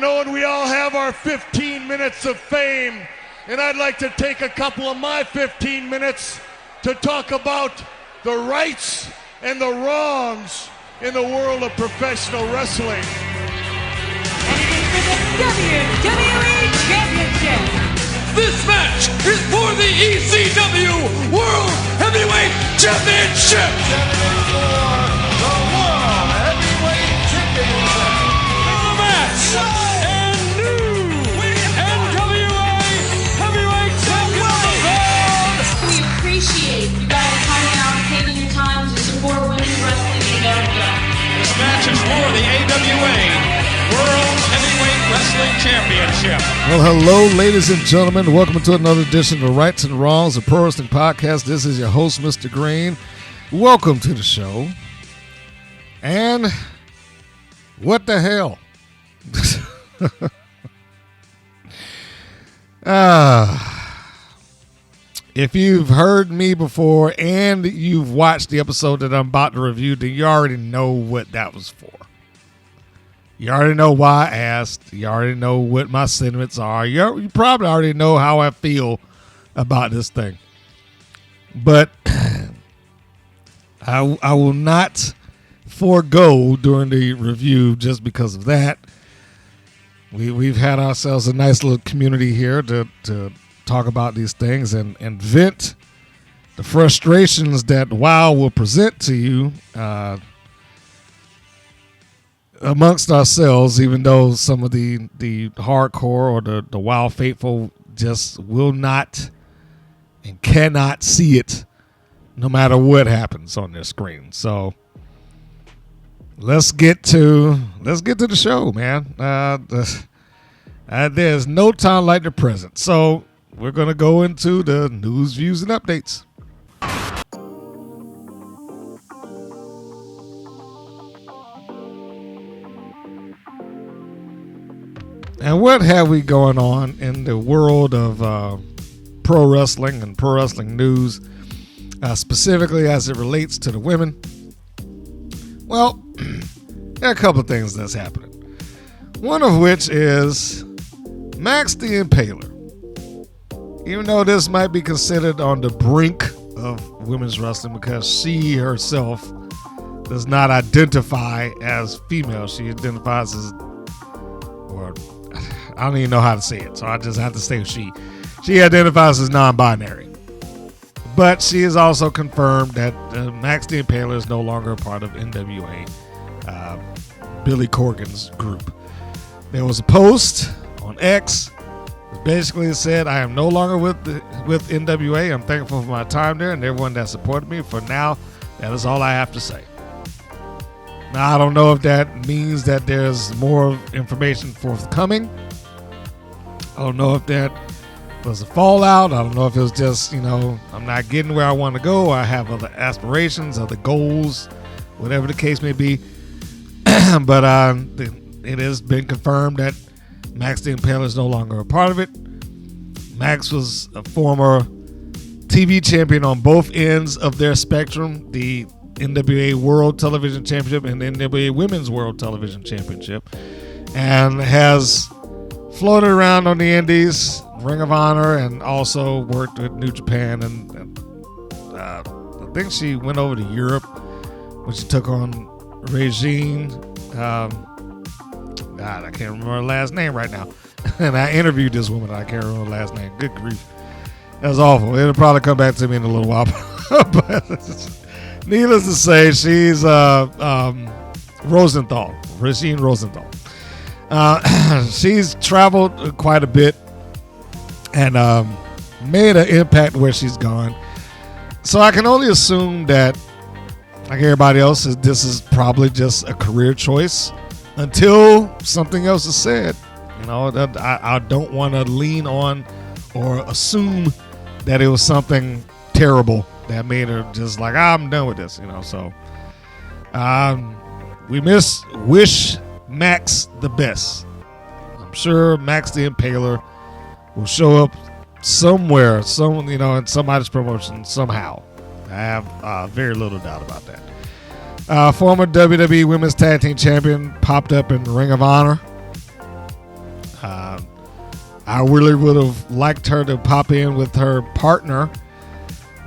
and we all have our 15 minutes of fame, and I'd like to take a couple of my 15 minutes to talk about the rights and the wrongs in the world of professional wrestling. For the WWE Championship. This match is for the ECW World Heavyweight Championship. For the World Heavyweight Championship. The match and new NWA Heavyweight Champion of the world. We appreciate you guys coming out and taking your time to support women's wrestling in America. This match is for the AWA World Heavyweight Wrestling Championship. Well, hello, ladies and gentlemen. Welcome to another edition of Rights and Wrongs, a pro wrestling podcast. This is your host, Mr. Green. Welcome to the show. And what the hell? If you've heard me before and you've watched the episode that I'm about to review, then you already know what that was for. You already know why I asked. You already know what my sentiments are. You probably already know how I feel about this thing. But I will not forego during the review just because of that. We've had ourselves a nice little community here to talk about these things and vent the frustrations that WoW will present to you amongst ourselves, even though some of the hardcore or the WoW faithful just will not and cannot see it no matter what happens on their screen. So let's get to the show, man. There's no time like the present. So we're going to go into the news, views, and updates. And what have we going on in the world of pro wrestling and pro wrestling news, specifically as it relates to the women? Well, there are a couple of things that's happening. One of which is Max the Impaler. Even though this might be considered on the brink of women's wrestling because she herself does not identify as female. She identifies as, or I don't even know how to say it, so I just have to say she. She identifies as non-binary. But she has also confirmed that Max the Impaler is no longer a part of NWA, Billy Corgan's group. There was a post on X that basically said, I am no longer with NWA. I'm thankful for my time there and everyone that supported me. For now, that is all I have to say. Now, I don't know if that means that there's more information forthcoming. I don't know if that was a fallout. I don't know if it was just, I'm not getting where I want to go. I have other aspirations, other goals, whatever the case may be. But it has been confirmed that Max the Impaler is no longer a part of it. Max was a former TV champion on both ends of their spectrum, the NWA World Television Championship and the NWA Women's World Television Championship, and has floated around on the indies, Ring of Honor, and also worked with New Japan. And I think she went over to Europe when she took on Regine. God, I can't remember her last name right now. And I interviewed this woman. I can't remember her last name. Good grief. That was awful. It'll probably come back to me in a little while. But needless to say, she's Rosenthal, Regine Rosenthal. She's traveled quite a bit and made an impact where she's gone. So I can only assume that, like everybody else, this is probably just a career choice until something else is said. I don't want to lean on or assume that it was something terrible that made her just like, I'm done with this, So we wish Max the best. I'm sure Max the Impaler will show up somewhere, in somebody's promotion somehow. I have very little doubt about that. Former WWE Women's Tag Team Champion popped up in Ring of Honor. I really would have liked her to pop in with her partner,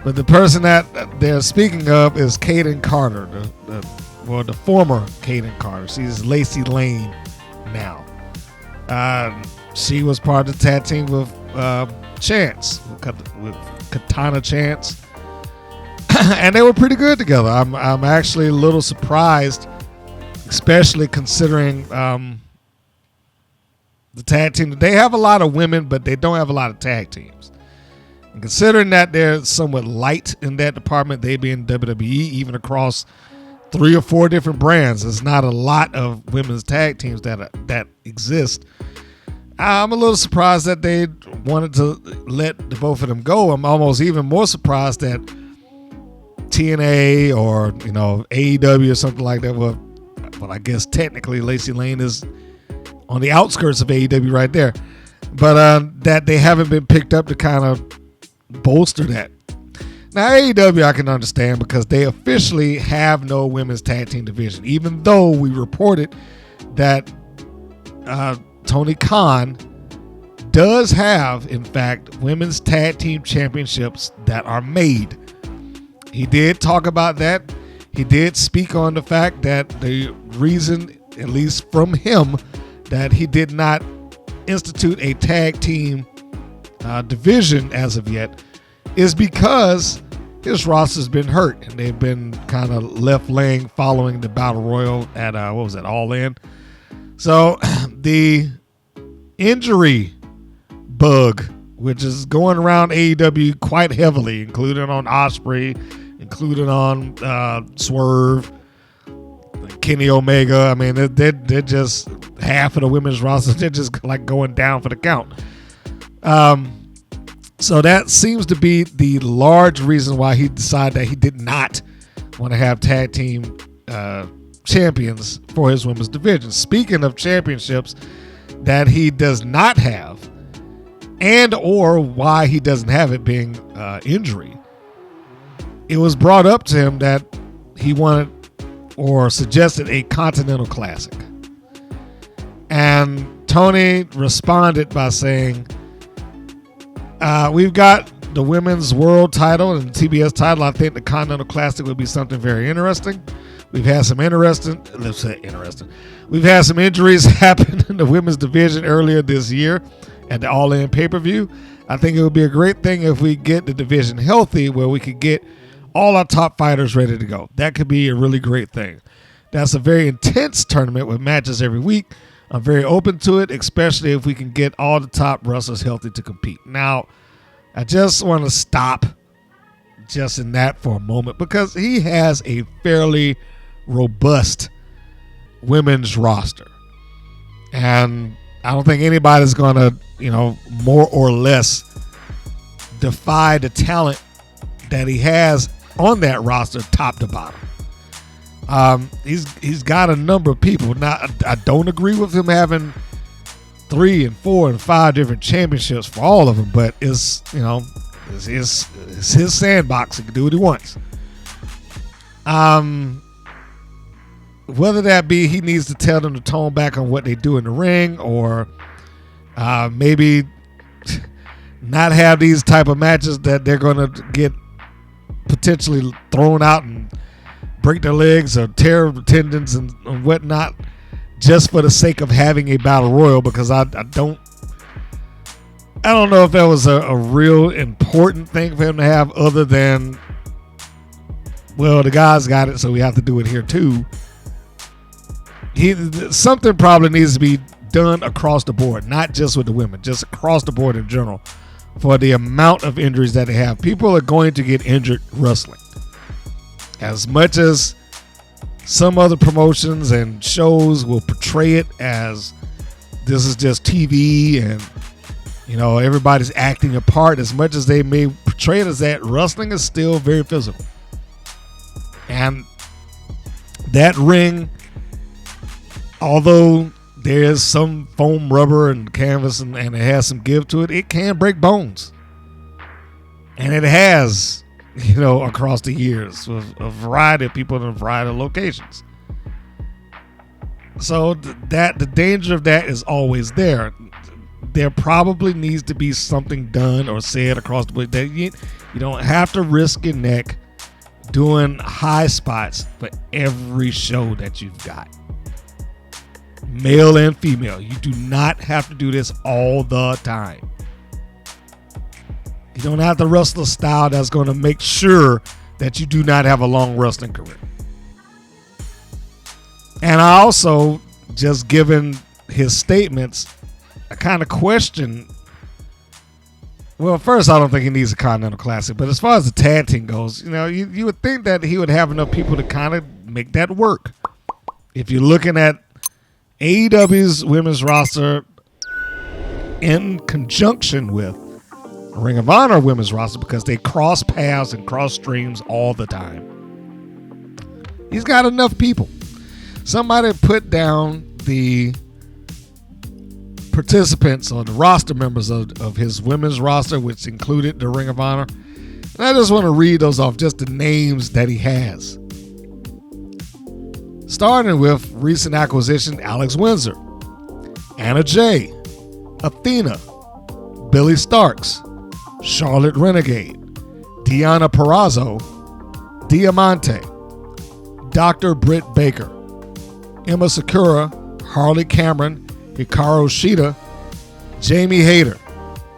but the person that they're speaking of is Kaden Carter, the former Kaden Carter. She's Lacey Lane now. She was part of the tag team with Chance, with Katana Chance, and they were pretty good together. I'm actually a little surprised, especially considering the tag team. They have a lot of women, but they don't have a lot of tag teams. And considering that they're somewhat light in that department, they being WWE, even across 3 or 4 different brands, there's not a lot of women's tag teams that exist. I'm a little surprised that they wanted to let the both of them go. I'm almost even more surprised that TNA or AEW or something like that. Well, I guess technically Lacey Lane is on the outskirts of AEW right there, but that they haven't been picked up to kind of bolster that. Now AEW I can understand because they officially have no women's tag team division, even though we reported that Tony Khan does have, in fact, women's tag team championships that are made. He did talk about that. He did speak on the fact that the reason, at least from him, that he did not institute a tag team division as of yet is because his roster's been hurt and they've been kind of left laying following the Battle Royal at All In. So the injury bug, which is going around AEW quite heavily, including on Ospreay, including on Swerve, Kenny Omega. I mean, they're just half of the women's roster. They're just like going down for the count. So that seems to be the large reason why he decided that he did not want to have tag team champions for his women's division. Speaking of championships that he does not have, and or why he doesn't have it being injury, it was brought up to him that he wanted or suggested a Continental Classic. And Tony responded by saying, we've got the women's world title and the TBS title. I think the Continental Classic would be something very interesting. We've had some We've had some injuries happen in the women's division earlier this year at the All In pay-per-view. I think it would be a great thing if we get the division healthy where we could get all our top fighters ready to go. That could be a really great thing. That's a very intense tournament with matches every week. I'm very open to it, especially if we can get all the top wrestlers healthy to compete. Now, I just want to stop just in that for a moment because he has a fairly robust women's roster. And I don't think anybody's going to, more or less defy the talent that he has on that roster top to bottom. He's got a number of people. Now, I don't agree with him having 3 and 4 and 5 different championships for all of them, but it's his sandbox. He can do what he wants. Whether that be he needs to tell them to tone back on what they do in the ring, or maybe not have these type of matches that they're going to get potentially thrown out and break their legs or tear tendons and whatnot just for the sake of having a battle royal, because I don't know if that was a real important thing for him to have, other than, well, the guys got it, so we have to do it here too. Something probably needs to be done across the board, not just with the women, just across the board in general, for the amount of injuries that they have. People are going to get injured wrestling. As much as some other promotions and shows will portray it as this is just TV and everybody's acting a part, as much as they may portray it as that, wrestling is still very physical. And that ring, although there's some foam rubber and canvas and it has some give to it, it can break bones. And it has, across the years with a variety of people in a variety of locations. So the danger of that is always there. there probably needs to be something done or said across the board. That you don't have to risk your neck doing high spots for every show that you've got. Male and female. You do not have to do this all the time. You don't have to wrestle a style that's going to make sure that you do not have a long wrestling career. And I also, just given his statements, I kind of question. Well, first, I don't think he needs a Continental Classic, but as far as the tag team goes, you would think that he would have enough people to kind of make that work. If you're looking at AEW's women's roster in conjunction with Ring of Honor women's roster, because they cross paths and cross streams all the time, he's got enough people. Somebody put down the participants or the roster members of his women's roster, which included the Ring of Honor. And I just want to read those off, just the names that he has. Starting with recent acquisition Alex Windsor, Anna Jay, Athena, Billy Starks, Charlotte Renegade, Deonna Purrazzo, Diamante, Dr. Britt Baker, Emma Sakura, Harley Cameron, Hikaru Shida, Jamie Hayter,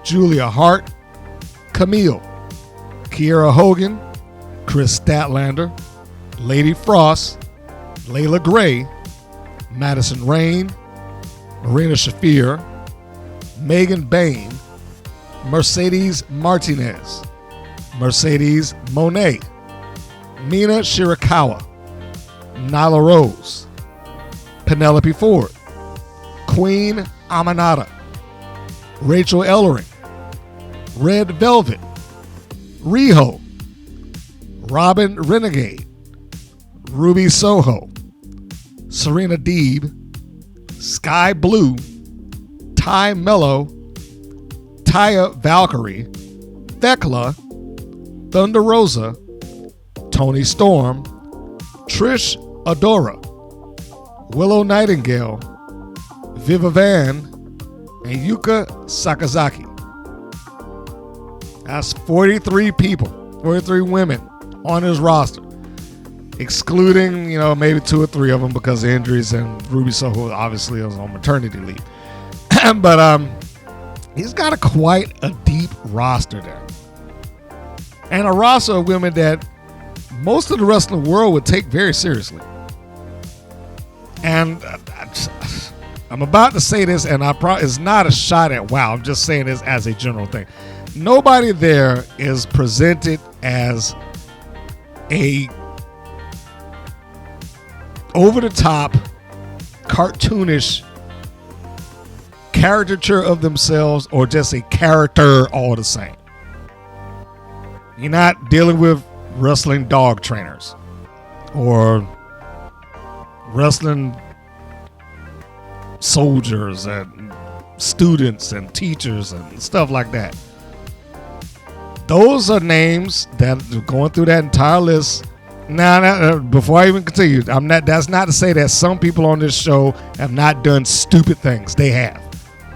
Julia Hart, Camille, Kiera Hogan, Chris Statlander, Lady Frost, Layla Gray, Madison Rain, Marina Shafir, Megan Bain, Mercedes Martinez, Mercedes Monet, Mina Shirakawa, Nyla Rose, Penelope Ford, Queen Amanada, Rachel Ellering, Red Velvet, Riho, Robin Renegade, Ruby Soho, Serena Deeb, Sky Blue, Ty Mello, Taya Valkyrie, Thekla, Thunder Rosa, Tony Storm, Trish Adora, Willow Nightingale, Viva Van, and Yuka Sakazaki. That's 43 people, 43 women on his roster, excluding, maybe 2 or 3 of them because of injuries, and Ruby Soho obviously was on maternity leave. But he's got quite a deep roster there. And a roster of women that most of the wrestling world would take very seriously. And I'm about to say this, and it's not a shot at WoW. I'm just saying this as a general thing. Nobody there is presented as a over-the-top, cartoonish caricature of themselves, or just a character all the same. You're not dealing with wrestling dog trainers or wrestling soldiers and students and teachers and stuff like that. Those are names that are going through that entire list. Now, before I even continue, that's not to say that some people on this show have not done stupid things. They have.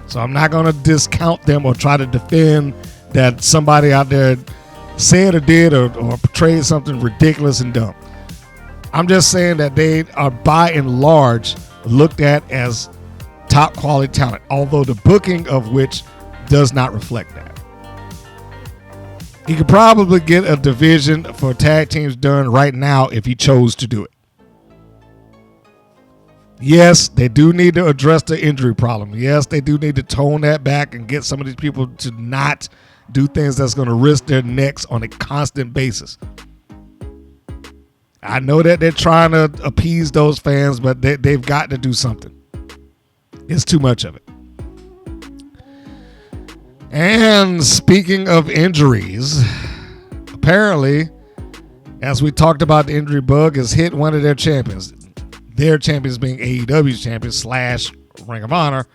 So I'm not going to discount them or try to defend that somebody out there said or did or portrayed something ridiculous and dumb. I'm just saying that they are by and large looked at as top quality talent, although the booking of which does not reflect that. He could probably get a division for tag teams done right now if he chose to do it. Yes, they do need to address the injury problem. Yes, they do need to tone that back and get some of these people to not do things that's going to risk their necks on a constant basis. I know that they're trying to appease those fans, but they've got to do something. It's too much of it. And speaking of injuries, apparently, as we talked about, the injury bug has hit one of their champions. Their champions being AEW's champions / Ring of Honor.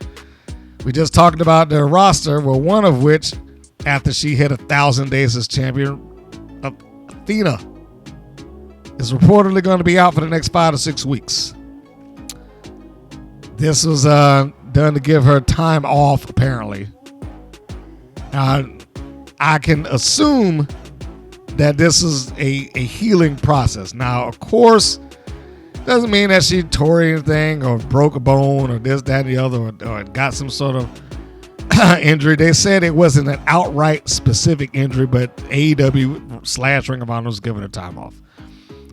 We just talked about their roster, well, one of which, after she hit 1,000 days as champion, Athena is reportedly going to be out for the next 5 to 6 weeks. This was done to give her time off, apparently, I can assume that this is a healing process. Now, of course, doesn't mean that she tore anything or broke a bone or this, that, and the other, or got some sort of injury. They said it wasn't an outright specific injury, but AEW / Ring of Honor was giving her time off.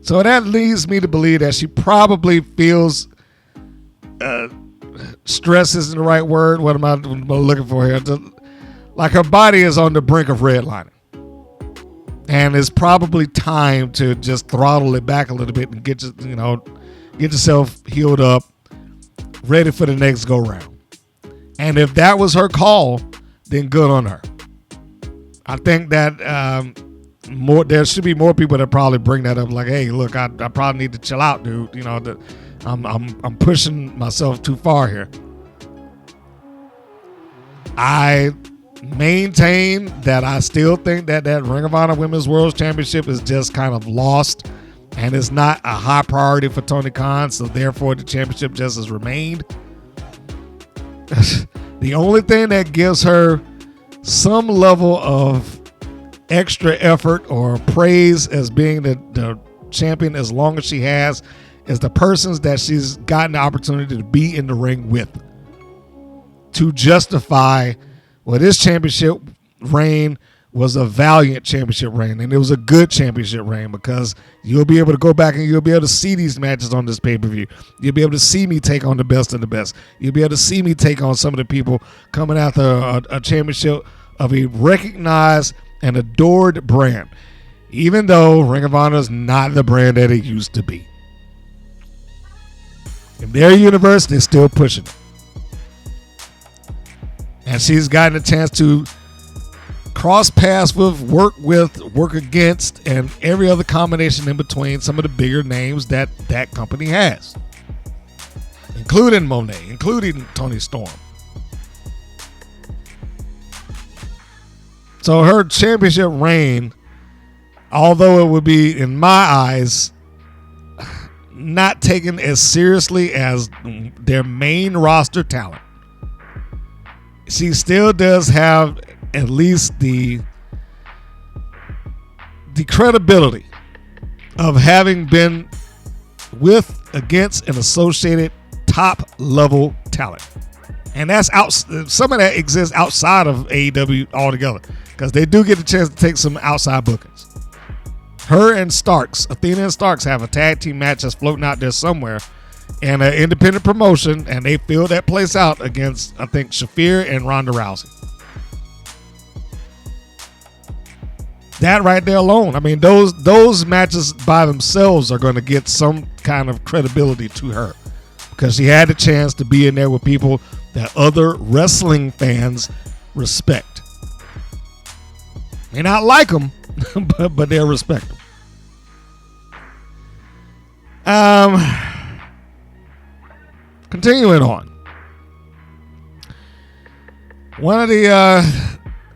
So that leads me to believe that she probably feels stress isn't the right word. What am I looking for here? Like her body is on the brink of redlining. And it's probably time to just throttle it back a little bit and get yourself healed up, ready for the next go round. And if that was her call, then good on her. I think that there should be more people that probably bring that up. Like, hey, look, I probably need to chill out, dude. You know, I'm pushing myself too far here. I maintain that I still think that Ring of Honor Women's World Championship is just kind of lost, and it's not a high priority for Tony Khan. So therefore, the championship just has remained. The only thing that gives her some level of extra effort or praise as being the champion as long as she has is the persons that she's gotten the opportunity to be in the ring with to justify, well, this championship reign was a valiant championship reign, and it was a good championship reign because you'll be able to go back and you'll be able to see these matches on this pay-per-view. You'll be able to see me take on the best of the best. You'll be able to see me take on some of the people coming after a championship of a recognized and adored brand, even though Ring of Honor is not the brand that it used to be. In their universe, they're still pushing it. And she's gotten a chance to cross paths with, work against, and every other combination in between some of the bigger names that company has, including Monet, including Toni Storm. So her championship reign, although it would be, in my eyes, not taken as seriously as their main roster talent, she still does have at least the credibility of having been with, against, and associated top level talent. And that's some of that exists outside of AEW altogether, because they do get the chance to take some outside bookings. Her and Starks, Athena and Starks, have a tag team match that's floating out there somewhere in an independent promotion, and they filled that place out against, I think, Shafir and Ronda Rousey. That right there alone, I mean, those matches by themselves are going to get some kind of credibility to her, because she had the chance to be in there with people that other wrestling fans respect. May not like them, but they'll respect them. Continuing on. One of the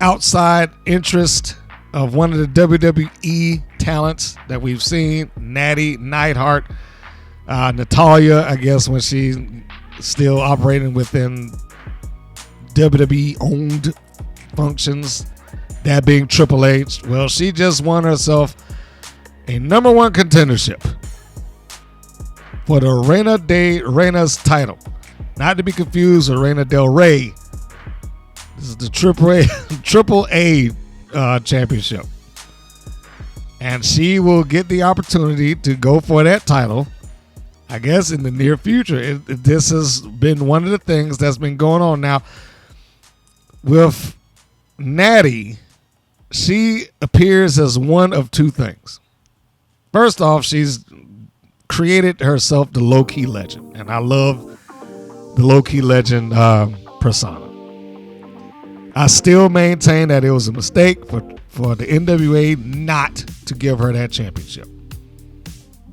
outside interest of one of the WWE talents that we've seen, Natty Neidhart, Natalya, I guess, when she's still operating within WWE-owned functions, that being Triple H. Well, she just won herself a number one contendership for the Reina de Reinas title. Not to be confused with Reina Del Rey. This is the Triple A championship. And she will get the opportunity to go for that title, I guess, in the near future. This has been one of the things that's been going on now. With Natty, she appears as one of two things. First off, she's created herself the low-key legend, and I love the low-key legend persona. I still maintain that it was a mistake for the NWA not to give her that championship.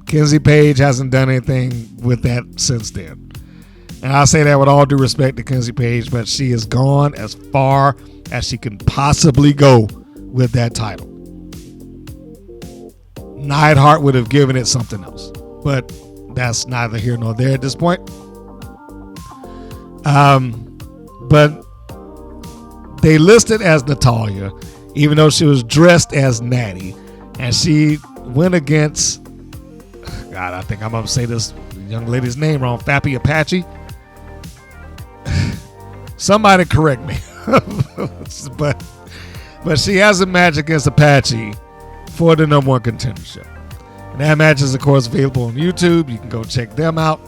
Kenzie Page hasn't done anything with that since then. And I say that with all due respect to Kenzie Page, but she has gone as far as she can possibly go with that title. Neidhart would have given it something else, but that's neither here nor there at this point. But they listed as Natalya, even though she was dressed as Natty, and she went against, God, I think I'm going to say this young lady's name wrong, Fappy Apache. Somebody correct me. but she has a match against Apache for the number 1 contendership. And that match is, of course, available on YouTube. You can go check them out.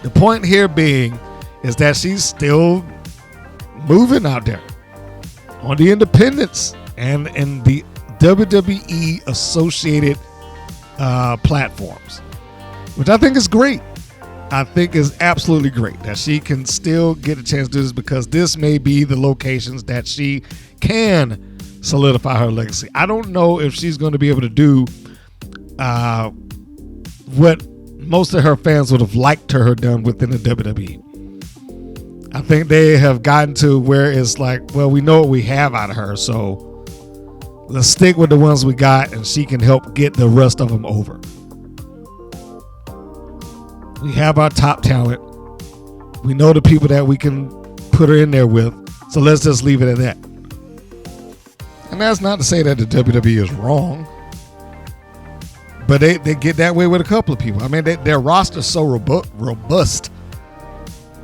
The point here being is that she's still moving out there on the independents and in the WWE associated platforms, which I think is great. I think is absolutely great that she can still get a chance to do this, because this may be the locations that she can solidify her legacy. I don't know if she's going to be able to do what most of her fans would have liked her done within the WWE. I think they have gotten to where it's like, well, we know what we have out of her, so let's stick with the ones we got, and she can help get the rest of them over. We have our top talent. We know the people that we can put her in there with, so let's just leave it at that. And that's not to say that the WWE is wrong, but they get that way with a couple of people. I mean, their roster's so robust.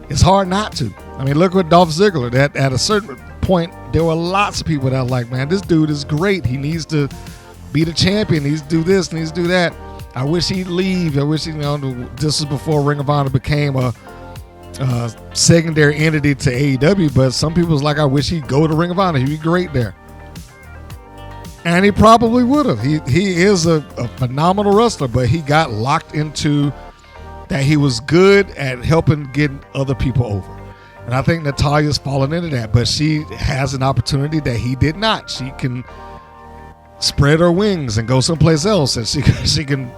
It's hard not to. I mean, look at Dolph Ziggler. That at a certain point, there were lots of people that were like, man, this dude is great. He needs to be the champion. He needs to do this, needs to do that. I wish he'd leave. I wish this was before Ring of Honor became a secondary entity to AEW. But some people was like, I wish he'd go to Ring of Honor. He'd be great there. And he probably would have. He is a phenomenal wrestler, but he got locked into that he was good at helping get other people over. And I think Natalya's fallen into that, but she has an opportunity that he did not. She can spread her wings and go someplace else, and she can.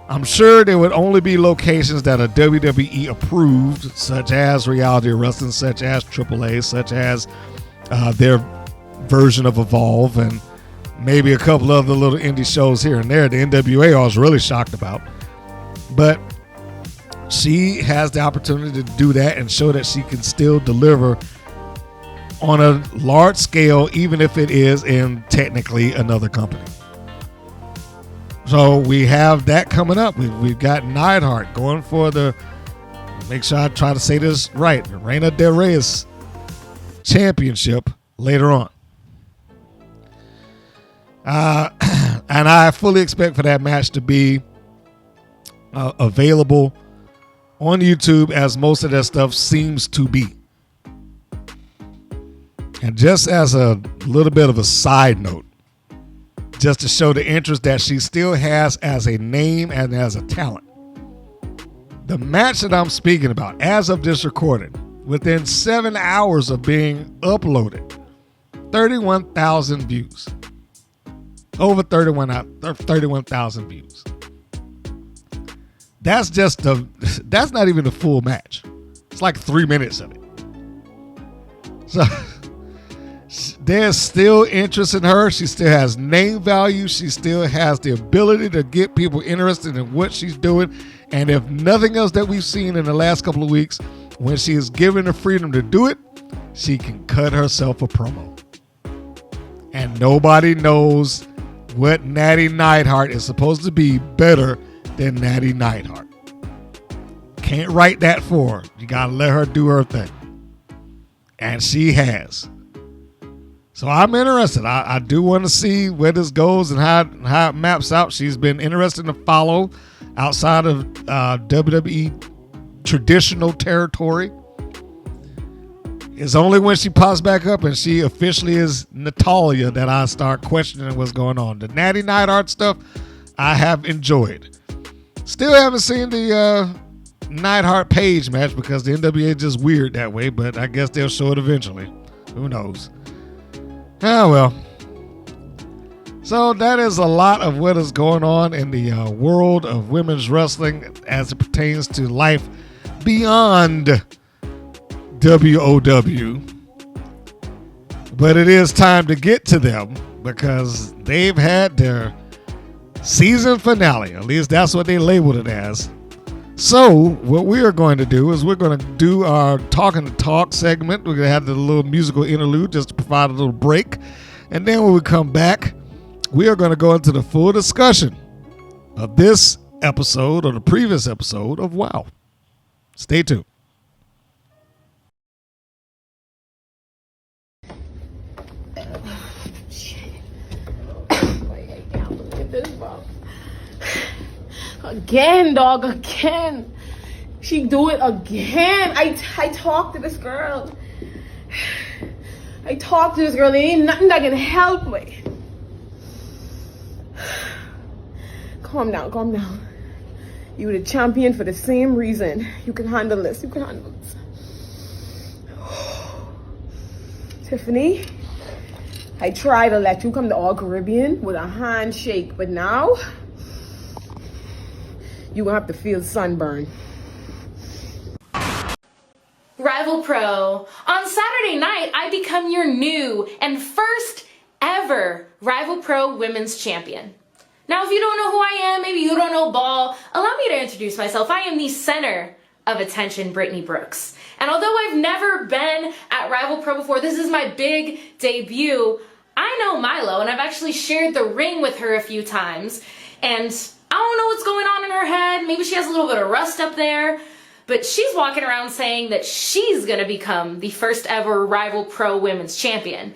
I'm sure there would only be locations that are WWE approved, such as Reality Wrestling, such as AAA, such as their version of Evolve, and maybe a couple other little indie shows here and there. The NWA I was really shocked about, but she has the opportunity to do that and show that she can still deliver on a large scale, even if it is in technically another company. So we have that coming up. We've got Neidhart going for the, make sure I try to say this right, Reina Del Reyes championship later on. And I fully expect for that match to be available on YouTube, as most of that stuff seems to be. And just as a little bit of a side note, just to show the interest that she still has as a name and as a talent, the match that I'm speaking about, as of this recording, within 7 hours of being uploaded, 31,000 views. Over 31,000 views. That's that's not even the full match. It's like 3 minutes of it. So there's still interest in her. She still has name value. She still has the ability to get people interested in what she's doing. And if nothing else that we've seen in the last couple of weeks, when she is given the freedom to do it, she can cut herself a promo. And nobody knows what Natty Neidhart is supposed to be better than Natty Neidhart. Can't write that for her. You got to let her do her thing. And she has. So I'm interested. I do want to see where this goes and how it maps out. She's been interesting to follow outside of WWE traditional territory. It's only when she pops back up and she officially is Natalya that I start questioning what's going on. The Natty Neidhart stuff I have enjoyed. Still haven't seen the Neidhart Page match because the NWA is just weird that way, but I guess they'll show it eventually. Who knows? Oh, well. So that is a lot of what is going on in the world of women's wrestling as it pertains to life beyond WOW. But it is time to get to them because they've had their season finale. At least that's what they labeled it as. So what we are going to do is we're going to do our Talking the Talk segment. We're going to have the little musical interlude just to provide a little break. And then when we come back, we are going to go into the full discussion of this episode or the previous episode of WoW. Stay tuned. Again, dog, again. She do it again. I talked to this girl. There ain't nothing that can help me. Calm down. You the champion for the same reason. You can handle this. Tiffany, I tried to let you come to All Caribbean with a handshake, but now you gonna have to feel sunburn. Rival Pro. On Saturday night, I become your new and first ever Rival Pro Women's Champion. Now, if you don't know who I am, maybe you don't know ball, allow me to introduce myself. I am the center of attention, Brittnie Brooks. And although I've never been at Rival Pro before, this is my big debut. I know Milo, and I've actually shared the ring with her a few times. And I don't know what's going on in her head. Maybe she has a little bit of rust up there. But she's walking around saying that she's going to become the first ever Rival Pro Women's Champion.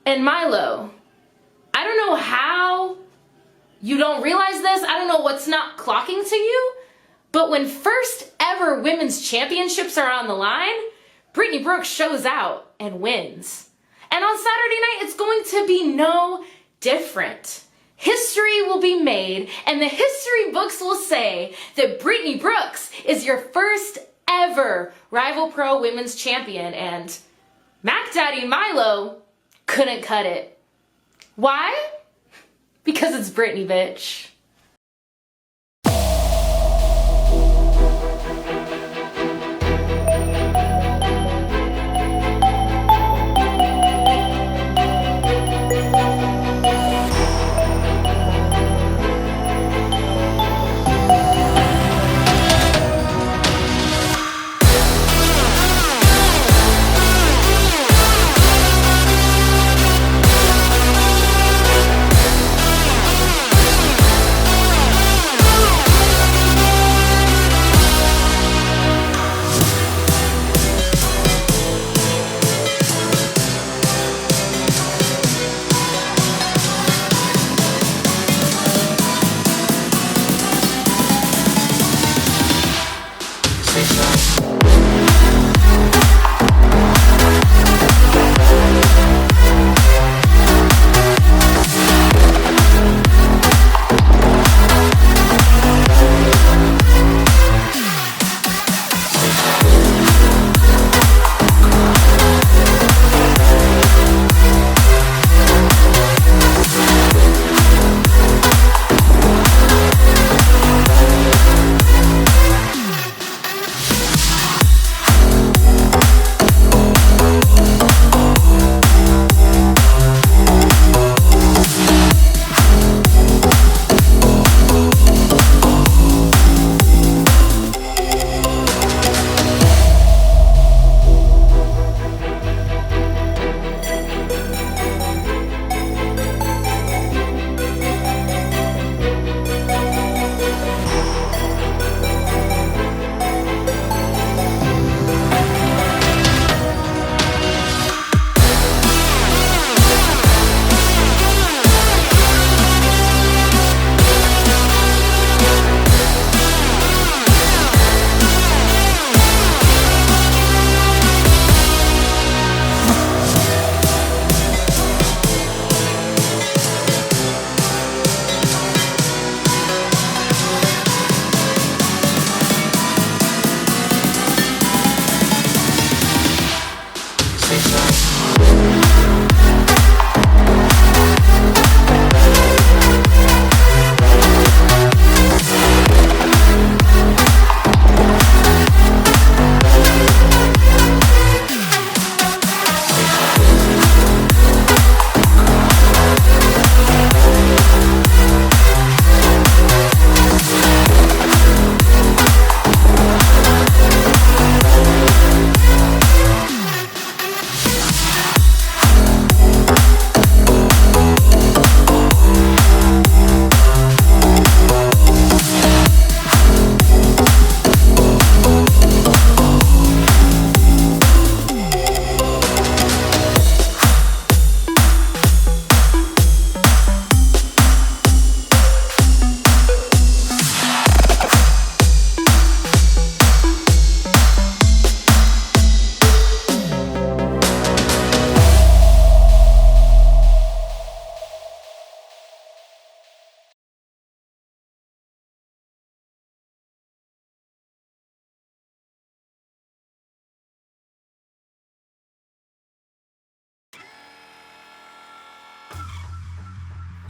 And Milo, I don't know how you don't realize this. I don't know what's not clocking to you. But when first ever women's championships are on the line, Brittnie Brooks shows out and wins. And on Saturday night, it's going to be no different. History will be made, and the history books will say that Brittnie Brooks is your first ever Rival Pro Women's Champion, and Mac Daddy Milo couldn't cut it. Why? Because it's Brittnie, bitch.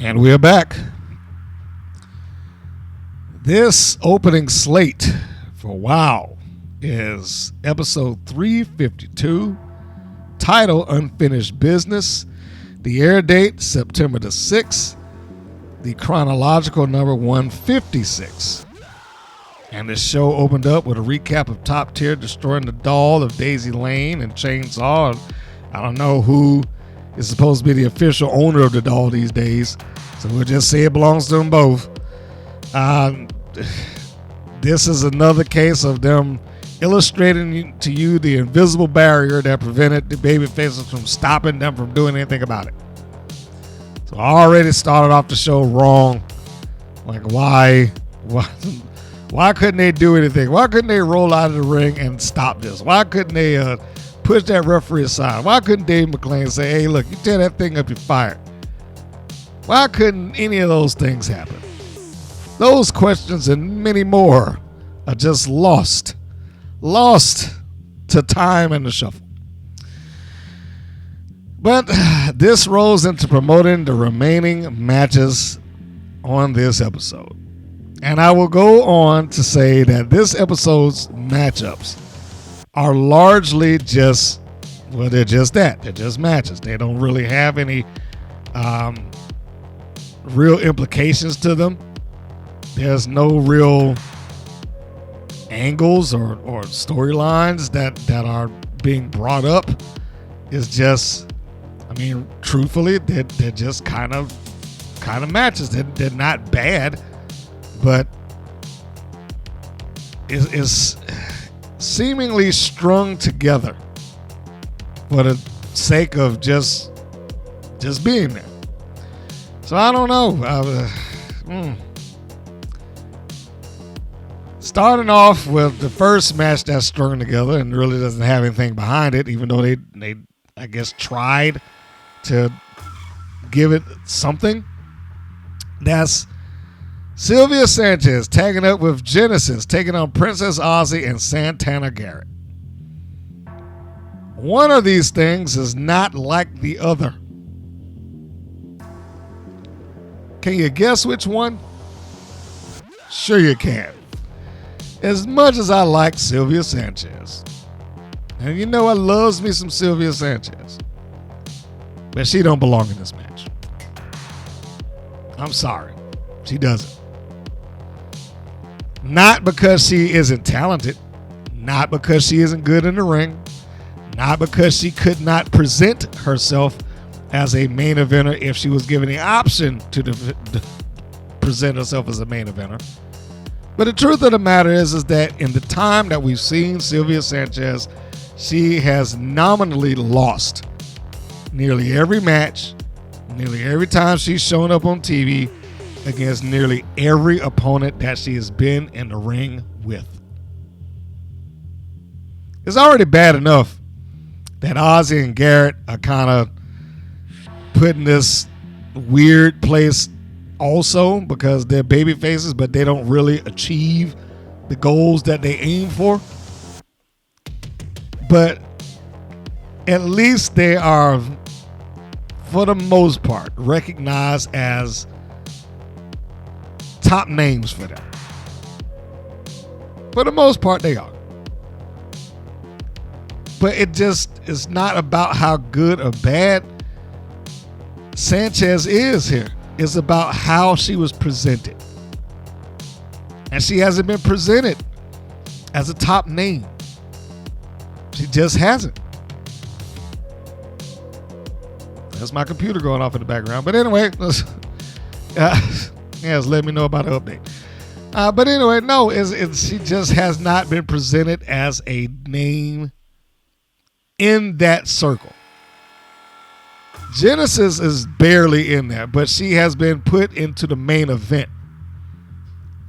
And we're back. This opening slate for WoW is episode 352, title Unfinished Business, the air date September the 6th, the chronological number 156. And this show opened up with a recap of Top Tier destroying the doll of Daisy Lane and Chainsaw. I don't know who is supposed to be the official owner of the doll these days, so we'll just say it belongs to them both. This is another case of them illustrating to you the invisible barrier that prevented the babyfaces from stopping them from doing anything about it. So I already started off the show wrong. Like, why couldn't they do anything? Why couldn't they roll out of the ring and stop this? Why couldn't they push that referee aside? Why couldn't Dave McClain say, hey, look, you tear that thing up, you're fired? Why couldn't any of those things happen? Those questions and many more are just lost to time and the shuffle. But this rolls into promoting the remaining matches on this episode. And I will go on to say that this episode's matchups are largely just, well, they're just that. They're just matches. They don't really have any real implications to them. There's no real angles or storylines that are being brought up. It's just, I mean, truthfully, they're just kind of matches. They're not bad, but is seemingly strung together for the sake of just being there. So I don't know. Starting off with the first match that's strung together and really doesn't have anything behind it, even though they I guess tried to give it something. That's Sylvia Sanchez tagging up with Genesis, taking on Princess Aussie and Santana Garrett. One of these things is not like the other. Can you guess which one? Sure you can. As much as I like Sylvia Sanchez, and you know I loves me some Sylvia Sanchez, but she don't belong in this match. I'm sorry. She doesn't. Not because she isn't talented, not because she isn't good in the ring, not because she could not present herself as a main eventer if she was given the option to present herself as a main eventer. But the truth of the matter is that in the time that we've seen Sylvia Sanchez, she has nominally lost nearly every match, nearly every time she's shown up on TV against nearly every opponent that she has been in the ring with. It's already bad enough that Aussie and Garrett are kind of put in this weird place also because they're baby faces, but they don't really achieve the goals that they aim for. But at least they are, for the most part, recognized as top names for them. For the most part, they are. But it just is not about how good or bad Sanchez is here. It's about how she was presented. And she hasn't been presented as a top name. She just hasn't. That's my computer going off in the background. But anyway, yes, let me know about the update. But anyway, no, she just has not been presented as a name in that circle. Genesis is barely in there, but she has been put into the main event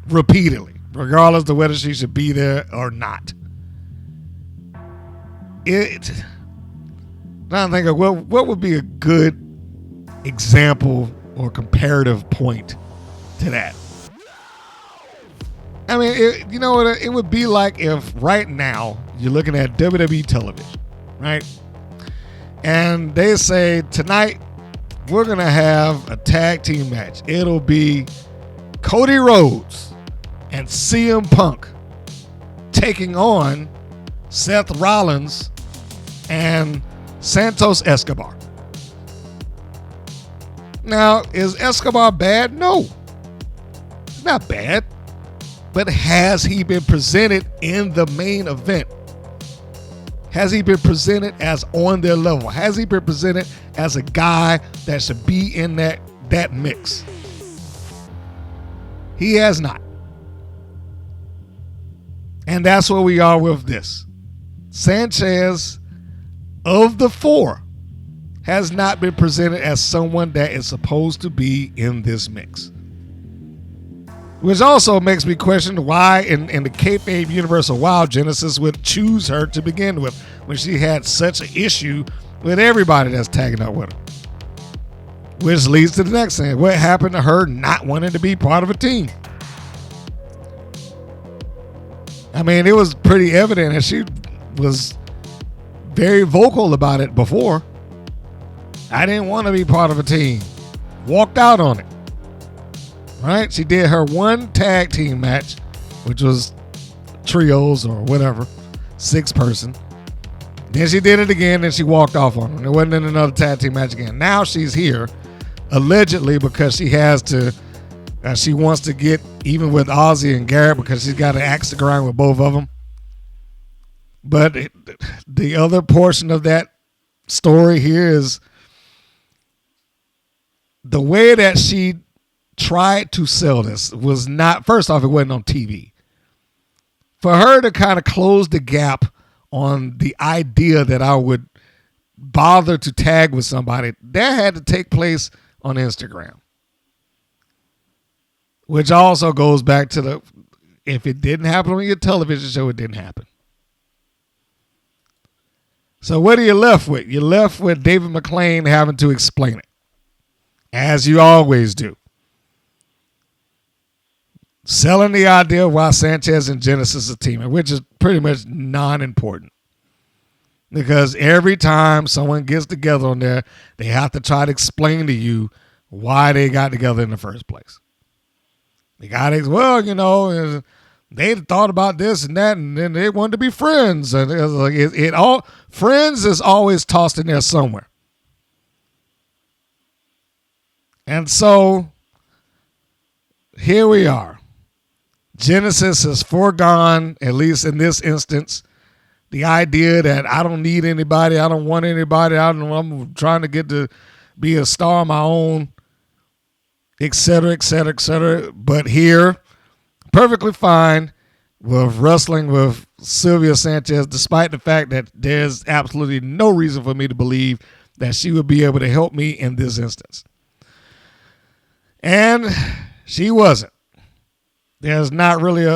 repeatedly, regardless of whether she should be there or not. Now I'm thinking, well, what would be a good example or comparative point to that? I mean, it would be like if right now you're looking at WWE television, right? And they say tonight we're going to have a tag team match. It'll be Cody Rhodes and CM Punk taking on Seth Rollins and Santos Escobar. Now, is Escobar bad? No. He's not bad. But has he been presented in the main event? Has he been presented as on their level? Has he been presented as a guy that should be in that mix? He has not. And that's where we are with this. Sanchez, of the four, has not been presented as someone that is supposed to be in this mix. Which also makes me question why in the kayfabe universe of WoW, Genesis would choose her to begin with when she had such an issue with everybody that's tagging up with her. Which leads to the next thing. What happened to her not wanting to be part of a team? I mean, it was pretty evident that she was very vocal about it before. I didn't want to be part of a team. Walked out on it. Right? She did her one tag team match, which was trios or whatever, 6-person. Then she did it again, and she walked off on them. It wasn't in another tag team match again. Now she's here, allegedly because she has to, she wants to get even with Aussie and Garrett because she's got an axe to grind with both of them. But the other portion of that story here is the way that she tried to sell this was not, first off, it wasn't on TV. For her to kind of close the gap on the idea that I would bother to tag with somebody, that had to take place on Instagram. Which also goes back to the, if it didn't happen on your television show, it didn't happen. So what are you left with? You're left with David McLean having to explain it, as you always do. Selling the idea of why Sanchez and Genesis are teaming, which is pretty much non-important. Because every time someone gets together on there, they have to try to explain to you why they got together in the first place. They got to, well, you know, they thought about this and that, and then they wanted to be friends. And it was like it all, friends is always tossed in there somewhere. And so here we are. Genesis has foregone, at least in this instance, the idea that I don't need anybody, I don't want anybody, I'm trying to get to be a star of my own, et cetera, et cetera, et cetera. But here, perfectly fine with wrestling with Sylvia Sanchez, despite the fact that there's absolutely no reason for me to believe that she would be able to help me in this instance. And she wasn't. There's not really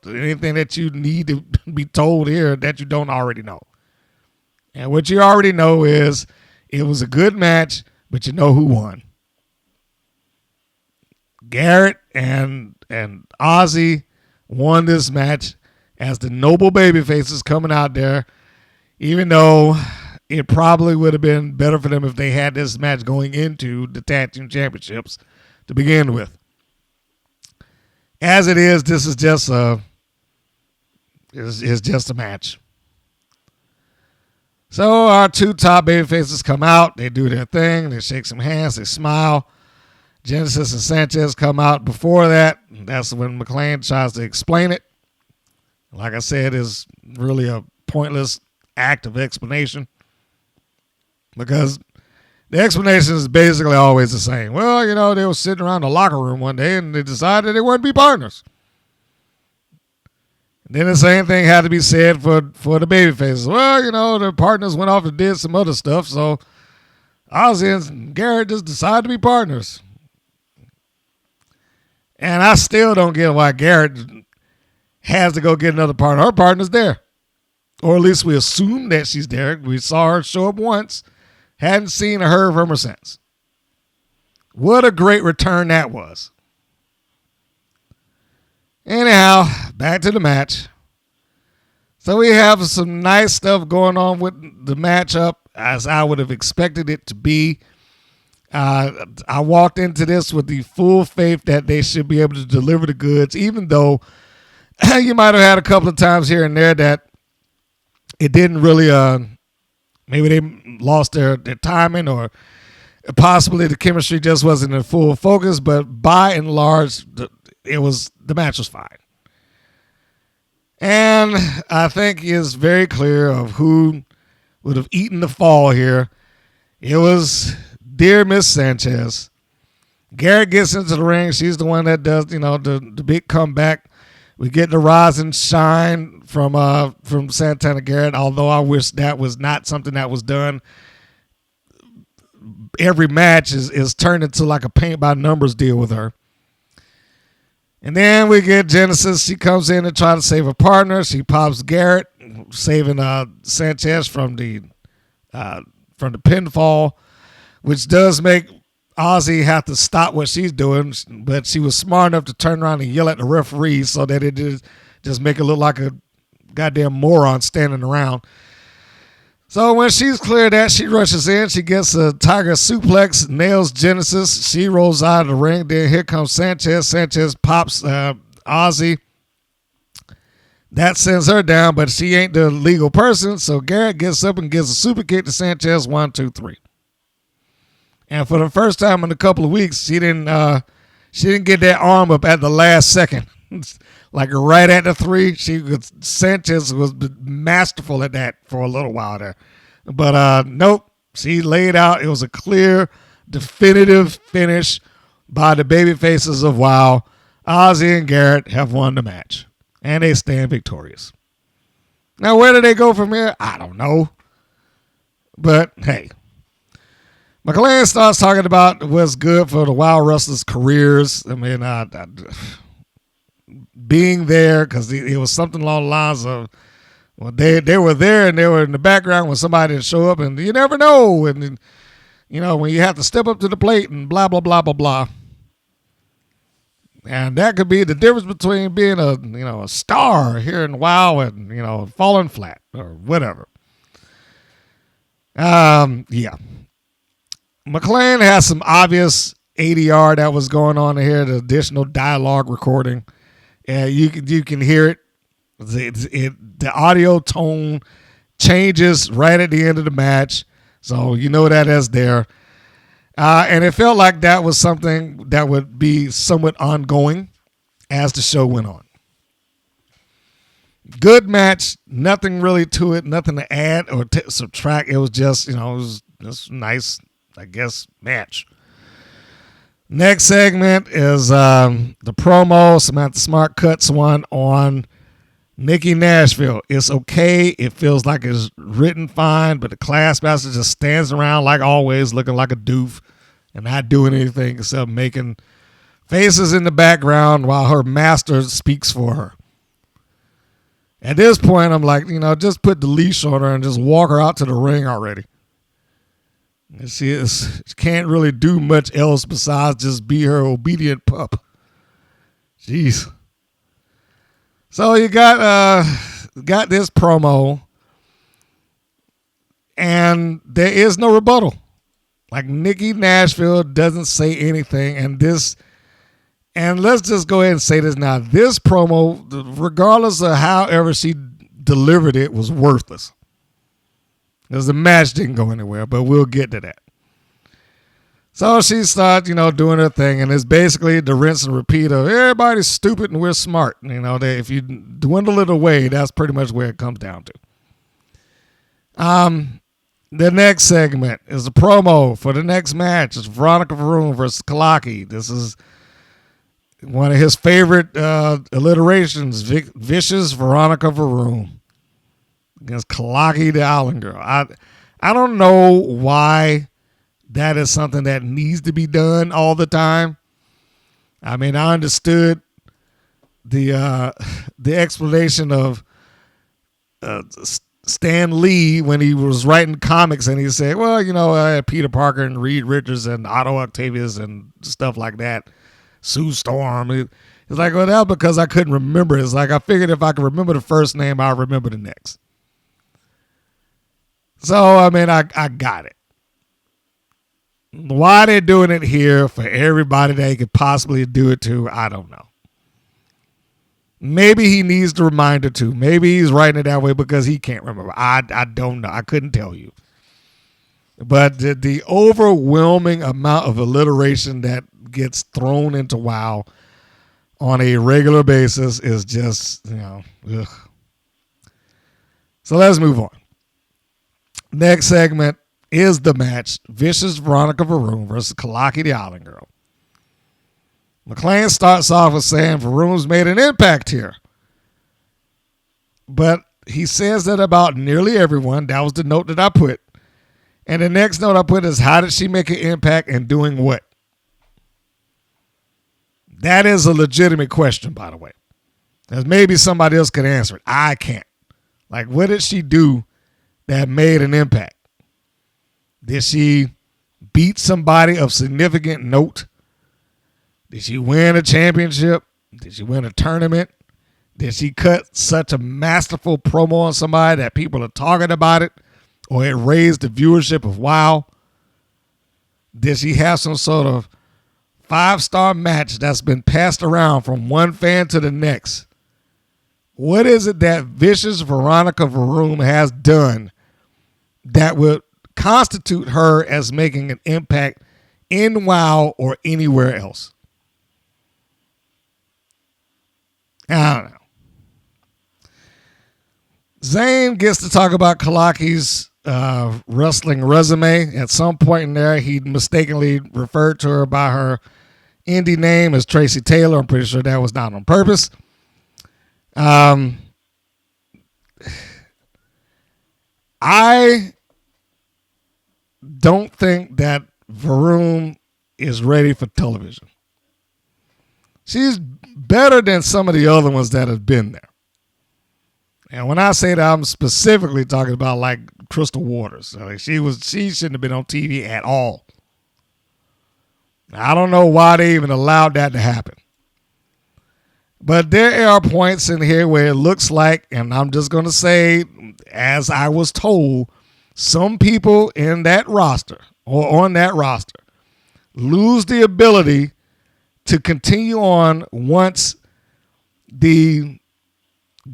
anything that you need to be told here that you don't already know. And what you already know is it was a good match, but you know who won. Garrett and Aussie won this match as the noble babyfaces coming out there, even though it probably would have been better for them if they had this match going into the tag team championships to begin with. As it is, this is just it's just a match. So our two top babyfaces come out. They do their thing. They shake some hands. They smile. Genesis and Sanchez come out before that. That's when McLean tries to explain it. Like I said, it's really a pointless act of explanation because the explanation is basically always the same. Well, you know, they were sitting around the locker room one day and they decided they wanted to be partners. And then the same thing had to be said for the babyfaces. Well, you know, the partners went off and did some other stuff, so Aussie and Garrett just decided to be partners. And I still don't get why Garrett has to go get another partner. Her partner's there. Or at least we assume that she's there. We saw her show up once. Hadn't seen or heard from her since. What a great return that was. Anyhow, back to the match. So we have some nice stuff going on with the matchup as I would have expected it to be. I walked into this with the full faith that they should be able to deliver the goods, even though you might have had a couple of times here and there that it didn't really, maybe they lost their timing, or possibly the chemistry just wasn't in full focus. But by and large, the match was fine. And I think it's very clear of who would have eaten the fall here. It was dear Miss Sanchez. Garrett gets into the ring. She's the one that does, the big comeback. We get the rise and shine from Santana Garrett, although I wish that was not something that was done. Every match is turned into like a paint by numbers deal with her. And then we get Genesis. She comes in and tries to save a partner. She pops Garrett, saving Sanchez from the pinfall, which does make Aussie have to stop what she's doing. But she was smart enough to turn around and yell at the referee so that it did just make her look like a goddamn moron standing around. So when she's cleared that, she rushes in. She gets a tiger suplex, nails Genesis. She rolls out of the ring. Then here comes Sanchez. Sanchez pops Aussie. That sends her down, but she ain't the legal person. So Garrett gets up and gives a super kick to Sanchez. 1, 2, 3. And for the first time in a couple of weeks, she didn't get that arm up at the last second. Like right at the 3, Sanchez was masterful at that for a little while there. But nope, she laid out. It was a clear, definitive finish by the baby faces of WoW. Aussie and Garrett have won the match, and they stand victorious. Now, where do they go from here? I don't know. But hey, McLean starts talking about what's good for the WoW wrestlers' careers. I mean, being there, because it was something along the lines of, well, they were there and they were in the background when somebody didn't show up, and you never know, and when you have to step up to the plate and blah blah blah blah blah. And that could be the difference between being a star here in WoW and falling flat or whatever. Yeah. McLean has some obvious ADR that was going on here, the additional dialogue recording. You can hear it. The audio tone changes right at the end of the match, so you know that is there. And it felt like that was something that would be somewhat ongoing as the show went on. Good match, nothing really to it, nothing to add or subtract. It was just, it was just nice, I guess, match. Next segment is the promo. Samantha Smart cuts one on Nikki Nashville. It's okay. It feels like it's written fine, but the Classmaster just stands around like always, looking like a doof and not doing anything except making faces in the background while her master speaks for her. At this point, I'm like, just put the leash on her and just walk her out to the ring already. She can't really do much else besides just be her obedient pup. Jeez. So you got this promo, and there is no rebuttal. Like, Nikki Nashville doesn't say anything, and let's just go ahead and say this now. This promo, regardless of however she delivered it, was worthless. Because the match didn't go anywhere, but we'll get to that. So she starts, doing her thing, and it's basically the rinse and repeat of everybody's stupid and we're smart. If you dwindle it away, that's pretty much where it comes down to. The next segment is a promo for the next match. It's Veronica VaRoom versus Kalaki. This is one of his favorite alliterations, Vicious Veronica VaRoom against Kalaki the Island Girl. I don't know why that is something that needs to be done all the time. I mean, I understood the explanation of Stan Lee when he was writing comics, and he said, well, I had Peter Parker and Reed Richards and Otto Octavius and stuff like that. Sue Storm. It's like, well, that's because I couldn't remember. It's like I figured if I could remember the first name, I'll remember the next. So, I mean, I got it. Why they're doing it here for everybody they could possibly do it to, I don't know. Maybe he needs the reminder to. Maybe he's writing it that way because he can't remember. I don't know. I couldn't tell you. But the overwhelming amount of alliteration that gets thrown into WoW on a regular basis is just, ugh. So let's move on. Next segment is the match. Vicious Veronica VaRoom versus Kalaki the Island Girl. McLean starts off with saying VaRoom's made an impact here. But he says that about nearly everyone. That was the note that I put. And the next note I put is, how did she make an impact and doing what? That is a legitimate question, by the way. Because maybe somebody else could answer it. I can't. Like, what did she do that made an impact? Did she beat somebody of significant note? Did she win a championship? Did she win a tournament? Did she cut such a masterful promo on somebody that people are talking about it? Or it raised the viewership of WoW? Did she have some sort of 5-star match that's been passed around from one fan to the next? What is it that Vicious Veronica VaRoom has done that would constitute her as making an impact in WoW or anywhere else? I don't know. Zane gets to talk about Kalaki's wrestling resume. At some point in there, he mistakenly referred to her by her indie name as Tracy Taylor. I'm pretty sure that was not on purpose. I don't think that VaRoom is ready for television. She's better than some of the other ones that have been there. And when I say that, I'm specifically talking about like Crystal Waters. Like she shouldn't have been on TV at all. I don't know why they even allowed that to happen. But there are points in here where it looks like, and I'm just going to say, as I was told, some people in that roster or on that roster lose the ability to continue on once the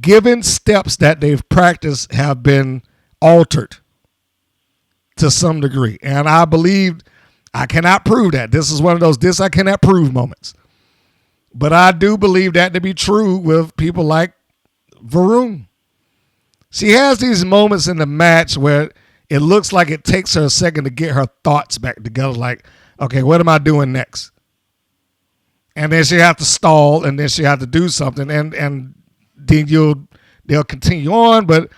given steps that they've practiced have been altered to some degree. And I believe, I cannot prove that. This is one of those this I cannot prove moments. But I do believe that to be true with people like VaRoom. She has these moments in the match where it looks like it takes her a second to get her thoughts back together. Like, okay, what am I doing next? And then she have to stall, and then she have to do something, and then they'll continue on, but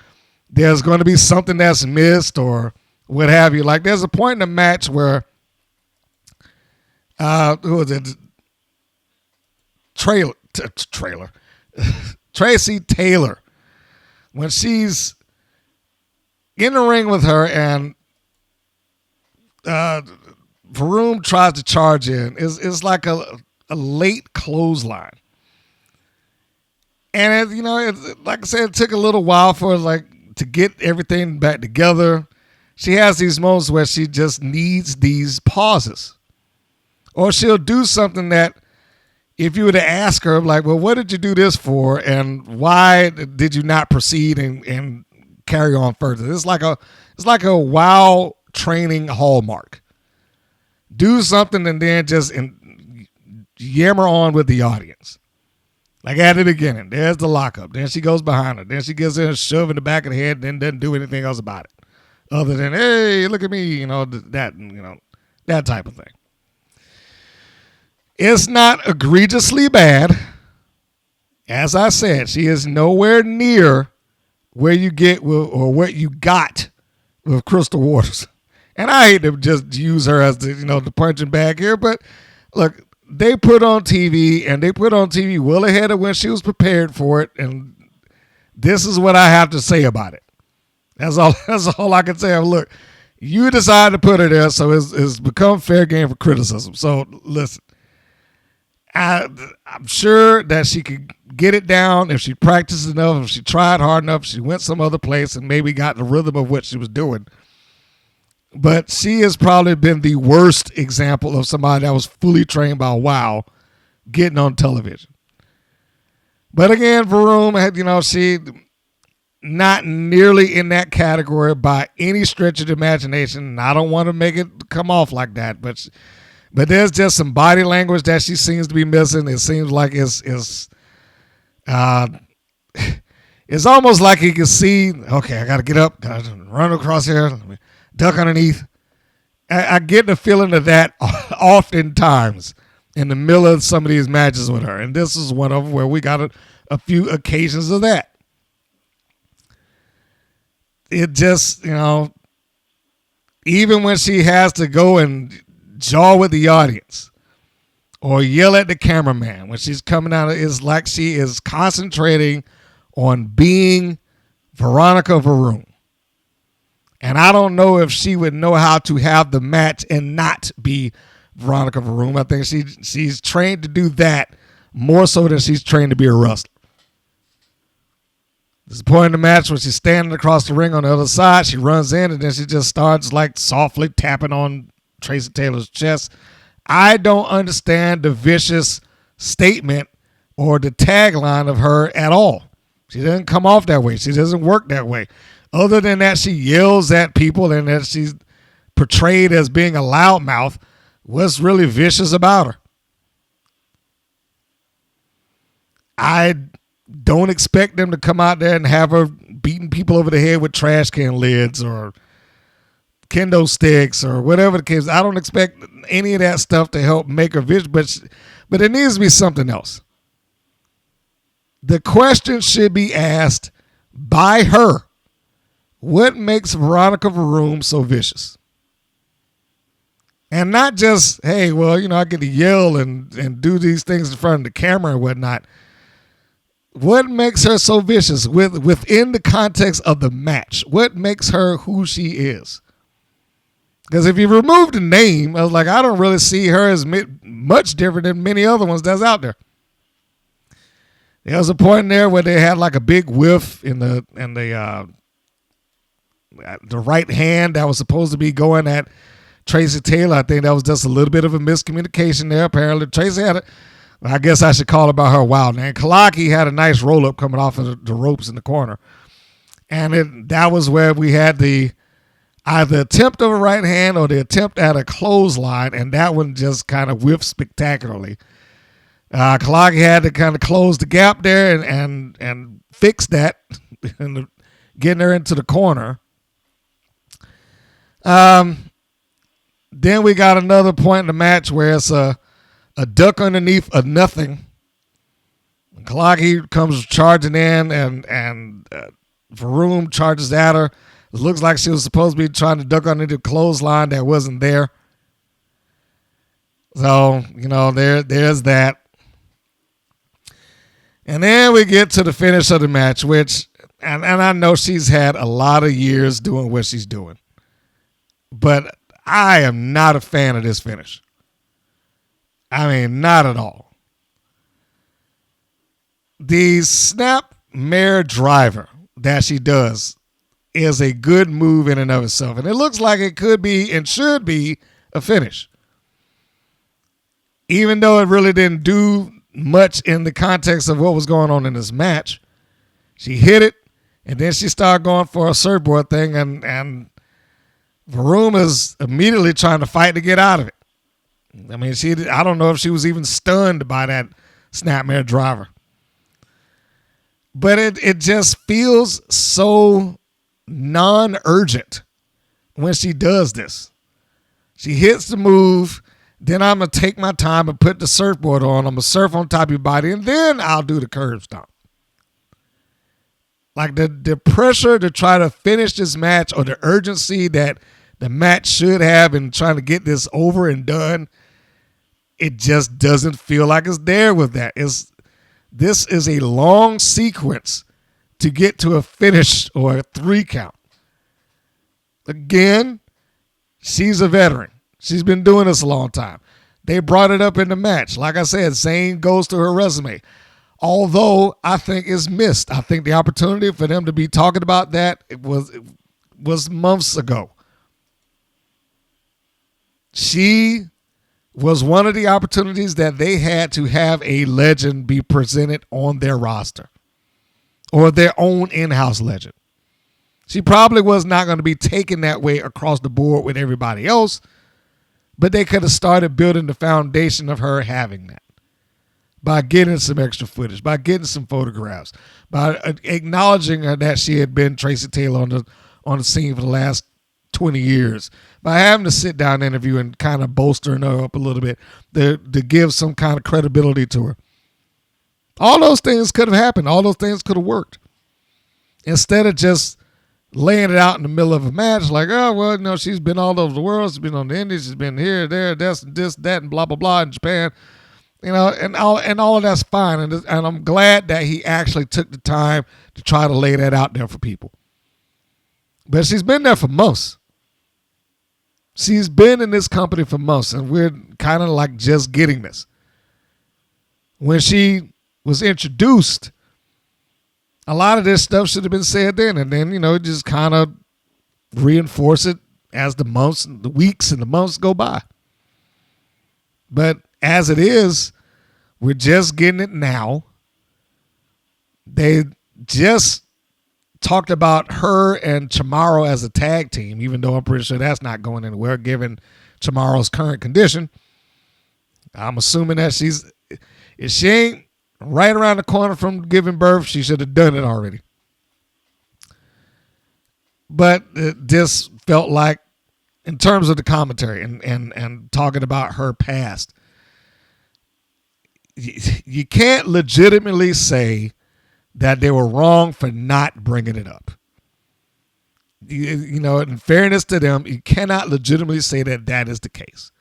there's going to be something that's missed or what have you. Like there's a point in the match where who was it? Tracy Taylor, when she's in the ring with her and VaRoom tries to charge in, it's like a late clothesline. And like I said, it took a little while for to get everything back together. She has these moments where she just needs these pauses. Or she'll do something that if you were to ask her, like, well, what did you do this for? And why did you not proceed and carry on further? It's like a WoW training hallmark. Do something and then just yammer on with the audience. Like at the beginning, there's the lockup. Then she goes behind her. Then she gets in a shove in the back of the head and then doesn't do anything else about it. Other than, hey, look at me, that type of thing. It's not egregiously bad. As I said, she is nowhere near where you get or what you got with Crystal Waters. And I hate to just use her as the punching bag here, but look, they put on TV, and they put on TV well ahead of when she was prepared for it, and this is what I have to say about it. That's all I can say. Look, you decided to put her there, so it's become fair game for criticism. So listen, I'm sure that she could get it down if she practiced enough, if she tried hard enough, if she went some other place and maybe got the rhythm of what she was doing. But she has probably been the worst example of somebody that was fully trained by WoW getting on television. But again, VaRoom had, she not nearly in that category by any stretch of the imagination. And I don't want to make it come off like that, but there's just some body language that she seems to be missing. It seems like it's almost like you can see, okay, I got to get up, got to run across here, duck underneath. I get the feeling of that oftentimes in the middle of some of these matches with her. And this is one of them where we got a few occasions of that. It just, even when she has to go and jaw with the audience or yell at the cameraman when she's coming out, it's like she is concentrating on being Veronica VaRoom. And I don't know if she would know how to have the match and not be Veronica VaRoom. I think she's trained to do that more so than she's trained to be a wrestler. There's a point in the match when she's standing across the ring on the other side. She runs in and then she just starts like softly tapping on Tracy Taylor's chest. I don't understand the vicious statement or the tagline of her at all. She doesn't come off that way. She doesn't work that way. Other than that, she yells at people and that she's portrayed as being a loudmouth. What's really vicious about her? I don't expect them to come out there and have her beating people over the head with trash can lids or kendo sticks or whatever the case. I don't expect any of that stuff to help make her vicious, but it needs to be something else. The question should be asked by her. What makes Veronica VaRoom so vicious? And not just, hey, well, I get to yell and do these things in front of the camera and whatnot. What makes her so vicious within the context of the match? What makes her who she is? Because if you remove the name, I was like, I don't really see her as much different than many other ones that's out there. There was a point in there where they had like a big whiff in the right hand that was supposed to be going at Tracy Taylor. I think that was just a little bit of a miscommunication there. Apparently, Tracy had it. I guess I should call her by her wild name. Kalaki had a nice roll up coming off of the ropes in the corner, and that was where we had the either attempt of a right hand or the attempt at a clothesline, and that one just kind of whiffed spectacularly. Kalaki had to kind of close the gap there and fix that, and getting her into the corner. Then we got another point in the match where it's a duck underneath a nothing. Kalaki comes charging in and VaRoom charges at her. It looks like she was supposed to be trying to duck underneath the clothesline that wasn't there. So, there's that. And then we get to the finish of the match, which, and I know she's had a lot of years doing what she's doing, but I am not a fan of this finish. I mean, not at all. The snapmare driver that she does is a good move in and of itself. And it looks like it could be and should be a finish. Even though it really didn't do much in the context of what was going on in this match. She hit it, and then she started going for a surfboard thing, and VaRoom is immediately trying to fight to get out of it. I mean, I don't know if she was even stunned by that snapmare driver. But it just feels so non-urgent when she does this. She hits the move, then I'm going to take my time and put the surfboard on. I'm going to surf on top of your body, and then I'll do the curb stomp. Like the pressure to try to finish this match or the urgency that the match should have in trying to get this over and done, it just doesn't feel like it's there with that. This is a long sequence to get to a finish or a 3 count. Again, she's a veteran. She's been doing this a long time. They brought it up in the match. Like I said, same goes to her resume. Although I think it's missed. I think the opportunity for them to be talking about that was months ago. She was one of the opportunities that they had to have a legend be presented on their roster or their own in-house legend. She probably was not going to be taken that way across the board with everybody else, but they could have started building the foundation of her having that by getting some extra footage, by getting some photographs, by acknowledging her that she had been Tracy Taylor on the scene for the last 20 years, by having to sit down and interview and kind of bolstering her up a little bit to give some kind of credibility to her. All those things could have happened. All those things could have worked. Instead of just laying it out in the middle of a match like, oh, well, you know, she's been all over the world. She's been on the Indies. She's been here, there, this, that, and blah, blah, blah in Japan. You know, and all of that's fine. And I'm glad that he actually took the time to try to lay that out there for people. But she's been there for months. She's been in this company for months, and we're kind of like just getting this. When she was introduced, a lot of this stuff should have been said then, and then, you know, just kind of reinforce it as the months, the weeks and the months go by. But as it is, we're just getting it now. They just talked about her and Chamorro as a tag team, even though I'm pretty sure that's not going anywhere given Chamorro's current condition. I'm assuming that if she ain't right around the corner from giving birth, she should have done it already. But this felt like, in terms of the commentary and talking about her past, you can't legitimately say that they were wrong for not bringing it up. You know, in fairness to them, you cannot legitimately say that that is the case.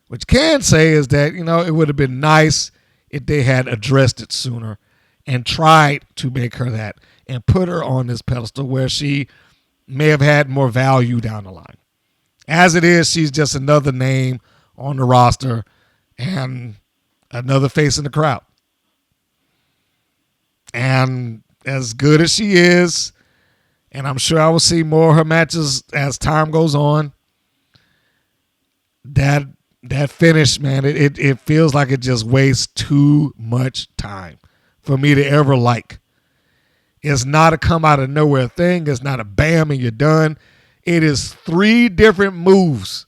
What you can say is that, you know, it would have been nice if they had addressed it sooner and tried to make her that and put her on this pedestal where she may have had more value down the line. As it is, she's just another name on the roster and another face in the crowd. And as good as she is, and I'm sure I will see more of her matches as time goes on, that finish, man, it feels like it just wastes too much time for me to ever like. It's not a come out of nowhere thing. It's not a bam and you're done. It is 3 different moves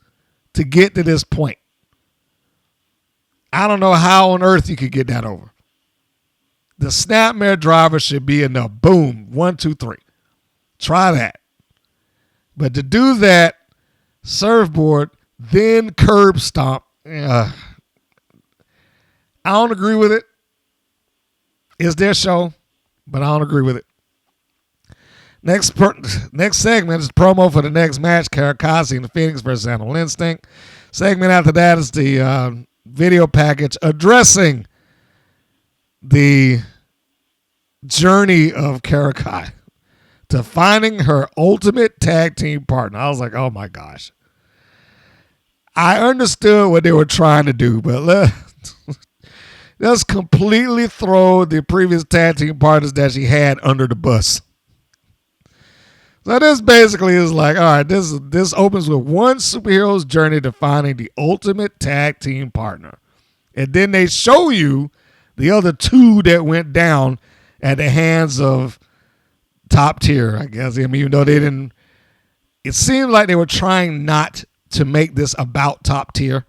to get to this point. I don't know how on earth you could get that over. The snapmare driver should be enough. Boom. 1, 2, 3. Try that. But to do that, surfboard, then curb stomp. I don't agree with it. It's their show, but I don't agree with it. Next segment is promo for the next match, Kalaki and the Phoenix versus Animal Instinct. Segment after that is the video package addressing the journey of Kalaki to finding her ultimate tag team partner. I was like, oh my gosh. I understood what they were trying to do, but let's completely throw the previous tag team partners that she had under the bus. So this basically is like, all right, this opens with one superhero's journey to finding the ultimate tag team partner. And then they show you the other 2 that went down at the hands of Top Tier, I guess. I mean, even though they didn't, it seemed like they were trying not to make this about Top Tier.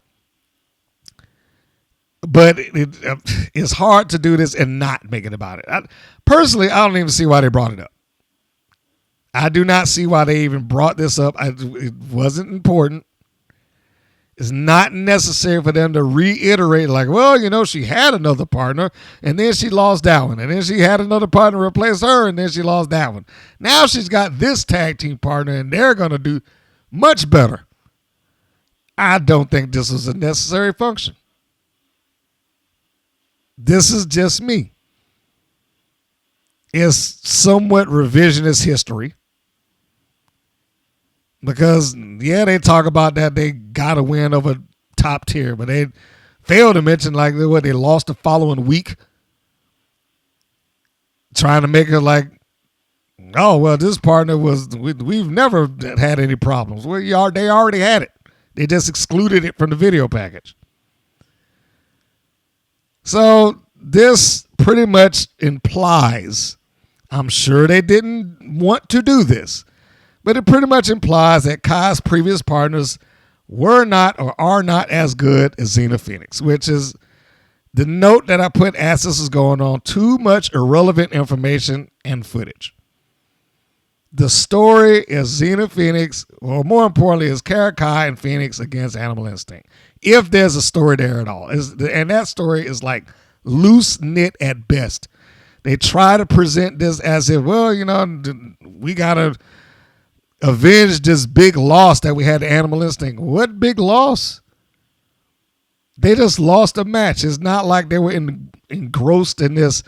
But it's hard to do this and not make it about it. Personally, I don't even see why they brought it up. I do not see why they even brought this up. It wasn't important. It's not necessary for them to reiterate like, well, you know, she had another partner and then she lost that one. And then she had another partner replace her and then she lost that one. Now she's got this tag team partner and they're going to do much better. I don't think this was a necessary function. This is just me. It's somewhat revisionist history. Because, yeah, they talk about that they got to win over Top Tier, but they failed to mention, like, what they lost the following week. Trying to make it like, oh, well, this partner was, we've never had any problems. Well, they already had it. They just excluded it from the video package. So this pretty much implies, I'm sure they didn't want to do this, but it pretty much implies that Kai's previous partners were not or are not as good as Xena Phoenix, which is the note that I put as this is going on. Too much irrelevant information and footage. The story is Xena Phoenix, or more importantly, is Kalaki and Phoenix against Animal Instinct. If there's a story there at all. And that story is like loose knit at best. They try to present this as if, well, you know, we got to avenge this big loss that we had to Animal Instinct. What big loss? They just lost a match. It's not like they were engrossed in this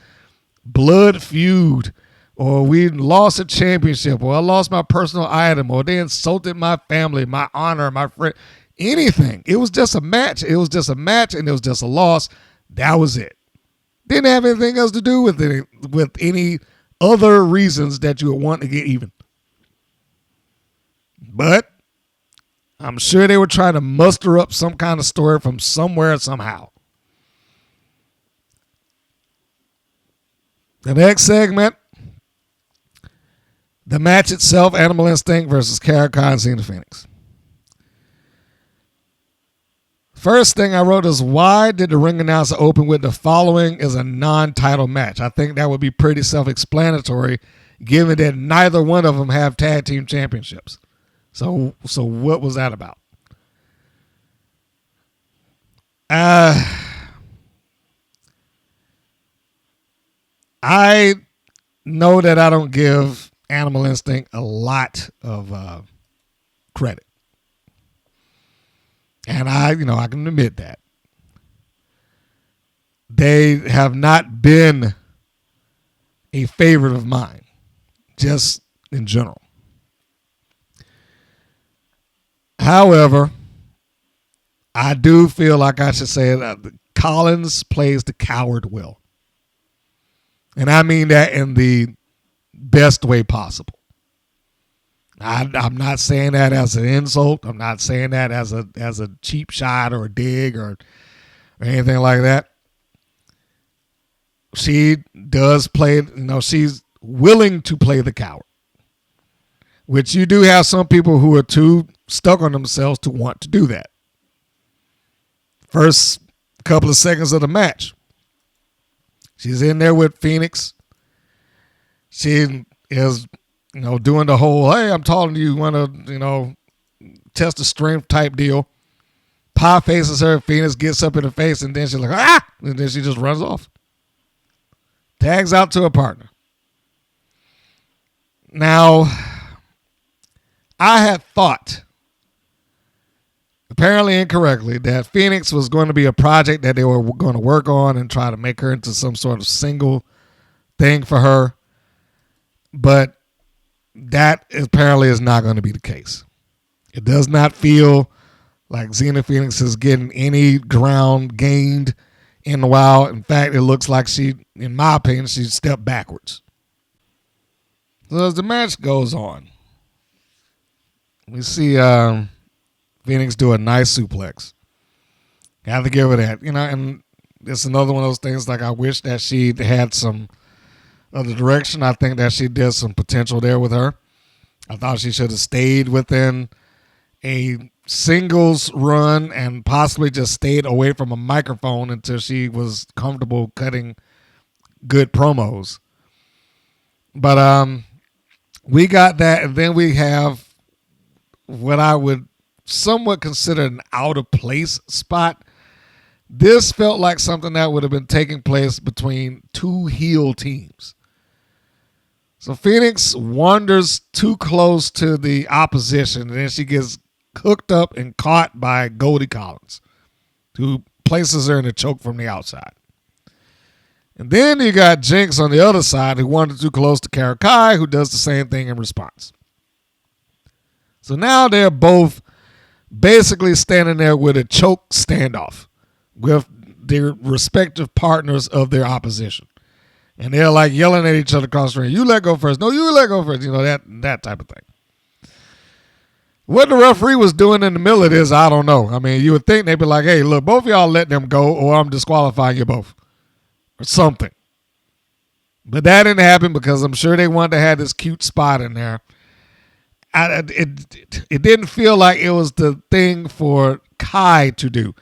blood feud, or we lost a championship, or I lost my personal item, or they insulted my family, my honor, my friend, anything. It was just a match. It was just a match, and it was just a loss. That was it. Didn't have anything else to do with it, with any other reasons that you would want to get even. But I'm sure they were trying to muster up some kind of story from somewhere somehow. The next segment, the match itself, Animal Instinct versus Kalaki and Xena Phoenix. First thing I wrote is, why did the ring announcer open with the following is a non-title match? I think that would be pretty self-explanatory, given that neither one of them have tag team championships. So what was that about? I know that I don't give Animal Instinct a lot of credit. And I can admit that. They have not been a favorite of mine, just in general. However, I do feel like I should say that Collins plays the coward well. And I mean that in the best way possible. I'm not saying that as an insult. I'm not saying that as a cheap shot or a dig or anything like that. She does play, she's willing to play the coward. Which you do have some people who are too stuck on themselves to want to do that. First couple of seconds of the match, she's in there with Phoenix. She is, doing the whole, hey, I'm talking to you, want to, test the strength type deal. Pie faces her, Phoenix gets up in her face, and then she's like, ah! And then she just runs off. Tags out to her partner. Now, I had thought, apparently incorrectly, that Phoenix was going to be a project that they were going to work on and try to make her into some sort of single thing for her. But that apparently is not going to be the case. It does not feel like Xena Phoenix is getting any ground gained in a while. In fact, it looks like she, in my opinion, she stepped backwards. So as the match goes on, we see Phoenix do a nice suplex. I have to give her that. And it's another one of those things, like, I wish that she had some other direction. I think that she did some potential there with her. I thought she should have stayed within a singles run and possibly just stayed away from a microphone until she was comfortable cutting good promos. But we got that, and then we have what I would somewhat consider an out of place spot. This felt like something that would have been taking place between two heel teams. So Phoenix wanders too close to the opposition, and then she gets hooked up and caught by Goldie Collins, who places her in a choke from the outside. And then you got Jinx on the other side, who wandered too close to Kalaki, who does the same thing in response. So now they're both basically standing there with a choke standoff with their respective partners of their opposition. And they're like yelling at each other across the ring. You let go first. No, you let go first. That type of thing. What the referee was doing in the middle of this, I don't know. I mean, you would think they'd be like, hey, look, both of y'all let them go or I'm disqualifying you both. Or something. But that didn't happen because I'm sure they wanted to have this cute spot in there. It didn't feel like it was the thing for Kai to do.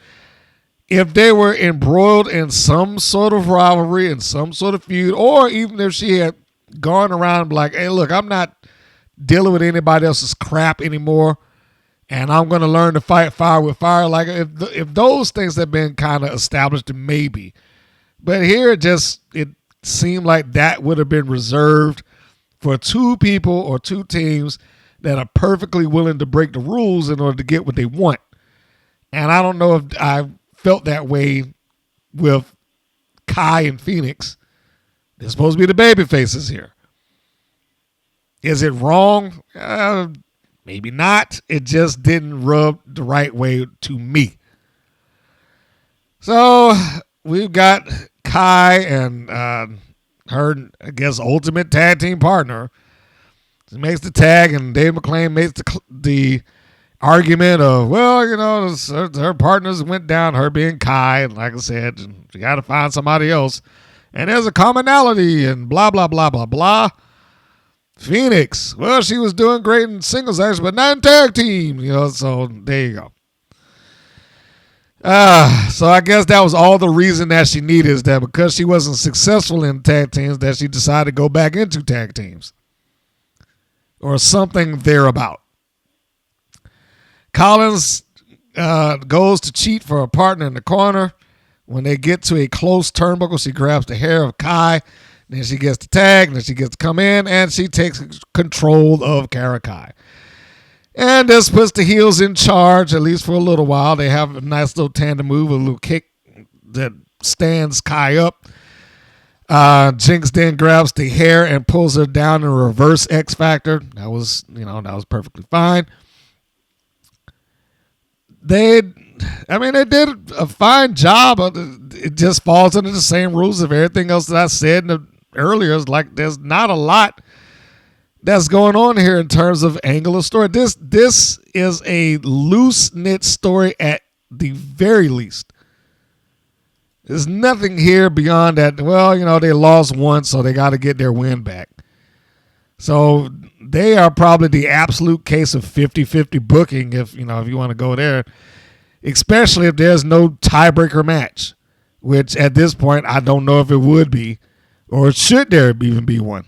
If they were embroiled in some sort of rivalry and some sort of feud, or even if she had gone around and be like, hey, look, I'm not dealing with anybody else's crap anymore, and I'm going to learn to fight fire with fire. Like, if those things had been kind of established, maybe. But here, it seemed like that would have been reserved for two people or two teams that are perfectly willing to break the rules in order to get what they want. And I don't know if I felt that way with Kai and Phoenix. They're supposed to be the baby faces here. Is it wrong? Maybe not. It just didn't rub the right way to me. So we've got Kai and her, I guess, ultimate tag team partner. She makes the tag, and Dave McClain makes the argument of, well, you know, her partners went down, her being Kai, and like I said, she got to find somebody else. And there's a commonality and blah, blah, blah, blah, blah. Phoenix, well, she was doing great in singles action, but not in tag team, you know, so there you go. So I guess that was all the reason that she needed, is that because she wasn't successful in tag teams, that she decided to go back into tag teams. Or something thereabout. Collins goes to cheat for a partner in the corner. When they get to a close turnbuckle, she grabs the hair of Kai. Then she gets the tag, and then she gets to come in, and she takes control of Kalaki. And this puts the heels in charge, at least for a little while. They have a nice little tandem move, a little kick that stands Kai up. Jinx then grabs the hair and pulls her down in a reverse X Factor. That was perfectly fine. They did a fine job. It just falls under the same rules of everything else that I said earlier. It's like there's not a lot that's going on here in terms of angle of story. This is a loose knit story at the very least. There's nothing here beyond that. Well, you know, they lost once, so they got to get their win back. So they are probably the absolute case of 50-50 booking, if you want to go there, especially if there's no tiebreaker match, which at this point I don't know if it would be, or should there even be one.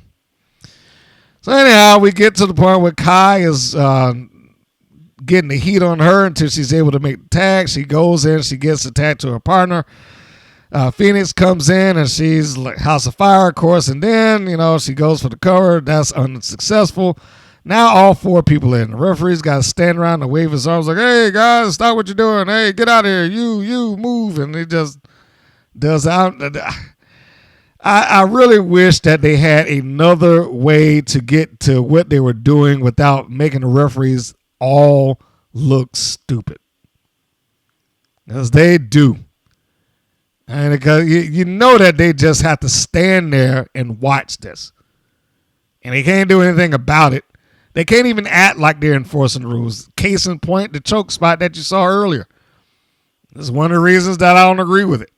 So anyhow, we get to the point where Kai is getting the heat on her until she's able to make the tag. She goes in, she gets the tag to her partner. Phoenix comes in, and she's like House of Fire, of course, and then, she goes for the cover. That's unsuccessful. Now all four people in. The referee's got to stand around and wave his arms like, hey, guys, stop what you're doing. Hey, get out of here. You move. And he just does out. I really wish that they had another way to get to what they were doing without making the referees all look stupid. Because they do. And because you know that they just have to stand there and watch this. And they can't do anything about it. They can't even act like they're enforcing the rules. Case in point, the choke spot that you saw earlier. This is one of the reasons that I don't agree with it.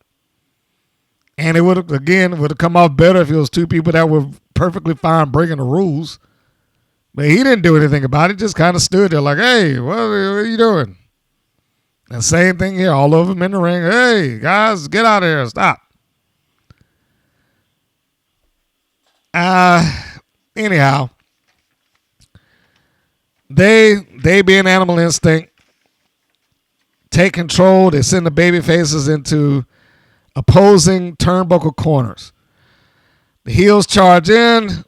And it would have come off better if it was two people that were perfectly fine breaking the rules. But he didn't do anything about it. Just kind of stood there like, hey, what are you doing? And same thing here, all of them in the ring. Hey, guys, get out of here. Stop. Anyhow, they being Animal Instinct, take control. They send the baby faces into opposing turnbuckle corners. The heels charge in.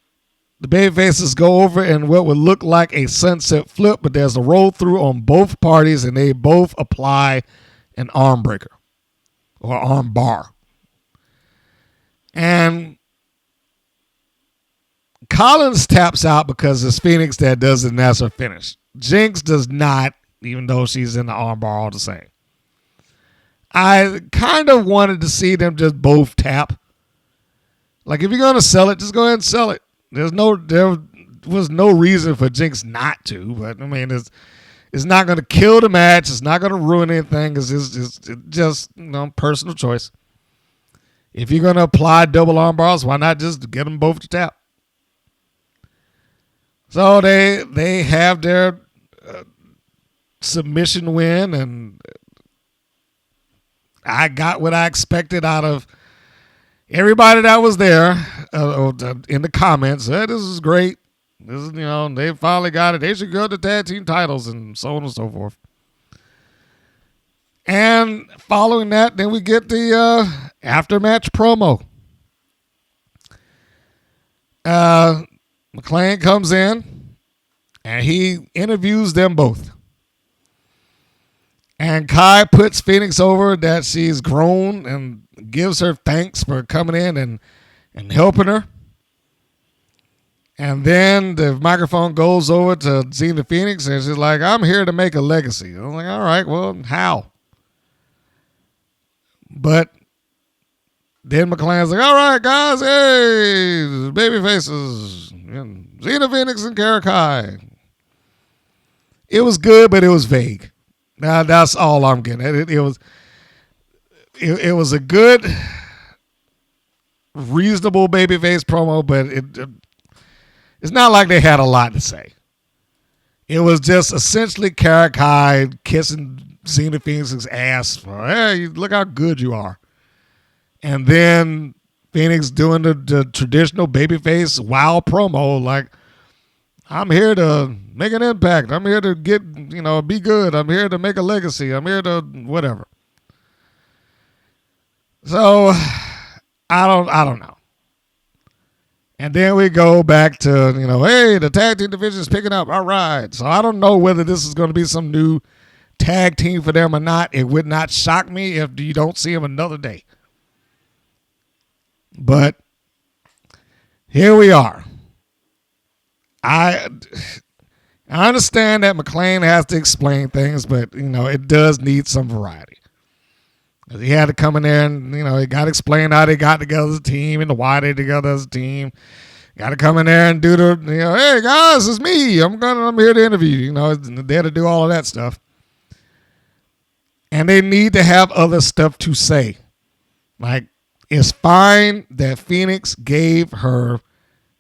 The baby faces go over in what would look like a sunset flip, but there's a roll through on both parties, and they both apply an arm breaker or arm bar. And Collins taps out because it's Phoenix that does it, and that's her finish. Jinx does not, even though she's in the arm bar all the same. I kind of wanted to see them just both tap. Like, if you're going to sell it, just go ahead and sell it. There was no reason for Jinx not to, but I mean, it's It's not going to kill the match. It's not going to ruin anything. It's just personal choice. If you're going to apply double arm bars, why not just get them both to tap? So they have their submission win, and I got what I expected out of everybody that was there in the comments. This is great. This is, they finally got it. They should go to tag team titles and so on and so forth. And following that, then we get the after-match promo. McClain comes in, and he interviews them both. And Kai puts Phoenix over that she's grown and gives her thanks for coming in and helping her. And then the microphone goes over to Xena Phoenix, and she's like, I'm here to make a legacy. I'm like, all right, well, how? But then McClain's like, all right, guys, hey, baby faces, Xena Phoenix and Kalaki. It was good, but it was vague. Now that's all I'm getting at. It was a good, reasonable babyface promo, but it's not like they had a lot to say. It was just essentially Kalaki kissing Xena Phoenix's ass for, hey, look how good you are. And then Phoenix doing the traditional babyface wow promo, like, I'm here to make an impact. I'm here to be good. I'm here to make a legacy. I'm here to whatever. So I don't know. And then we go back to, hey, the tag team division is picking up. All right. So I don't know whether this is going to be some new tag team for them or not. It would not shock me if you don't see them another day. But here we are. I understand that McClain has to explain things, but, it does need some variety. He had to come in there and, he got to explain how they got together as a team and why they together as a team. Got to come in there and do the, hey, guys, it's me. I'm here to interview you. There to do all of that stuff. And they need to have other stuff to say. Like, it's fine that Phoenix gave her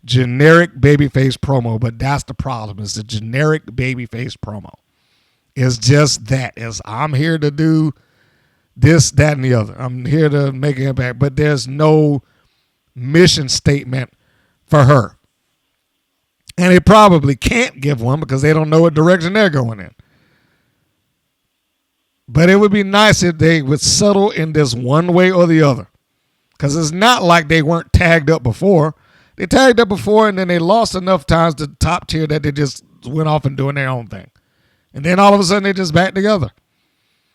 generic babyface promo, but that's the problem. It's the generic babyface promo. It's just that. I'm here to do this, that, and the other. I'm here to make an impact, but there's no mission statement for her. And they probably can't give one because they don't know what direction they're going in. But it would be nice if they would settle in this one way or the other. Because it's not like they weren't tagged up before. They tagged up before, and then they lost enough times to the top tier that they just went off and doing their own thing. And then all of a sudden, they just back together.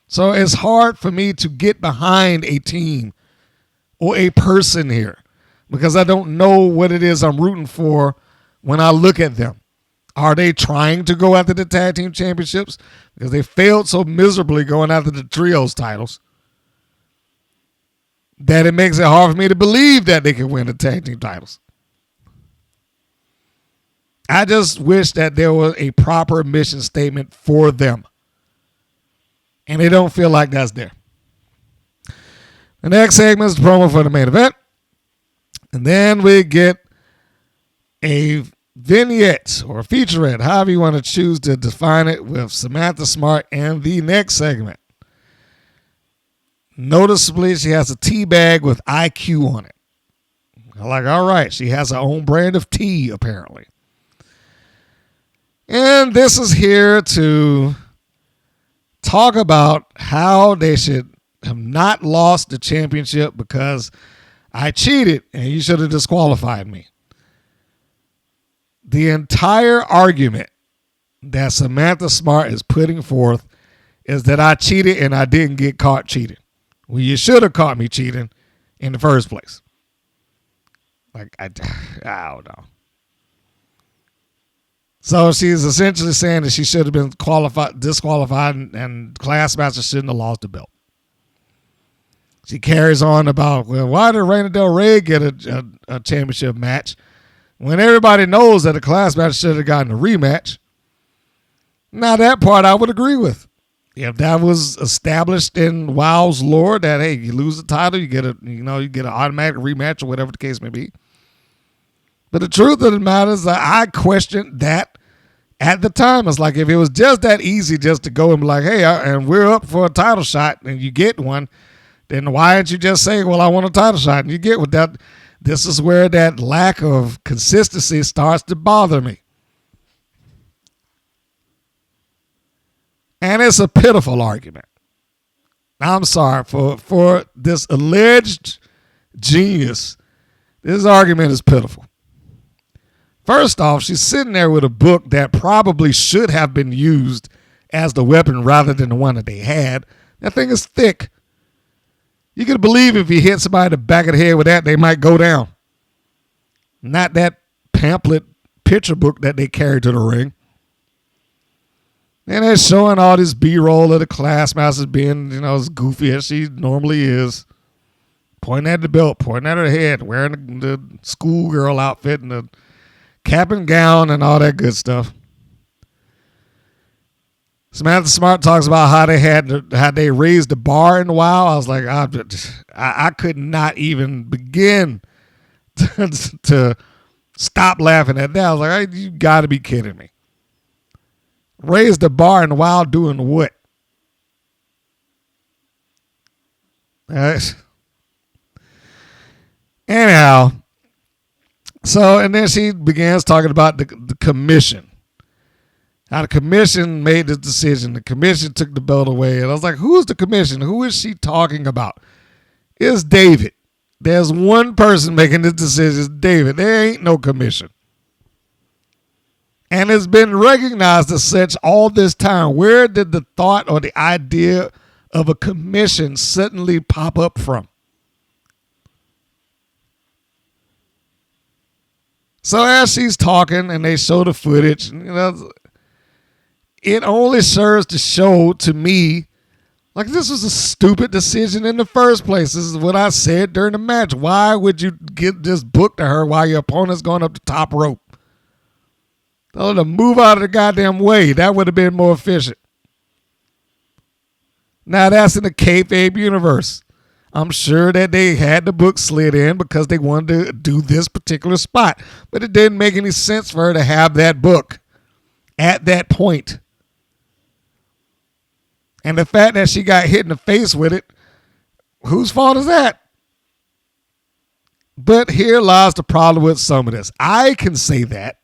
So it's hard for me to get behind a team or a person here because I don't know what it is I'm rooting for when I look at them. Are they trying to go after the tag team championships? Because they failed so miserably going after the trios titles that it makes it hard for me to believe that they can win the tag team titles. I just wish that there was a proper mission statement for them. And they don't feel like that's there. The next segment is the promo for the main event. And then we get a vignette or a featurette, however you want to choose to define it, with Samantha Smart and the next segment. Noticeably, she has a tea bag with IQ on it. I'm like, all right, she has her own brand of tea, apparently. And this is here to talk about how they should have not lost the championship because I cheated and you should have disqualified me. The entire argument that Samantha Smart is putting forth is that I cheated and I didn't get caught cheating. Well, you should have caught me cheating in the first place. Like, I don't know. So she's essentially saying that she should have been disqualified, and Classmaster shouldn't have lost the belt. She carries on about, well, why did Reina Del Rey get a championship match when everybody knows that the Classmaster should have gotten a rematch? Now that part I would agree with. If that was established in WoW's lore, that hey, you lose the title, you get an automatic rematch or whatever the case may be. But the truth of the matter is that I questioned that at the time. It's like if it was just that easy just to go and be like, hey, and we're up for a title shot and you get one, then why didn't you just say, well, I want a title shot and you get with that? This is where that lack of consistency starts to bother me. And it's a pitiful argument. I'm sorry for this alleged genius. This argument is pitiful. First off, she's sitting there with a book that probably should have been used as the weapon rather than the one that they had. That thing is thick. You could believe if you hit somebody in the back of the head with that, they might go down. Not that pamphlet picture book that they carried to the ring. And they're showing all this B-roll of the Classmaster being, as goofy as she normally is. Pointing at the belt, pointing at her head, wearing the schoolgirl outfit and the cap and gown and all that good stuff. Samantha Smart talks about how they raised the bar in the WoW. I was like, I could not even begin to stop laughing at that. I was like, you got to be kidding me. Raise the bar in the WoW doing what? Anyhow, and then she begins talking about the commission. How the commission made the decision. The commission took the belt away. And I was like, who's the commission? Who is she talking about? It's David. There's one person making the decision. It's David. There ain't no commission. And it's been recognized as such all this time. Where did the thought or the idea of a commission suddenly pop up from? So as she's talking and they show the footage, it only serves to show to me like this was a stupid decision in the first place. This is what I said during the match. Why would you give this book to her while your opponent's going up the top rope? Tell her to move out of the goddamn way. That would have been more efficient. Now that's in the kayfabe universe. I'm sure that they had the book slid in because they wanted to do this particular spot. But it didn't make any sense for her to have that book at that point. And the fact that she got hit in the face with it, whose fault is that? But here lies the problem with some of this. I can say that.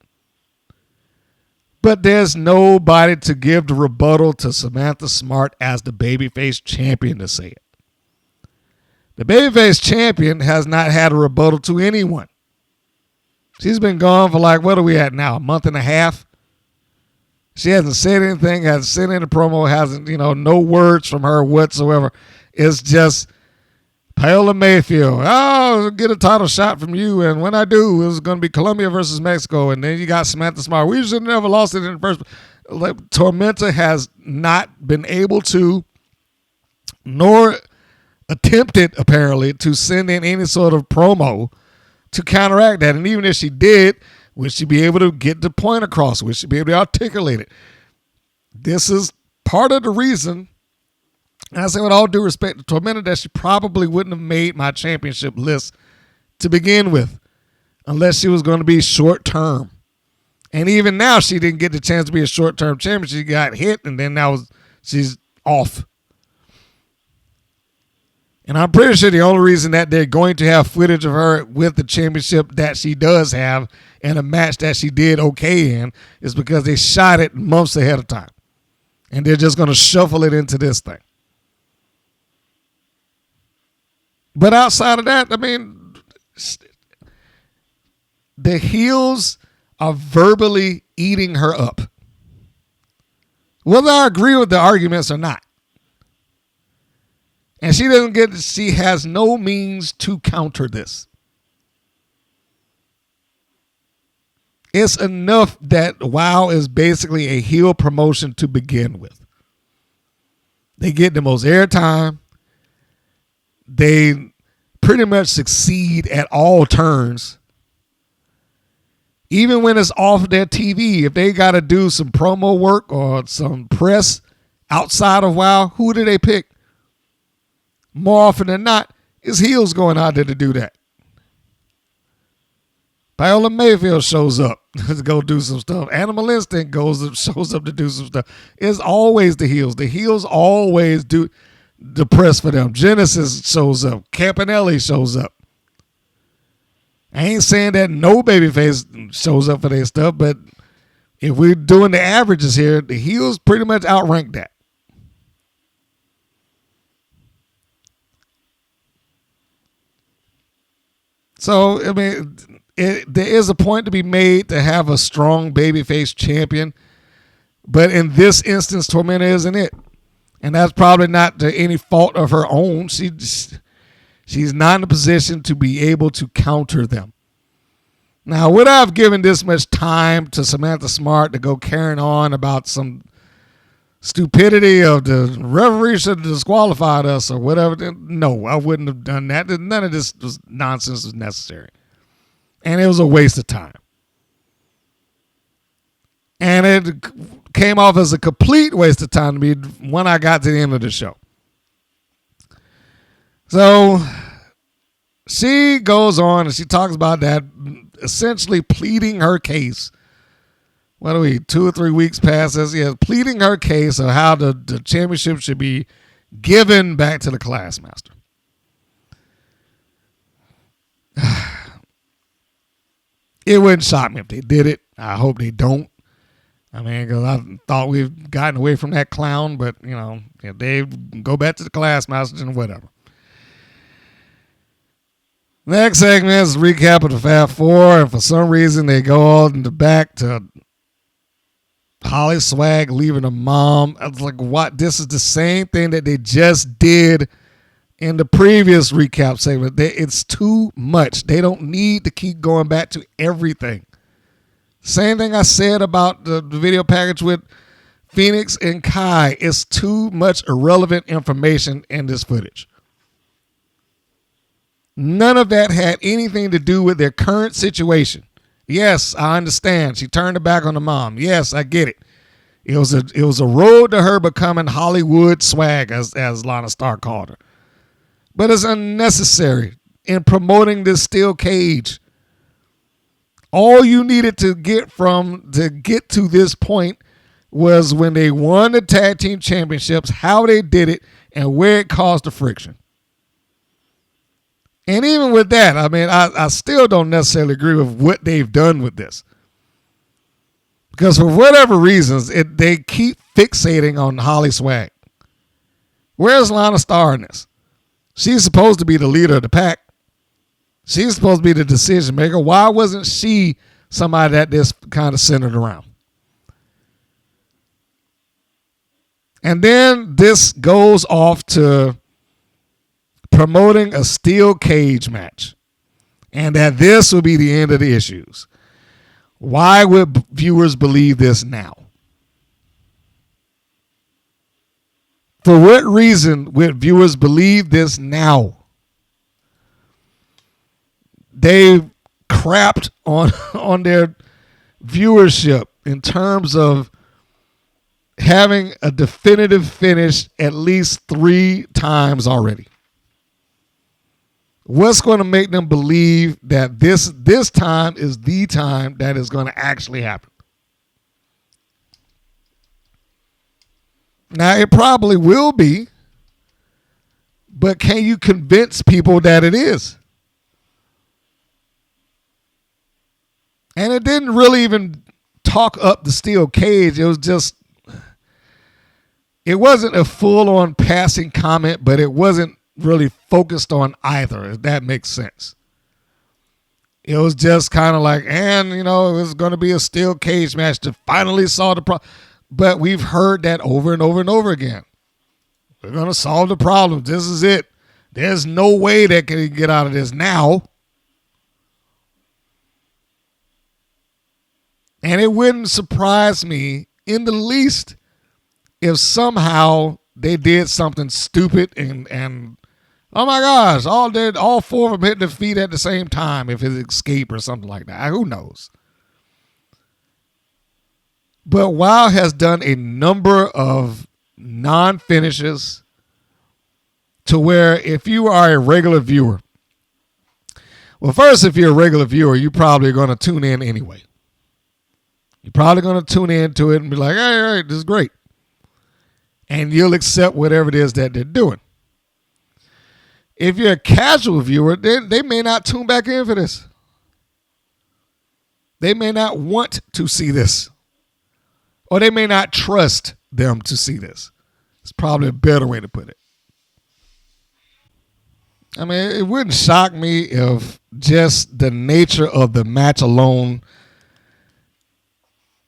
But there's nobody to give the rebuttal to Samantha Smart as the babyface champion to say it. The babyface champion has not had a rebuttal to anyone. She's been gone for what are we at now? A month and a half? She hasn't said anything, hasn't sent any promo, hasn't, no words from her whatsoever. It's just Paola Mayfield. I'll get a title shot from you, and when I do, it's going to be Colombia versus Mexico, and then you got Samantha Smart. We should have never lost it in the first place. Tormenta has not been able to, nor attempted, apparently, to send in any sort of promo to counteract that. And even if she did, would she be able to get the point across? Would she be able to articulate it? This is part of the reason, and I say with all due respect to Tormenta, that she probably wouldn't have made my championship list to begin with unless she was going to be short term. And even now, she didn't get the chance to be a short term champion. She got hit, and then she's off. And I'm pretty sure the only reason that they're going to have footage of her with the championship that she does have in a match that she did okay in is because they shot it months ahead of time. And they're just going to shuffle it into this thing. But outside of that, the heels are verbally eating her up. Whether I agree with the arguments or not. And she has no means to counter this. It's enough that WoW is basically a heel promotion to begin with. They get the most airtime. They pretty much succeed at all turns. Even when it's off their TV, if they got to do some promo work or some press outside of WoW, who do they pick? More often than not, it's heels going out there to do that. Viola Mayfield shows up to go do some stuff. Animal Instinct shows up to do some stuff. It's always the heels. The heels always do the press for them. Genesis shows up. Campanelli shows up. I ain't saying that no babyface shows up for their stuff, but if we're doing the averages here, the heels pretty much outrank that. So, I mean, there is a point to be made to have a strong babyface champion, but in this instance, Tormenta isn't it. And that's probably not to any fault of her own. She's not in a position to be able to counter them. Now, would I have given this much time to Samantha Smart to go carrying on about some stupidity of the referee should have disqualified us or whatever? No, I wouldn't have done that. None of this nonsense was necessary. And it was a waste of time. And it came off as a complete waste of time to me when I got to the end of the show. So she goes on and she talks about that, essentially pleading her case. What are we, 2 or 3 weeks past this? Yeah, pleading her case of how the championship should be given back to the Classmaster. It wouldn't shock me if they did it. I hope they don't. I mean, because I thought we've gotten away from that clown, but, you know, if they go back to the Classmaster and whatever. Next segment is a recap of the Fab Four, and for some reason they go all in the back to Holly Swag leaving her mom. I was like, what? This is the same thing that they just did in the previous recap segment. It's too much. They don't need to keep going back to everything. Same thing I said about the video package with Phoenix and Kai. It's too much irrelevant information in this footage. None of that had anything to do with their current situation. Yes, I understand. She turned her back on the mom. Yes, I get it. It was a road to her becoming Hollywood Swag, as Lana Starr called her. But it's unnecessary in promoting this steel cage. All you needed to get to this point was when they won the tag team championships, how they did it, and where it caused the friction. And even with that, I mean, I still don't necessarily agree with what they've done with this. Because for whatever reasons, they keep fixating on Holly Swag. Where's Lana Starr in this? She's supposed to be the leader of the pack. She's supposed to be the decision maker. Why wasn't she somebody that this kind of centered around? And then this goes off to promoting a steel cage match, and that this will be the end of the issues. Why would viewers believe this now? For what reason would viewers believe this now? They crapped on their viewership in terms of having a definitive finish at least 3 times already. What's going to make them believe that this time is the time that is going to actually happen? Now, it probably will be, but can you convince people that it is? And it didn't really even talk up the steel cage. It was just, it wasn't a full-on passing comment, but it wasn't really focused on either, if that makes sense. It was just kind of like, and, you know, it was going to be a steel cage match to finally solve the problem. But we've heard that over and over and over again. We're going to solve the problem. This is it. There's no way that can get out of this now. And it wouldn't surprise me in the least if somehow they did something stupid and oh my gosh, all 4 of them hit their feet at the same time if it's escape or something like that. Who knows? But WoW has done a number of non-finishes to where if you are a regular viewer, well, first, if you're a regular viewer, you're probably going to tune in anyway. You're probably going to tune into it and be like, hey, all right, this is great. And you'll accept whatever it is that they're doing. If you're a casual viewer, they may not tune back in for this. They may not want to see this. Or they may not trust them to see this. It's probably a better way to put it. I mean, it wouldn't shock me if just the nature of the match alone,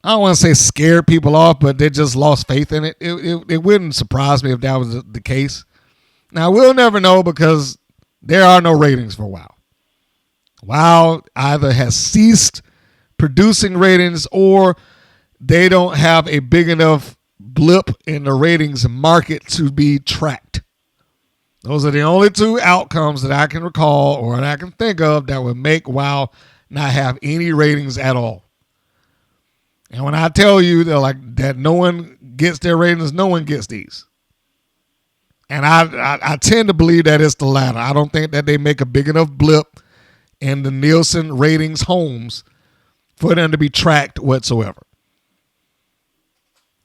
I don't want to say scared people off, but they just lost faith in it. It wouldn't surprise me if that was the case. Now, we'll never know because there are no ratings for WoW. WoW either has ceased producing ratings or they don't have a big enough blip in the ratings market to be tracked. Those are the only two outcomes that I can recall or that I can think of that would make WoW not have any ratings at all. And when I tell you that no one gets their ratings, no one gets these. And I tend to believe that it's the latter. I don't think that they make a big enough blip in the Nielsen ratings homes for them to be tracked whatsoever.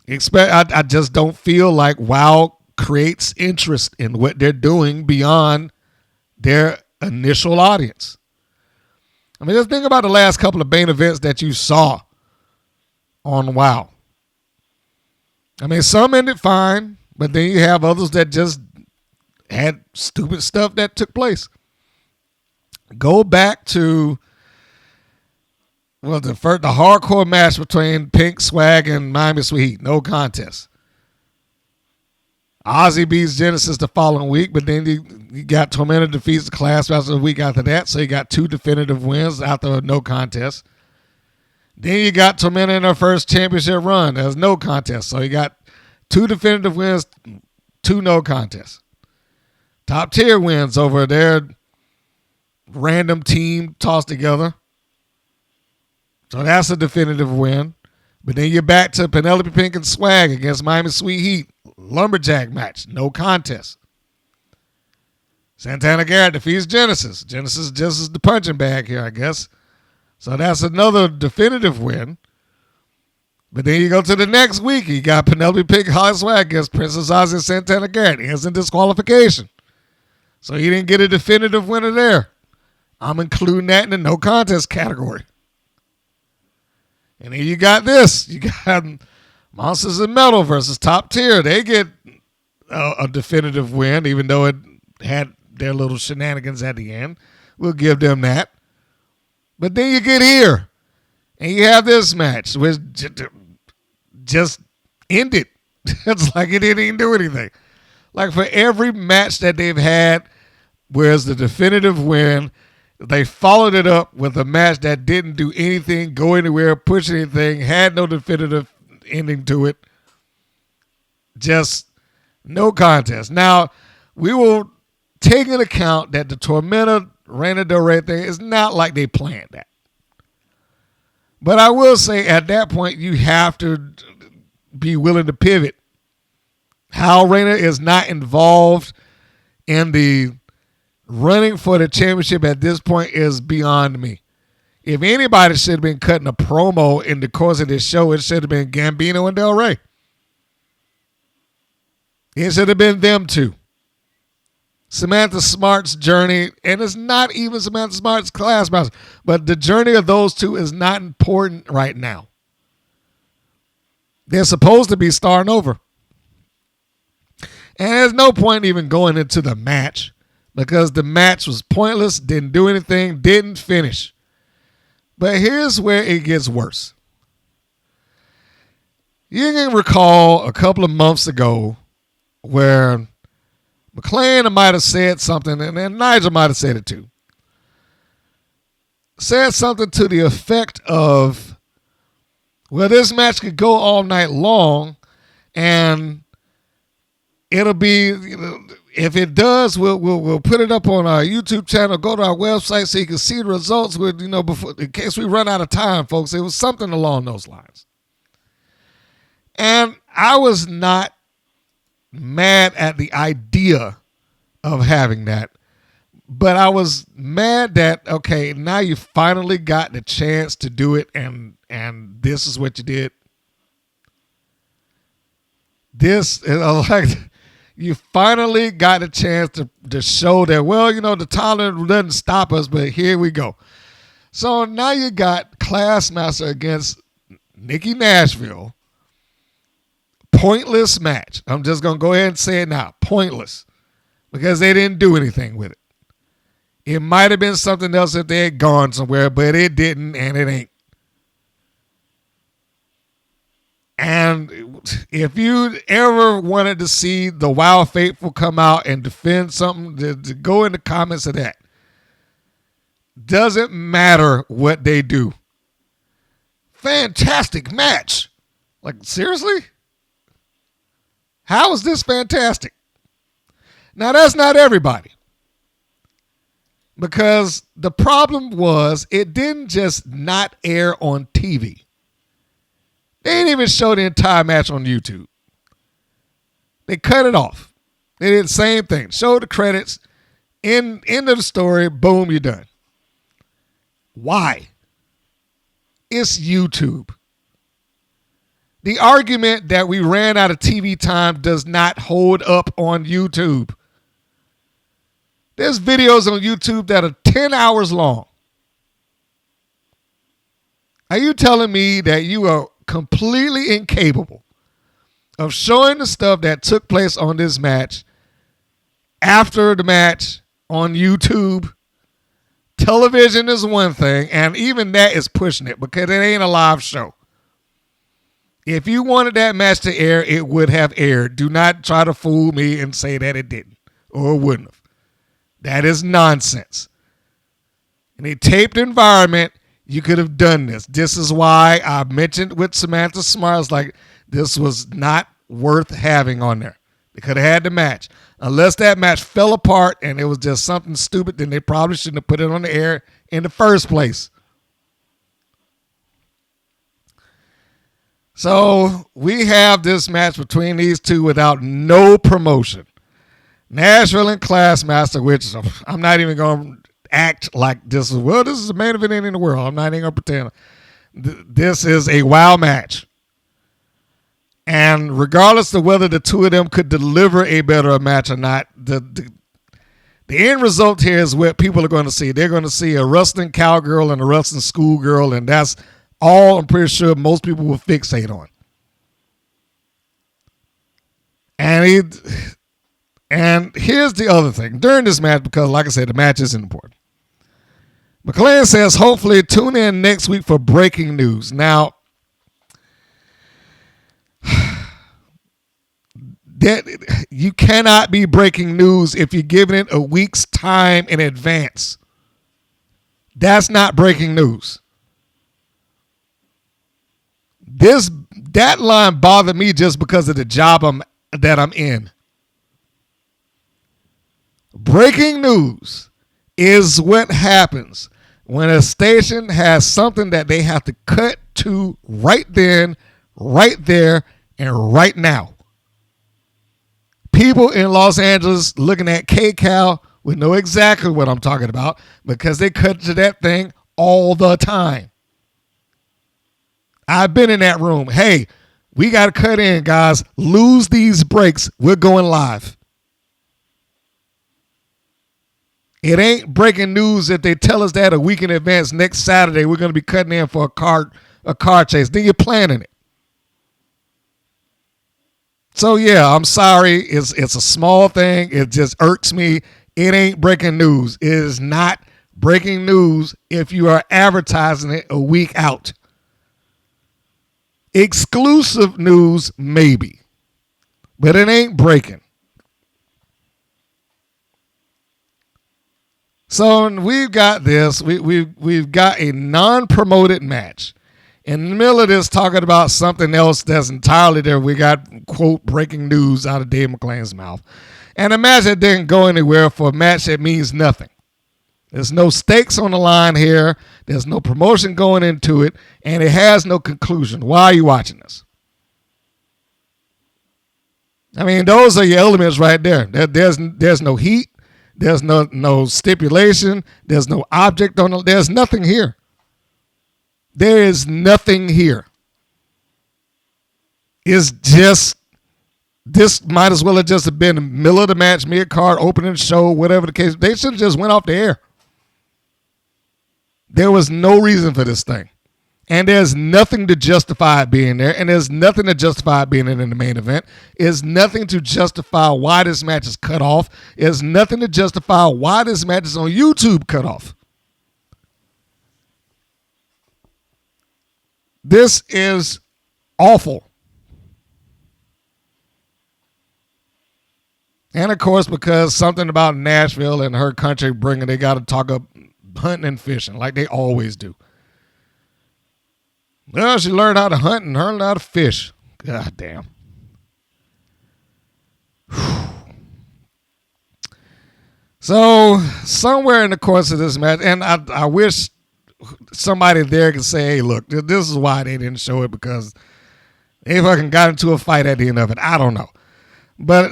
I just don't feel like WoW creates interest in what they're doing beyond their initial audience. I mean, just think about the last couple of main events that you saw on WoW. I mean, some ended fine, but then you have others that just had stupid stuff that took place. Go back to the hardcore match between Pink Swag and Miami Sweet Heat. No contest. Aussie beats Genesis the following week, but then you got Tormentor defeats the Classmaster the week after that, so you got two definitive wins after a no contest. Then you got Tormentor in her first championship run. There's no contest, so you got two definitive wins, two no contests. Top tier wins over their random team tossed together. So that's a definitive win. But then you're back to Penelope Pink and Swag against Miami Sweet Heat. Lumberjack match. No contest. Santana Garrett defeats Genesis. Genesis just is the punching bag here, I guess. So that's another definitive win. But then you go to the next week. You got Penelope Pink High Swag against Princess Aussie and Santana Garrett. Ends in disqualification. So you didn't get a definitive winner there. I'm including that in the no contest category. And then you got this. You got Monsters and Metal versus Top Tier. They get a definitive win, even though it had their little shenanigans at the end. We'll give them that. But then you get here, and you have this match, which just ended. It's like it didn't even do anything. Like for every match that they've had, whereas the definitive win, they followed it up with a match that didn't do anything, go anywhere, push anything, had no definitive ending to it. Just no contest. Now, we will take into account that the Tormentor Reina Del Rey thing is not like they planned that. But I will say at that point, you have to be willing to pivot. How Reina is not involved in the running for the championship at this point is beyond me. If anybody should have been cutting a promo in the course of this show, it should have been Gambino and Del Rey. It should have been them two. Samantha Smart's journey, and it's not even Samantha Smart's Classmaster, but the journey of those two is not important right now. They're supposed to be starting over. And there's no point even going into the match because the match was pointless, didn't do anything, didn't finish. But here's where it gets worse. You can recall a couple of months ago where McLean might have said something, and then Nigel might have said it too. Said something to the effect of, well, this match could go all night long, and it'll be, if it does, we'll put it up on our YouTube channel, go to our website so you can see the results with, before, in case we run out of time, folks. It was something along those lines. And I was not mad at the idea of having that. But I was mad that, okay, now you finally got the chance to do it, and this is what you did. This is like, you finally got a chance to show that, well, you know, the talent doesn't stop us, but here we go. So now you got Classmaster against Nikki Nashville. Pointless match. I'm just going to go ahead and say it now. Pointless. Because they didn't do anything with it. It might have been something else if they had gone somewhere, but it didn't, and it ain't. And if you ever wanted to see the Wild Faithful come out and defend something, to go in the comments of that. Doesn't matter what they do. Fantastic match. Like, seriously? How is this fantastic? Now, that's not everybody. Because the problem was it didn't just not air on TV. They didn't even show the entire match on YouTube. They cut it off. They did the same thing. Show the credits. End of the story. Boom, you're done. Why? It's YouTube. The argument that we ran out of TV time does not hold up on YouTube. There's videos on YouTube that are 10 hours long. Are you telling me that you are completely incapable of showing the stuff that took place on this match after the match on YouTube? Television is one thing, and even that is pushing it because it ain't a live show. If you wanted that match to air, it would have aired. Do not try to fool me and say that it didn't or wouldn't have. That is nonsense. In a taped environment, you could have done this. This is why I mentioned with Samantha Smart, it's like this was not worth having on there. They could have had the match. Unless that match fell apart and it was just something stupid, then they probably shouldn't have put it on the air in the first place. So we have this match between these two without no promotion. Nashville and Classmaster, which I'm not even going to act like this is, well, this is the main event in the world. I'm not even going to pretend. This is a wow match. And regardless of whether the two of them could deliver a better match or not, the end result here is what people are going to see. They're going to see a wrestling cowgirl and a wrestling schoolgirl, and that's all I'm pretty sure most people will fixate on. And here's the other thing. During this match, because like I said, the match isn't important. McLean says, hopefully tune in next week for breaking news. Now, that you cannot be breaking news if you're giving it a week's time in advance. That's not breaking news. That line bothered me just because of the job that I'm in. Breaking news is what happens when a station has something that they have to cut to right then, right there, and right now. People in Los Angeles looking at KCAL would know exactly what I'm talking about because they cut to that thing all the time. I've been in that room. Hey, we got to cut in, guys. Lose these breaks. We're going live. It ain't breaking news if they tell us that a week in advance. Next Saturday, we're going to be cutting in for a car chase. Then you're planning it. So, yeah, I'm sorry. It's a small thing. It just irks me. It ain't breaking news. It is not breaking news if you are advertising it a week out. Exclusive news, maybe. But it ain't breaking. So we've got this. We've got a non-promoted match. In the middle of this, talking about something else that's entirely there, we got, quote, breaking news out of Dave McClain's mouth. And a match that didn't go anywhere for a match that means nothing. There's no stakes on the line here. There's no promotion going into it. And it has no conclusion. Why are you watching this? I mean, those are your elements right there. There's no heat. There's no stipulation. There's no object on it. There's nothing here. There is nothing here. It's just, this might as well have just been the middle of the match, mid-card, opening show, whatever the case. They should have just went off the air. There was no reason for this thing. And there's nothing to justify it being there. And there's nothing to justify it being in the main event. There's nothing to justify why this match is cut off. There's nothing to justify why this match is on YouTube cut off. This is awful. And of course, because something about Nashville and her country they got to talk up hunting and fishing like they always do. Well, she learned how to hunt and learned how to fish. God damn. So, somewhere in the course of this match, and I wish somebody there could say, hey, look, this is why they didn't show it, because they fucking got into a fight at the end of it. I don't know. But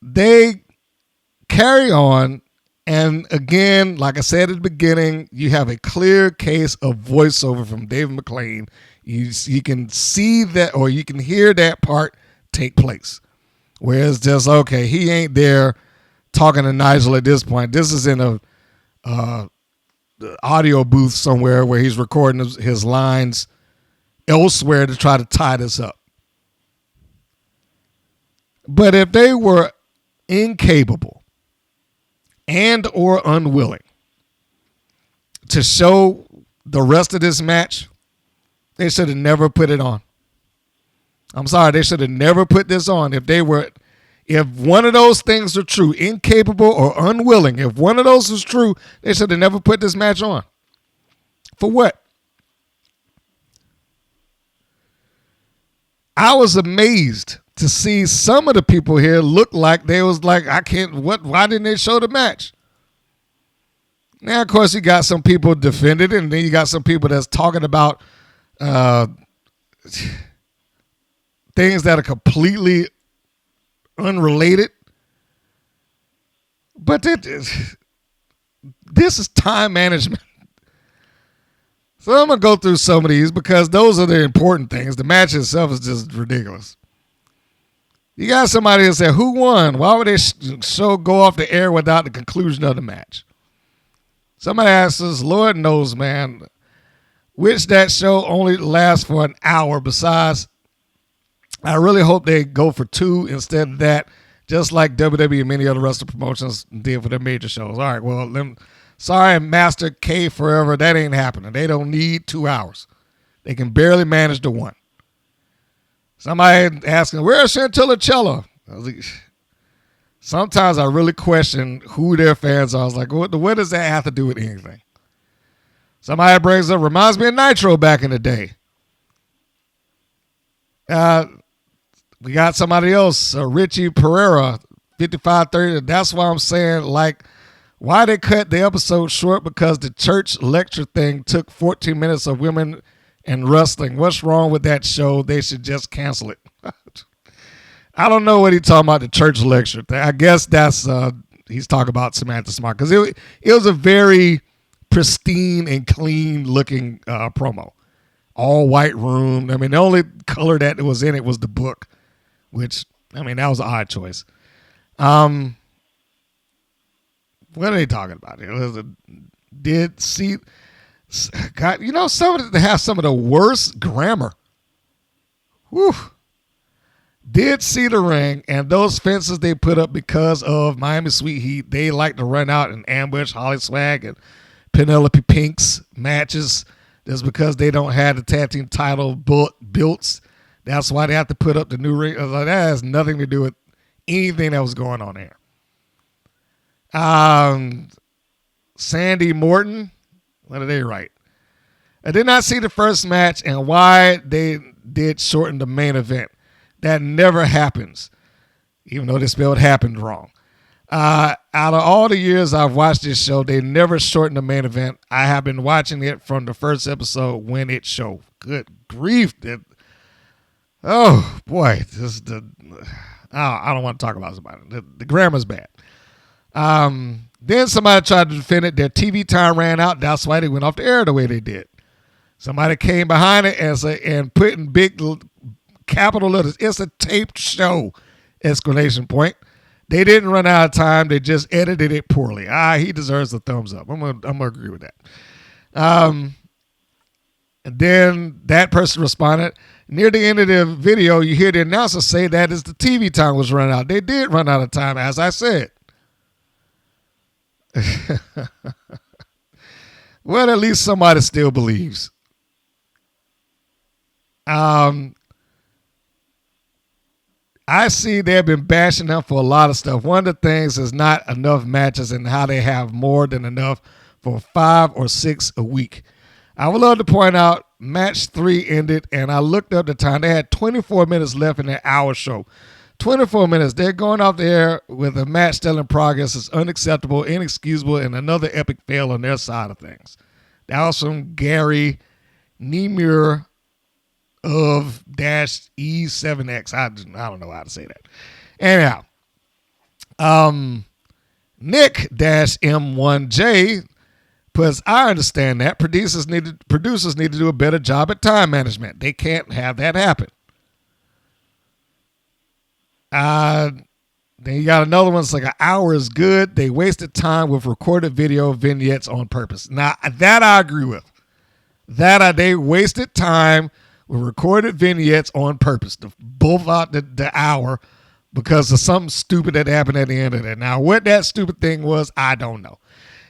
they carry on. And again, like I said at the beginning, you have a clear case of voiceover from David McLean. You can see that, or you can hear that part take place. Whereas just, okay, he ain't there talking to Nigel at this point. This is in a audio booth somewhere where he's recording his lines elsewhere to try to tie this up. But if they were incapable and or unwilling to show the rest of this match, they should have never put it on. I'm sorry, they should have never put this on. If one of those things are true, incapable or unwilling, if one of those is true, they should have never put this match on. For what? I was amazed to see some of the people here look like they was like, why didn't they show the match? Now, of course, you got some people defended, and then you got some people that's talking about things that are completely unrelated. But this is time management. So I'm going to go through some of these because those are the important things. The match itself is just ridiculous. You got somebody that said, who won? Why would they go off the air without the conclusion of the match? Somebody asks us, Lord knows, man, which that show only lasts for an hour. Besides, I really hope they go for 2 instead of that, just like WWE and many other wrestling promotions did for their major shows. All right, well, sorry, Master K Forever, that ain't happening. They don't need 2 hours. They can barely manage the 1. Somebody asking, where's Chantilly? Sometimes I really question who their fans are. I was like, what does that have to do with anything? Somebody brings up, reminds me of Nitro back in the day. We got somebody else, Richie Pereira, 5530. That's why I'm saying, like, why they cut the episode short? Because the church lecture thing took 14 minutes of women and wrestling. What's wrong with that show? They should just cancel it. I don't know what he's talking about, the church lecture thing. I guess that's he's talking about Samantha Smart, because it was a very pristine and clean looking promo. All white room. I mean, the only color that was in it was the book, which, I mean, that was an odd choice. What are they talking about here? God, you know, they have some of the worst grammar. Whew. Did see the ring, and those fences they put up because of Miami Sweet Heat. They like to run out and ambush Holly Swag and Penelope Pink's matches. That's because they don't have the tag team title built. That's why they have to put up the new ring. Like, that has nothing to do with anything that was going on there. Sandy Morton, what did they write? I did not see the first match and why they did shorten the main event. That never happens, even though they spelled happened wrong. Out of all the years I've watched this show, they never shortened the main event. I have been watching it from the first episode when it showed. Good grief. Oh boy, I don't want to talk about it. The grammar's bad. Then somebody tried to defend it. Their TV time ran out. That's why they went off the air the way they did. Somebody came behind it and put in big capital letters, "It's a taped show!" Exclamation point. They didn't run out of time. They just edited it poorly. He deserves a thumbs up. I'm gonna agree with that. And then that person responded. Near the end of the video, you hear the announcer say that is the TV time was run out. They did run out of time, as I said. Well, at least somebody still believes. I see they've been bashing them for a lot of stuff. One of the things is not enough matches and how they have more than enough for 5 or 6 a week. I would love to point out match 3 ended, and I looked up the time. They had 24 minutes left in their hour show. 24 minutes. They're going off the air with a match still in progress. It's unacceptable, inexcusable, and another epic fail on their side of things. That was from Gary Nemir of -E7X. I don't know how to say that. Anyhow, Nick-M1J puts, I understand that producers need to do a better job at time management. They can't have that happen. Then you got another one. It's like an hour is good. They wasted time with recorded video vignettes on purpose. Now that I agree with. They wasted time with recorded vignettes on purpose to bull out the hour because of something stupid that happened at the end of it. Now, what that stupid thing was, I don't know.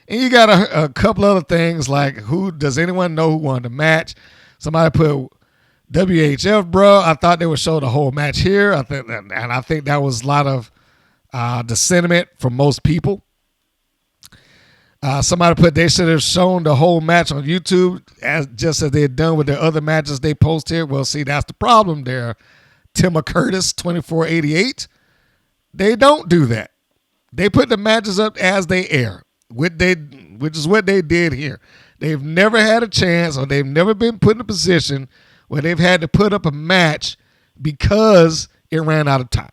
And you got a couple other things like, does anyone know who won the match? Somebody put WHF, bro. I thought they would show the whole match here. I think that was a lot of the sentiment from most people. Somebody put they should have shown the whole match on YouTube just as they had done with their other matches they post here. Well, see, that's the problem there. Timma Curtis, 2488. They don't do that. They put the matches up as they air, which is what they did here. They've never had a chance, or they've never been put in a position where they've had to put up a match because it ran out of time.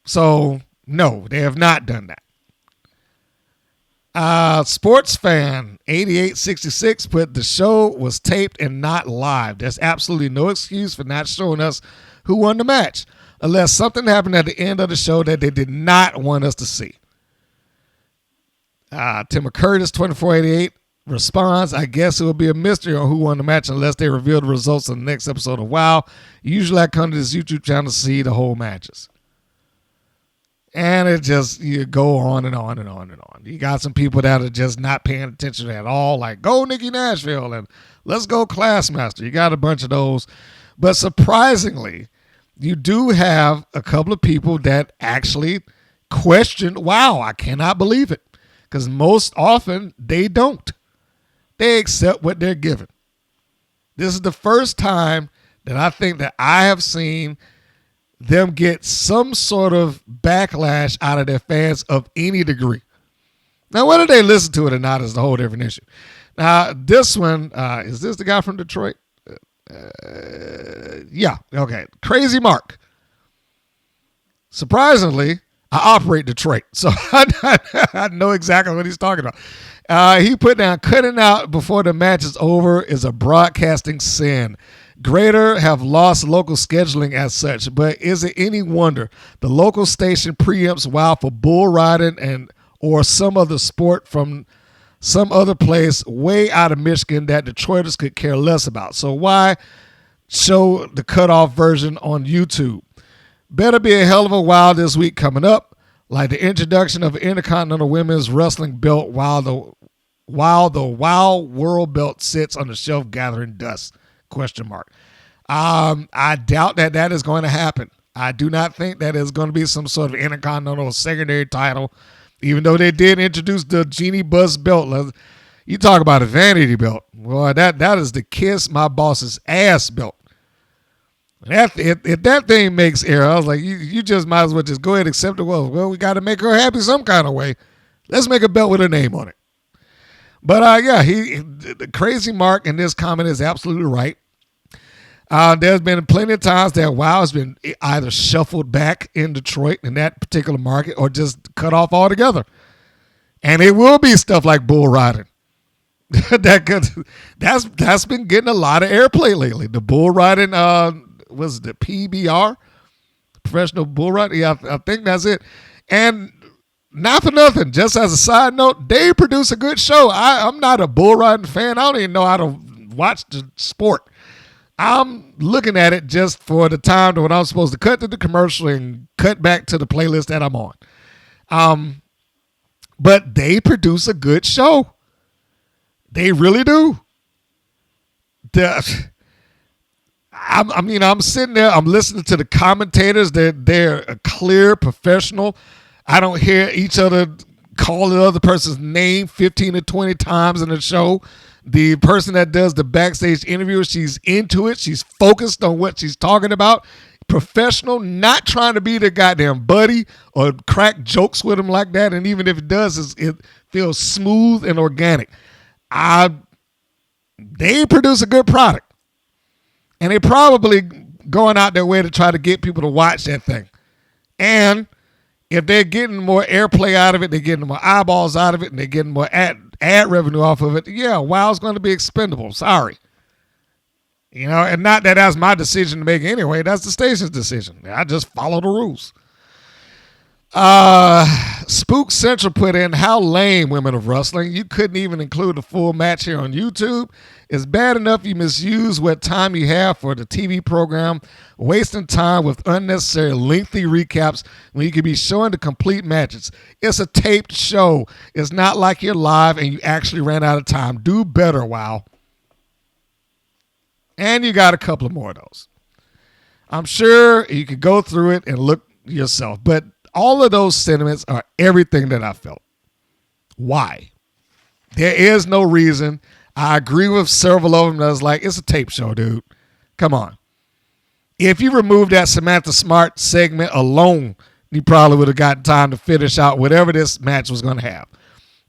So, no, they have not done that. Sports fan 8866 put the show was taped and not live. There's absolutely no excuse for not showing us who won the match unless something happened at the end of the show that they did not want us to see. Timma Curtis 2488 responds, I guess it will be a mystery on who won the match unless they reveal the results in the next episode of WoW. Usually I come to this YouTube channel to see the whole matches. And it just, you go on and on and on and on. You got some people that are just not paying attention at all, like go Nikki Nashville and let's go Classmaster. You got a bunch of those. But surprisingly, you do have a couple of people that actually question, wow, I cannot believe it. Because most often they don't. They accept what they're given. This is the first time that I think that I have seen them get some sort of backlash out of their fans of any degree. Now, whether they listen to it or not is a whole different issue. Now, this one, is this the guy from Detroit? Yeah, okay. Crazy Mark. Surprisingly, I operate Detroit, so I know exactly what he's talking about. He put down, cutting out before the match is over is a broadcasting sin. Greater have lost local scheduling as such, but is it any wonder the local station preempts WoW for bull riding or some other sport from some other place way out of Michigan that Detroiters could care less about? So why show the cutoff version on YouTube? Better be a hell of a WoW this week coming up, like the introduction of an Intercontinental Women's Wrestling belt while the WoW World belt sits on the shelf gathering dust. ? I doubt that is going to happen. I do not think that is going to be some sort of intercontinental secondary title, even though they did introduce the Genie Buzz belt. You talk about a vanity belt. Well, that is the kiss my boss's ass belt. If that thing makes air, I was like, you just might as well just go ahead and accept it. Well, we got to make her happy some kind of way. Let's make a belt with a name on it. But yeah, the Crazy Mark in this comment is absolutely right. There's been plenty of times that WoW has been either shuffled back in Detroit in that particular market or just cut off altogether. And it will be stuff like bull riding. That's been getting a lot of airplay lately. The bull riding, was it the PBR? Professional bull riding? Yeah, I think that's it. And not for nothing, just as a side note, they produce a good show. I'm not a bull riding fan. I don't even know how to watch the sport. I'm looking at it just for the time when I'm supposed to cut to the commercial and cut back to the playlist that I'm on. But they produce a good show. They really do. I'm sitting there, I'm listening to the commentators. They're a clear professional. I don't hear each other call the other person's name 15 to 20 times in the show. The person that does the backstage interview, she's into it. She's focused on what she's talking about. Professional, not trying to be the goddamn buddy or crack jokes with him like that. And even if it does, it feels smooth and organic. They produce a good product. And they probably going out their way to try to get people to watch that thing. And if they're getting more airplay out of it, they're getting more eyeballs out of it, and they're getting more ad revenue off of it, yeah, WoW's going to be expendable. Sorry. And not that that's my decision to make anyway. That's the station's decision. I just follow the rules. Spook Central put in, how lame, women of wrestling. You couldn't even include a full match here on YouTube. It's bad enough you misuse what time you have for the TV program, wasting time with unnecessary lengthy recaps when you could be showing the complete matches. It's a taped show. It's not like you're live and you actually ran out of time. Do better, WoW. And you got a couple of more of those. I'm sure you could go through it and look yourself, but all of those sentiments are everything that I felt. Why? There is no reason. I agree with several of them that was like, it's a tape show, dude. Come on. If you removed that Samantha Smart segment alone, you probably would have gotten time to finish out whatever this match was going to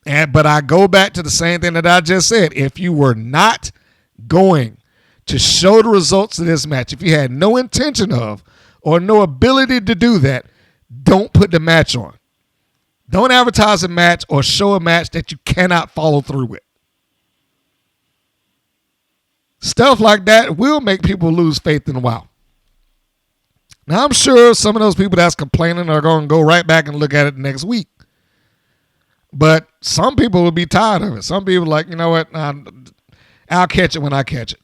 have. But I go back to the same thing that I just said. If you were not going to show the results of this match, if you had no intention of or no ability to do that, don't put the match on. Don't advertise a match or show a match that you cannot follow through with. Stuff like that will make people lose faith in WoW. Now, I'm sure some of those people that's complaining are going to go right back and look at it next week. But some people will be tired of it. Some people are like, you know what? I'll catch it when I catch it.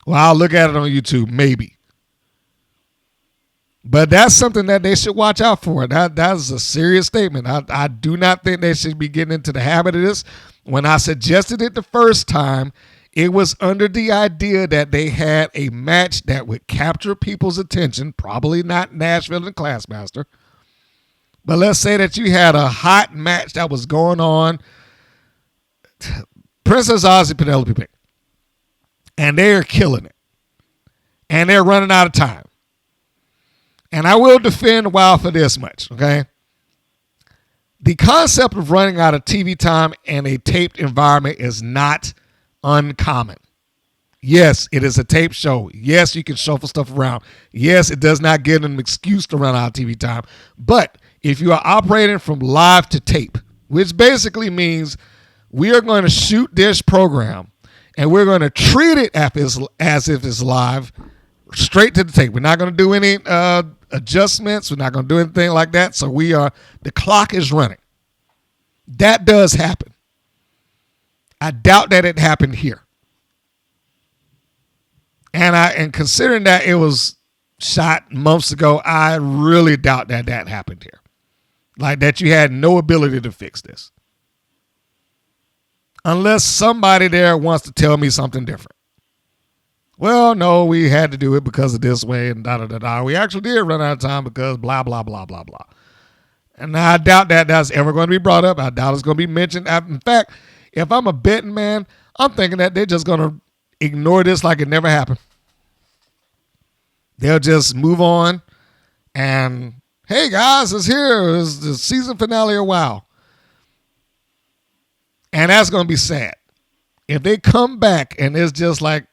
Well, I'll look at it on YouTube, maybe. But that's something that they should watch out for. That is a serious statement. I do not think they should be getting into the habit of this. When I suggested it the first time, it was under the idea that they had a match that would capture people's attention, probably not Nashville and Classmaster. But let's say that you had a hot match that was going on. Princess Aussie, Penelope Pink. And they are killing it. And they're running out of time. And I will defend WoW for this much, okay? The concept of running out of TV time in a taped environment is not uncommon. Yes, it is a tape show. Yes, you can shuffle stuff around. Yes, it does not give an excuse to run out of TV time. But if you are operating from live to tape, which basically means we are going to shoot this program and we're going to treat it as if it's live, straight to the tape. We're not going to do any adjustments. We're not going to do anything like that. So the clock is running. That does happen. I doubt that it happened here. And considering that it was shot months ago, I really doubt that happened here. Like that you had no ability to fix this. Unless somebody there wants to tell me something different. Well, no, we had to do it because of this way and da-da-da-da. We actually did run out of time because blah, blah, blah, blah, blah. And I doubt that that's ever going to be brought up. I doubt it's going to be mentioned. In fact, if I'm a betting man, I'm thinking that they're just going to ignore this like it never happened. They'll just move on and, hey, guys, it's here. It's the season finale of WoW. And that's going to be sad. If they come back and it's just like,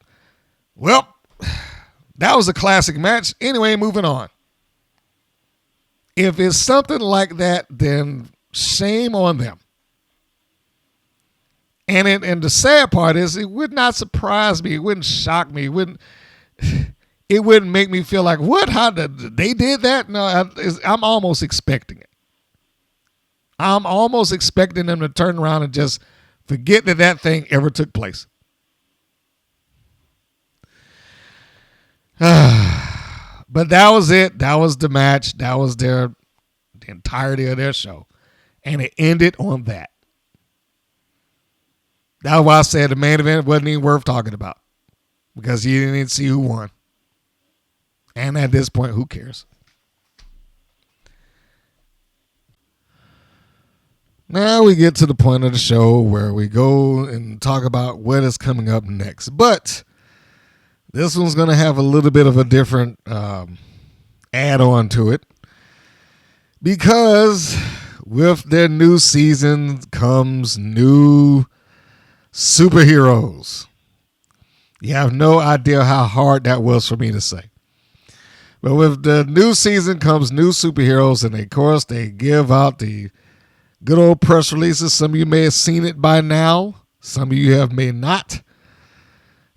well, that was a classic match. Anyway, moving on. If it's something like that, then shame on them. And the sad part is, it would not surprise me. It wouldn't shock me. It wouldn't make me feel like, what? How did they did that? No, I'm almost expecting it. I'm almost expecting them to turn around and just forget that thing ever took place. But that was it. That was the match. That was the entirety of their show. And it ended on that. That's why I said the main event wasn't even worth talking about. Because you didn't even see who won. And at this point, who cares? Now we get to the point of the show where we go and talk about what is coming up next. But this one's going to have a little bit of a different add-on to it. Because with their new season comes new superheroes. You have no idea how hard that was for me to say. But with the new season comes new superheroes, and of course they give out the good old press releases. Some of you may have seen it by now. Some of you may not.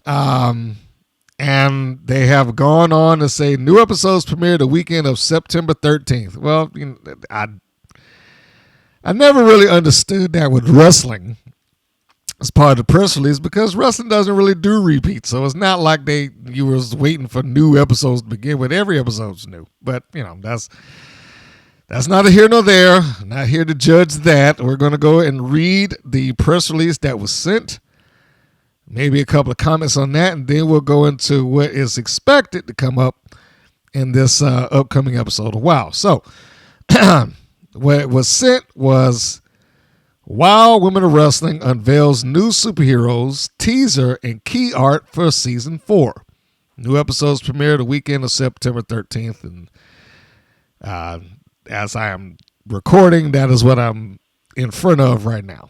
And they have gone on to say new episodes premiere the weekend of September 13th. Well, I never really understood that with wrestling as part of the press release, because wrestling doesn't really do repeats. So it's not like you was waiting for new episodes to begin with. Every episode's new. But, that's neither here nor there. Not here to judge that. We're going to go and read the press release that was sent. Maybe a couple of comments on that, and then we'll go into what is expected to come up in this upcoming episode of WoW. So, what was sent was WoW Women of Wrestling unveils new superheroes, teaser, and key art for Season 4. New episodes premiere the weekend of September 13th, and as I am recording, that is what I'm in front of right now.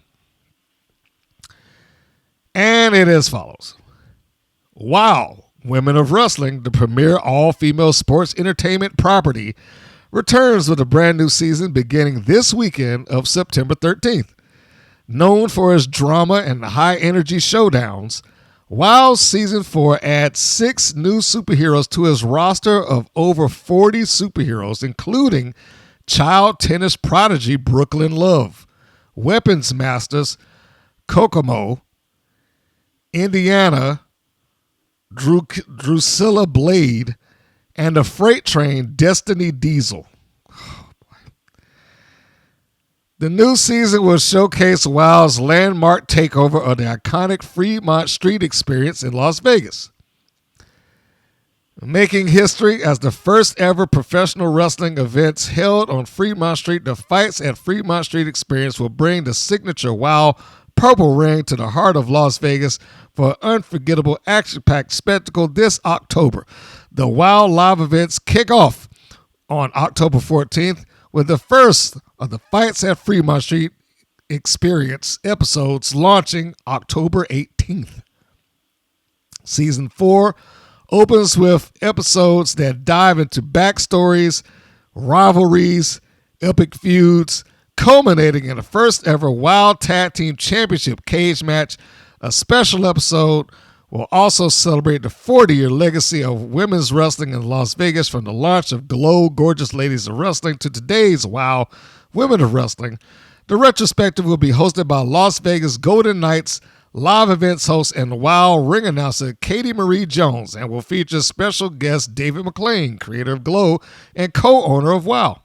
And it is as follows. WoW Women of Wrestling, the premier all-female sports entertainment property, returns with a brand new season beginning this weekend of September 13th. Known for its drama and high-energy showdowns, WoW Season 4 adds 6 new superheroes to its roster of over 40 superheroes, including child tennis prodigy Brooklyn Love, weapons masters Kokomo, Indiana, Drusilla Blade, and the freight train Destiny Diesel. The new season will showcase WoW's landmark takeover of the iconic Fremont Street experience in Las Vegas. Making history as the first ever professional wrestling events held on Fremont Street, the Fights at Fremont Street experience will bring the signature WoW purple ring to the heart of Las Vegas for an unforgettable action-packed spectacle this October. The WoW live events kick off on October 14th with the first of the Fights at Fremont Street experience episodes launching October 18th. Season 4 opens with episodes that dive into backstories, rivalries, epic feuds, culminating in the first ever WoW Tag Team Championship cage match. A special episode will also celebrate the 40-year legacy of women's wrestling in Las Vegas, from the launch of Glow Gorgeous Ladies of Wrestling to today's WoW Women of Wrestling. The retrospective will be hosted by Las Vegas Golden Knights live events host and WoW ring announcer Katie Marie Jones, and will feature special guest David McLean, creator of Glow and co-owner of WoW.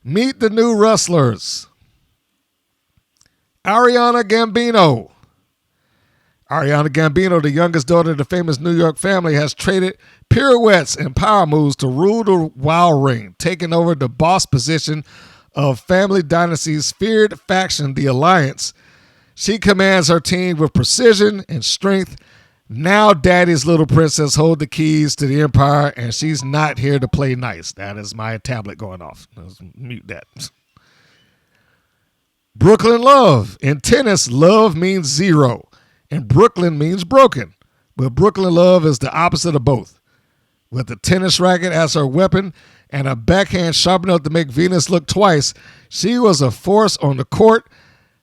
Meet the new wrestlers. Ariana Gambino. Ariana Gambino, the youngest daughter of the famous New York family, has traded pirouettes and power moves to rule the WoW ring, taking over the boss position of Family Dynasty's feared faction, the Alliance. She commands her team with precision and strength. Now Daddy's little princess holds the keys to the empire, and she's not here to play nice. That is my tablet going off. Let's mute that. Brooklyn Love. In tennis, love means zero, and Brooklyn means broken. But Brooklyn Love is the opposite of both. With the tennis racket as her weapon and a backhand sharp enough to make Venus look twice, she was a force on the court.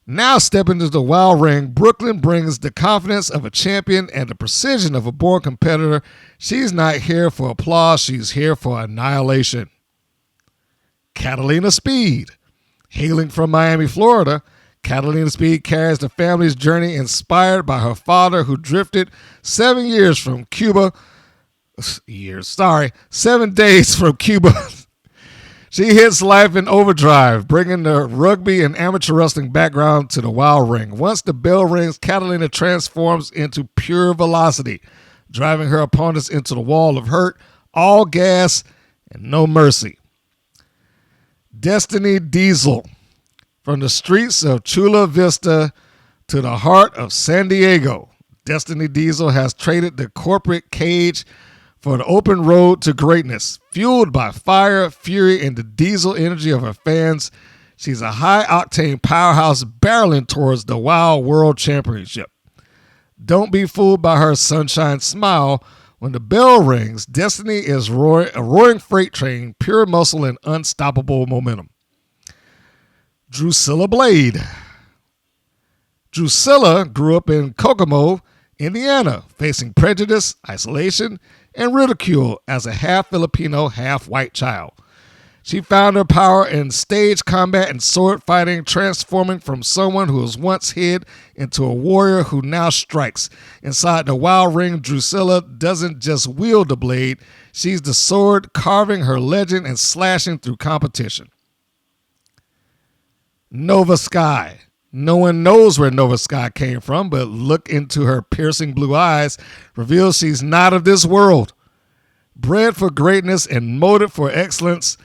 Now stepping into the wild ring, Brooklyn brings the confidence of a champion and the precision of a born competitor. She's not here for applause. She's here for annihilation. Catalina Speed. Hailing from Miami, Florida, Catalina Speed carries the family's journey inspired by her father who drifted 7 days from Cuba. She hits life in overdrive, bringing the rugby and amateur wrestling background to the wild ring. Once the bell rings, Catalina transforms into pure velocity, driving her opponents into the wall of hurt, all gas and no mercy. Destiny Diesel. From the streets of Chula Vista to the heart of San Diego, Destiny Diesel has traded the corporate cage for the open road to greatness. Fueled by fire, fury, and the diesel energy of her fans, she's a high-octane powerhouse barreling towards the Wild World Championship. Don't be fooled by her sunshine smile. When the bell rings, Destiny is a roaring freight train, pure muscle and unstoppable momentum. Drusilla Blade. Drusilla grew up in Kokomo, Indiana, facing prejudice, isolation, and ridicule as a half-Filipino, half-white child. She found her power in stage combat and sword fighting, transforming from someone who was once hid into a warrior who now strikes. Inside the wild ring, Drusilla doesn't just wield the blade, she's the sword carving her legend and slashing through competition. Nova Sky. No one knows where Nova Sky came from, but look into her piercing blue eyes reveals she's not of this world. Bred for greatness and molded for excellence,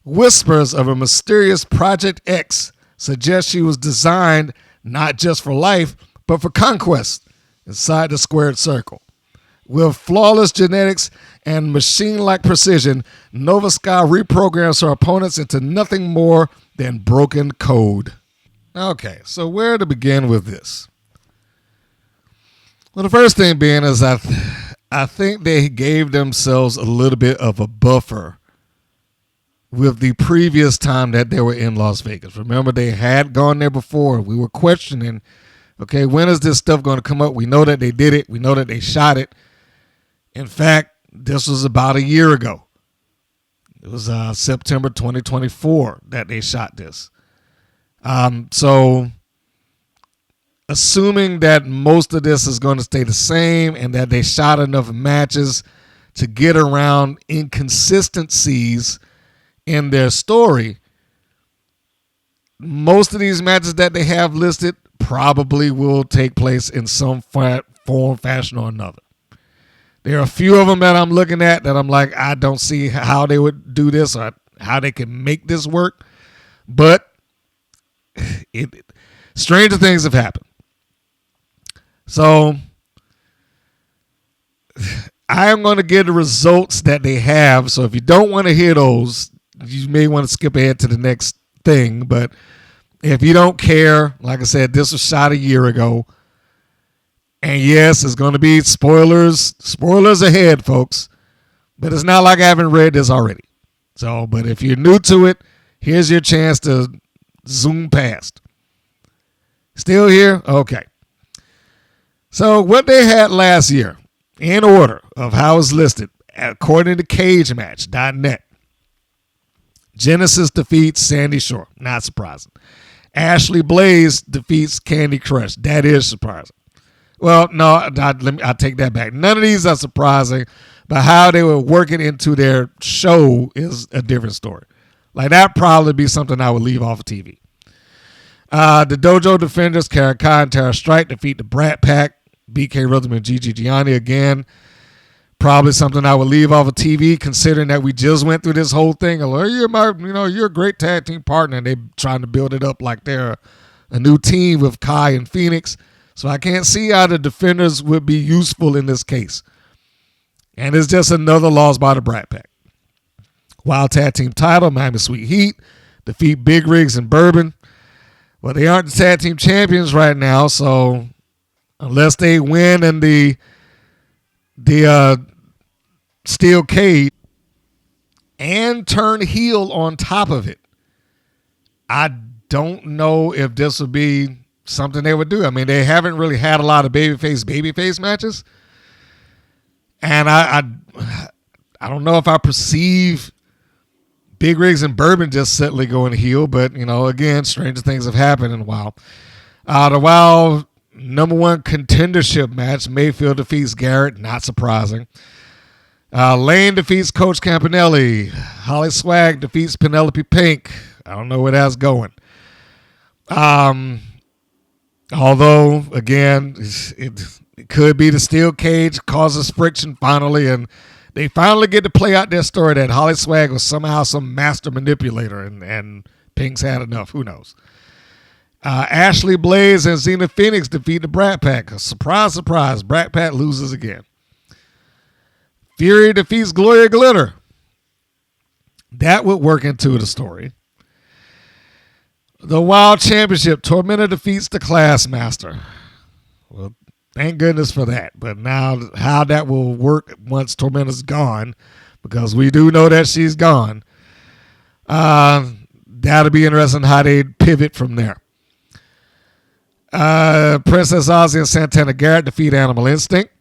whispers of a mysterious Project X suggest she was designed not just for life, but for conquest inside the squared circle. With flawless genetics and machine-like precision, Nova Sky reprograms her opponents into nothing more than broken code. Okay, so where to begin with this? Well, the first thing being is I think they gave themselves a little bit of a buffer with the previous time that they were in Las Vegas. Remember, they had gone there before. We were questioning, okay, when is this stuff going to come up? We know that they did it. We know that they shot it. In fact, this was about a year ago. It was September 2024 that they shot this. So assuming that most of this is going to stay the same and that they shot enough matches to get around inconsistencies in their story, most of these matches that they have listed probably will take place in some form, fashion, or another. There are a few of them that I'm looking at that I'm like, I don't see how they would do this or how they can make this work. But stranger things have happened. So I am going to give the results that they have. So if you don't want to hear those, you may want to skip ahead to the next thing. But if you don't care, like I said, this was shot a year ago. And yes, it's going to be spoilers ahead, folks. But it's not like I haven't read this already. So, but if you're new to it, here's your chance to zoom past. Still here? Okay. So what they had last year, in order of how it's listed, according to CageMatch.net, Genesis defeats Sandy Shore. Not surprising. Ashley Blaze defeats Candy Crush. That is surprising. Well, no, I'll take that back. None of these are surprising, but how they were working into their show is a different story. Like, that'd probably be something I would leave off of TV. The Dojo Defenders, Kara Kai and Tara Strike, defeat the Brat Pack, BK Rhythm and Gigi Gianni again. Probably something I would leave off of TV, considering that we just went through this whole thing. Like, you're a great tag team partner, and they're trying to build it up like they're a new team with Kai and Phoenix. So I can't see how the Defenders would be useful in this case. And it's just another loss by the Brat Pack. Wild Tag Team title, Miami Sweet Heat defeat Big Rigs and Bourbon. Well, they aren't the tag team champions right now, so unless they win in the the steel cage and turn heel on top of it. I don't know if this would be something they would do. I mean, they haven't really had a lot of babyface matches. And I don't know if I perceive Big Rigs and Bourbon just suddenly going heel, but, again, stranger things have happened in a while. The WoW number 1 contendership match, Mayfield defeats Garrett, not surprising. Lane defeats Coach Campanelli. Holly Swag defeats Penelope Pink. I don't know where that's going. Although, again, it could be the steel cage causes friction finally, and they finally get to play out their story that Holly Swag was somehow some master manipulator, and Pink's had enough. Who knows? Ashley Blaze and Xena Phoenix defeat the Brat Pack. Surprise, surprise. Brat Pack loses again. Fury defeats Gloria Glitter. That would work into the story. The Wild Championship. Tormenta defeats the Classmaster. Well, thank goodness for that. But now how that will work once Tormenta's gone, because we do know that she's gone, that'll be interesting how they pivot from there. Princess Aussie and Santana Garrett defeat Animal Instinct.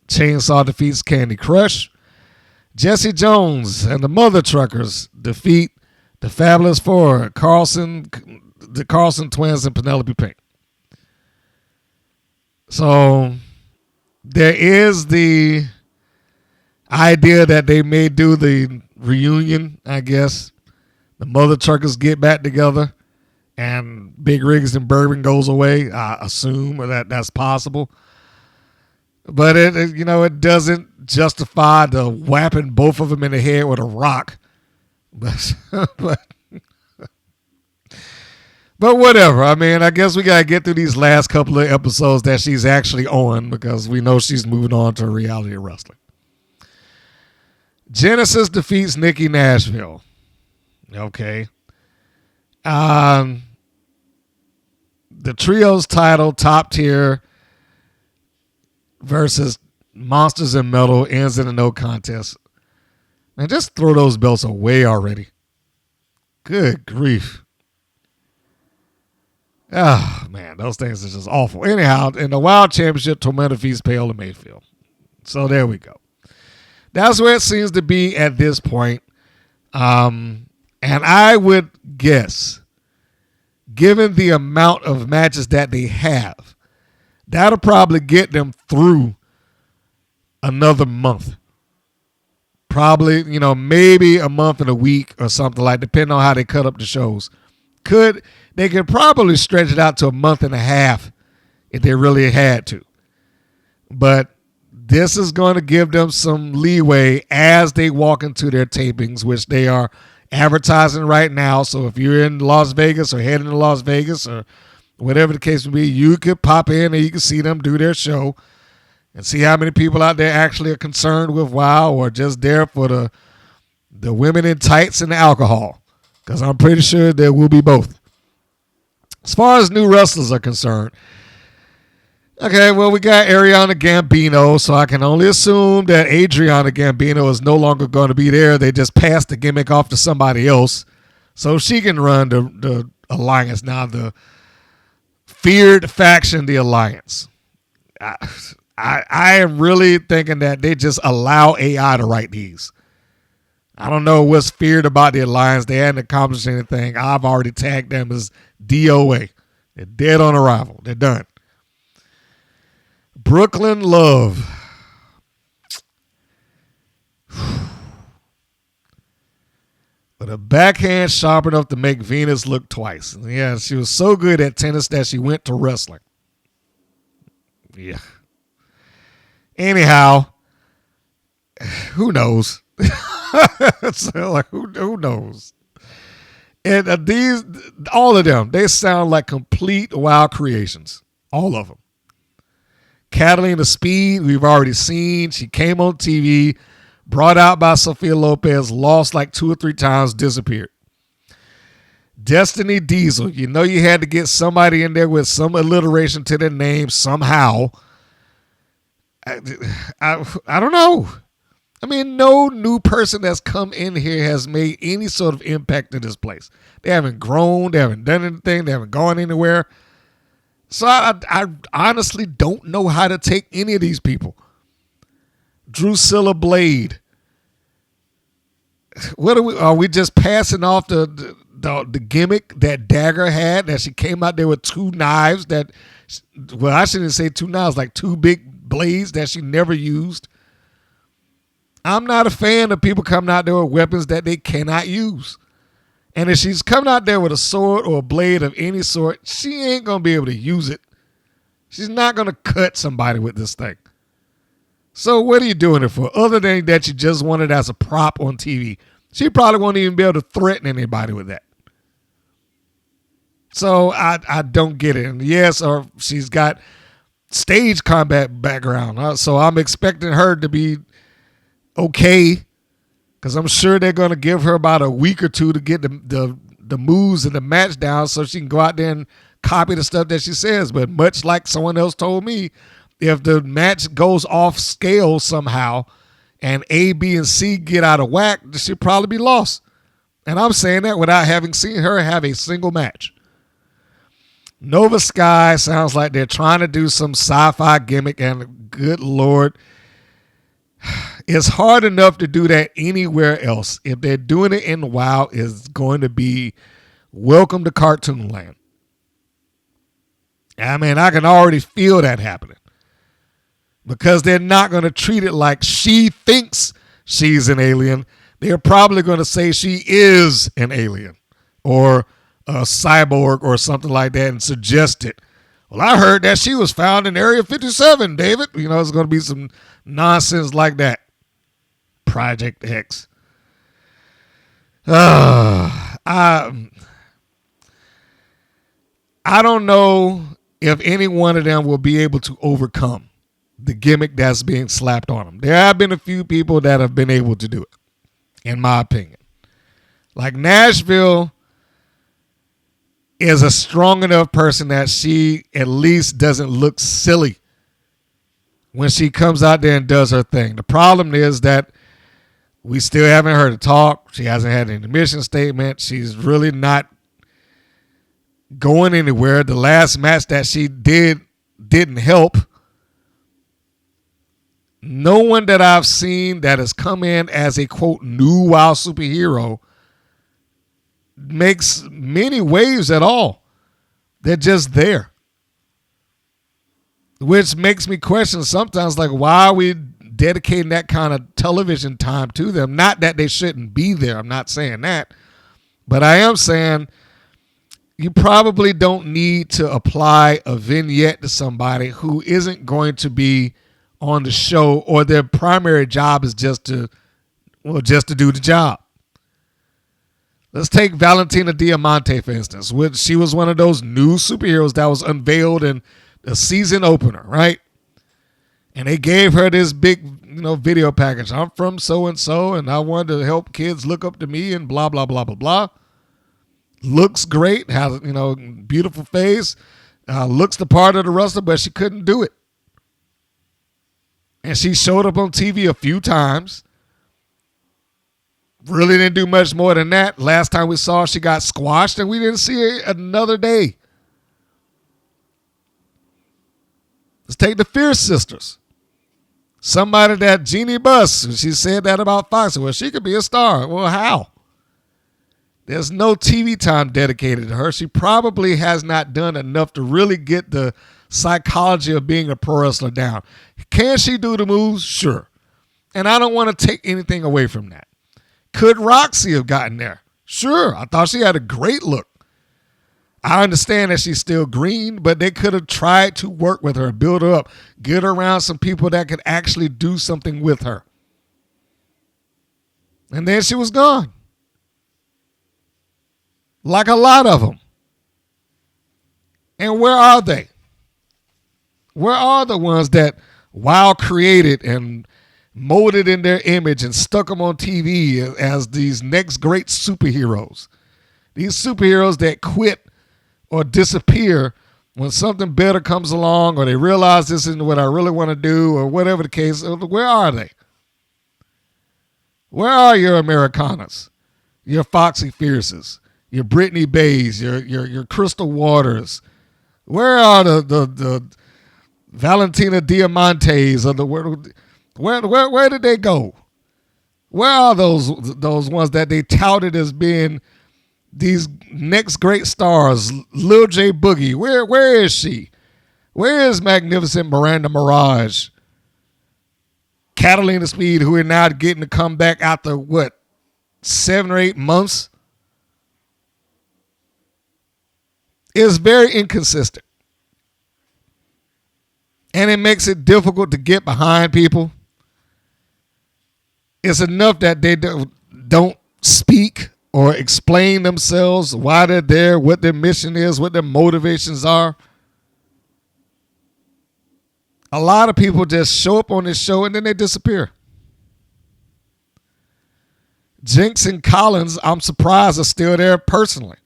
Chainsaw defeats Candy Crush. Jesse Jones and the Mother Truckers defeat the Fabulous Four, the Carlson twins, and Penelope Pink. So there is the idea that they may do the reunion, I guess. The Mother Truckers get back together and Big Rigs and Bourbon goes away. I assume that's possible. But it doesn't justify the whapping both of them in the head with a rock. But whatever. I mean, I guess we got to get through these last couple of episodes that she's actually on, because we know she's moving on to reality wrestling. Genesis defeats Nikki Nashville. Okay. The trios title, Top Tier versus Monsters and Metal, ends in a no contest. Man, just throw those belts away already. Good grief. Oh, man, those things are just awful. Anyhow, in the Wild Championship, Tormenta defeats Paola Mayfield. So there we go. That's where it seems to be at this point. And I would guess, given the amount of matches that they have, that'll probably get them through another month. Probably, maybe a month and a week or something, like, depending on how they cut up the shows. They could probably stretch it out to a month and a half if they really had to. But this is going to give them some leeway as they walk into their tapings, which they are advertising right now. So if you're in Las Vegas or heading to Las Vegas or whatever the case may be, you could pop in and you can see them do their show and see how many people out there actually are concerned with WoW or just there for the women in tights and the alcohol. Because I'm pretty sure there will be both. As far as new wrestlers are concerned, okay, well, we got Ariana Gambino, so I can only assume that Adriana Gambino is no longer going to be there. They just passed the gimmick off to somebody else, so she can run the Alliance now, the feared faction, the Alliance. I am really thinking that they just allow AI to write these. I don't know what's feared about the Alliance. They hadn't accomplished anything. I've already tagged them as DOA. They're dead on arrival. They're done. Brooklyn Love. With a backhand sharp enough to make Venus look twice. Yeah, she was so good at tennis that she went to wrestling. Yeah. Anyhow, who knows? So, like, who knows? And all of them, they sound like complete WoW creations. All of them. Catalina Speed, we've already seen. She came on TV, brought out by Sophia Lopez, lost like 2 or 3 times, disappeared. Destiny Diesel, you had to get somebody in there with some alliteration to their name somehow. I don't know. I mean, no new person that's come in here has made any sort of impact in this place. They haven't grown. They haven't done anything. They haven't gone anywhere. So I honestly don't know how to take any of these people. Drusilla Blade. What are we just passing off the gimmick that Dagger had, that she came out there with two knives that, well, I shouldn't say two knives, like two big blades that she never used. I'm not a fan of people coming out there with weapons that they cannot use. And if she's coming out there with a sword or a blade of any sort, she ain't going to be able to use it. She's not going to cut somebody with this thing. So what are you doing it for? Other than that you just want it as a prop on TV. She probably won't even be able to threaten anybody with that. So I don't get it. And yes, or she's got stage combat background. So I'm expecting her to be okay, because I'm sure they're going to give her about a week or two to get the moves and the match down so she can go out there and copy the stuff that she says. But much like someone else told me, if the match goes off scale somehow and A, B, and C get out of whack, she'll probably be lost. And I'm saying that without having seen her have a single match. Nova Sky sounds like they're trying to do some sci-fi gimmick, and good Lord, it's hard enough to do that anywhere else. If they're doing it in WoW, it's going to be welcome to Cartoon Land. I mean, I can already feel that happening, because they're not going to treat it like she thinks she's an alien. They're probably going to say she is an alien or a cyborg or something like that and suggest it. Well, I heard that she was found in Area 57, David. You know, it's going to be some nonsense like that. Project X. I don't know if any one of them will be able to overcome the gimmick that's being slapped on them. There have been a few people that have been able to do it, in my opinion. Like Nashville is a strong enough person that she at least doesn't look silly when she comes out there and does her thing. The problem is that we still haven't heard her talk. She hasn't had an admission statement. She's really not going anywhere. The last match that she didn't help. No one that I've seen that has come in as a, quote, new WoW superhero makes many waves at all. They're just there. Which makes me question sometimes, like, why are we dedicating that kind of television time to them? Not that they shouldn't be there. I'm not saying that. But I am saying you probably don't need to apply a vignette to somebody who isn't going to be on the show, or their primary job is just to do the job. Let's take Valentina Diamante, for instance. She was one of those new superheroes that was unveiled in the season opener, right? And they gave her this big, video package. I'm from so-and-so, and I wanted to help kids look up to me and blah, blah, blah, blah, blah. Looks great, has, beautiful face, looks the part of the wrestler, but she couldn't do it. And she showed up on TV a few times. Really didn't do much more than that. Last time we saw her, she got squashed, and we didn't see her another day. Let's take the Fierce Sisters. Somebody that Jeannie Buss, she said that about Fox. Well, she could be a star. Well, how? There's no TV time dedicated to her. She probably has not done enough to really get the psychology of being a pro wrestler down. Can she do the moves? Sure. And I don't want to take anything away from that. Could Roxy have gotten there? Sure. I thought she had a great look. I understand that she's still green, but they could have tried to work with her, build her up, get her around some people that could actually do something with her. And then she was gone. Like a lot of them. And where are they? Where are the ones that WoW created and molded in their image and stuck them on TV as these next great superheroes? These superheroes that quit or disappear when something better comes along or they realize this isn't what I really want to do or whatever the case, where are they? Where are your Americanas, your Foxy Fierces, your Brittnie Bays, your Crystal Waters? Where are the Valentina Diamantes of the world? Where did they go? Where are those ones that they touted as being these next great stars? Lil J Boogie, where is she? Where is magnificent Miranda Mirage? Catalina Speed, who are now getting to come back after 7 or 8 months? Is very inconsistent. And it makes it difficult to get behind people. It's enough that they don't speak or explain themselves, why they're there, what their mission is, what their motivations are. A lot of people just show up on this show and then they disappear. Jinx and Collins, I'm surprised, are still there personally.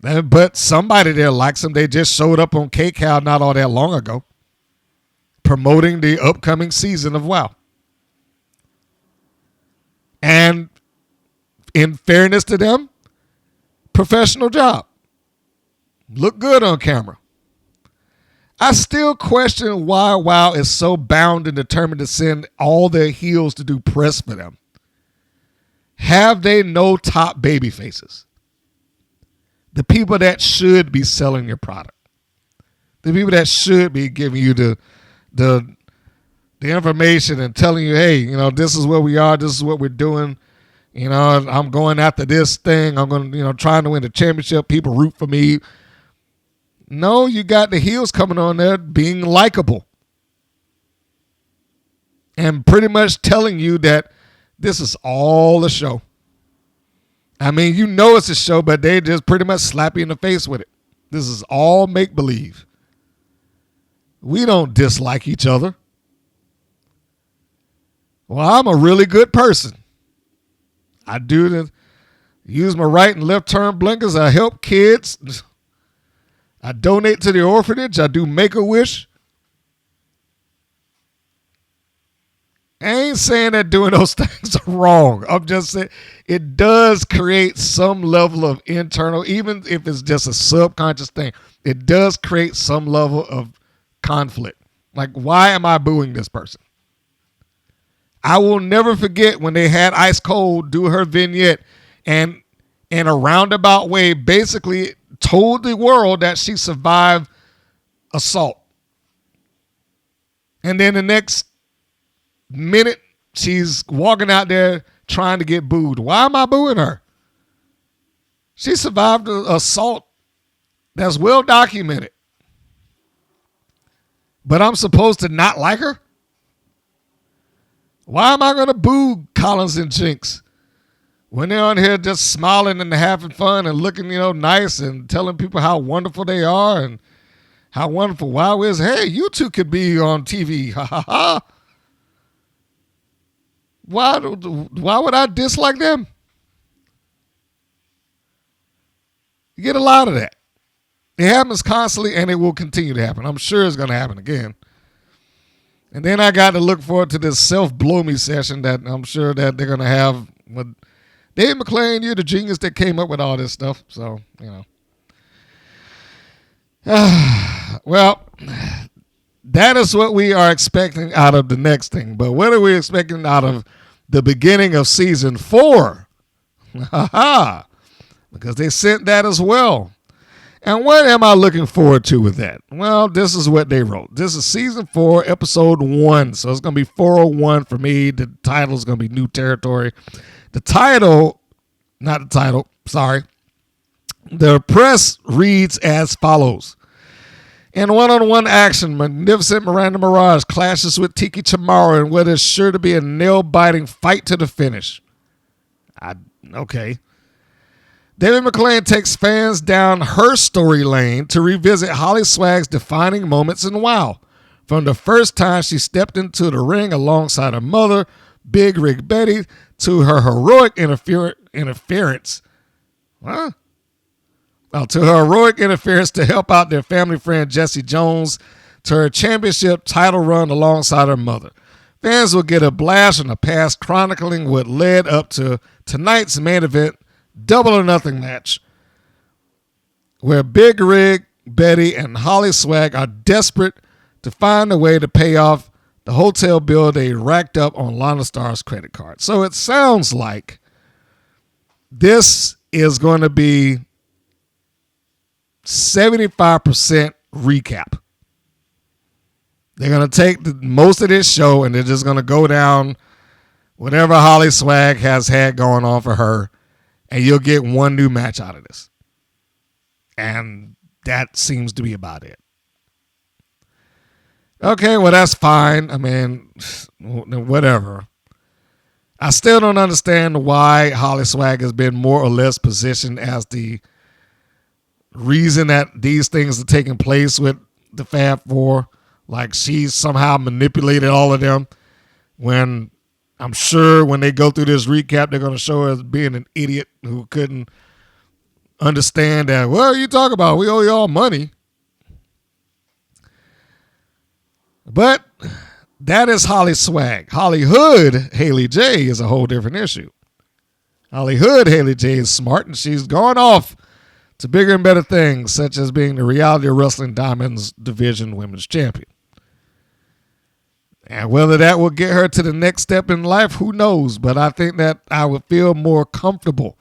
But somebody there likes them. They just showed up on K-Cow not all that long ago, promoting the upcoming season of WoW. And in fairness to them, professional job. Look good on camera. I still question why WoW is so bound and determined to send all their heels to do press for them. Have they no top baby faces? The people that should be selling your product. The people that should be giving you the information and telling you, hey, this is where we are, this is what we're doing. I'm going after this thing. I'm going to, trying to win the championship. People root for me. No, you got the heels coming on there being likable. And pretty much telling you that this is all a show. I mean, it's a show, but they just pretty much slap you in the face with it. This is all make-believe. We don't dislike each other. Well, I'm a really good person. I use my right and left turn blinkers. I help kids. I donate to the orphanage. I do Make-A-Wish. I ain't saying that doing those things are wrong. I'm just saying it does create some level of internal, even if it's just a subconscious thing, it does create some level of conflict. Like, why am I booing this person? I will never forget when they had Ice Cold do her vignette and in a roundabout way basically told the world that she survived assault. And then the next minute, she's walking out there trying to get booed. Why am I booing her? She survived an assault that's well documented. But I'm supposed to not like her? Why am I going to boo Collins and Jinx when they're on here just smiling and having fun and looking, nice and telling people how wonderful they are and how wonderful WoW is? Hey, you two could be on TV. Ha ha ha. Why would I dislike them? You get a lot of that. It happens constantly and it will continue to happen. I'm sure it's going to happen again. And then I got to look forward to this self-blow me session that I'm sure that they're going to have with Dave McClain. You're the genius that came up with all this stuff. So, well, that is what we are expecting out of the next thing. But what are we expecting out of the beginning of season 4? Because they sent that as well. And what am I looking forward to with that? Well, this is what they wrote. This is season 4, episode 1. So it's going to be 401 for me. The title is going to be New Territory. The press reads as follows. In one-on-one action, magnificent Miranda Mirage clashes with Tiki Chamorro in what is sure to be a nail-biting fight to the finish. Okay. David McClain takes fans down her story lane to revisit Holly Swag's defining moments in WoW. From the first time she stepped into the ring alongside her mother, Big Rig Betty, to her heroic interference. Huh? to her heroic interference to help out their family friend Jesse Jones, to her championship title run alongside her mother. Fans will get a blast from the past chronicling what led up to tonight's main event, Double or Nothing match, where Big Rig, Betty, and Holly Swag are desperate to find a way to pay off the hotel bill they racked up on Lana Starr's credit card. So it sounds like this is going to be 75% recap. They're going to take most of this show and they're just going to go down whatever Holly Swag has had going on for her, and you'll get one new match out of this. And that seems to be about it. Okay, well, that's fine. I mean, whatever. I still don't understand why Holly Swag has been more or less positioned as the reason that these things are taking place with the Fab Four. Like she's somehow manipulated all of them, when I'm sure when they go through this recap, they're going to show her as being an idiot who couldn't understand that, well, you talk about we owe you all money. But that is Holly Swag. Holly Hood, Haley J, is a whole different issue. Holly Hood, Haley J, is smart, and she's gone off to bigger and better things, such as being the Reality of Wrestling Diamonds Division Women's Champion. And whether that will get her to the next step in life, who knows? But I think that I would feel more comfortable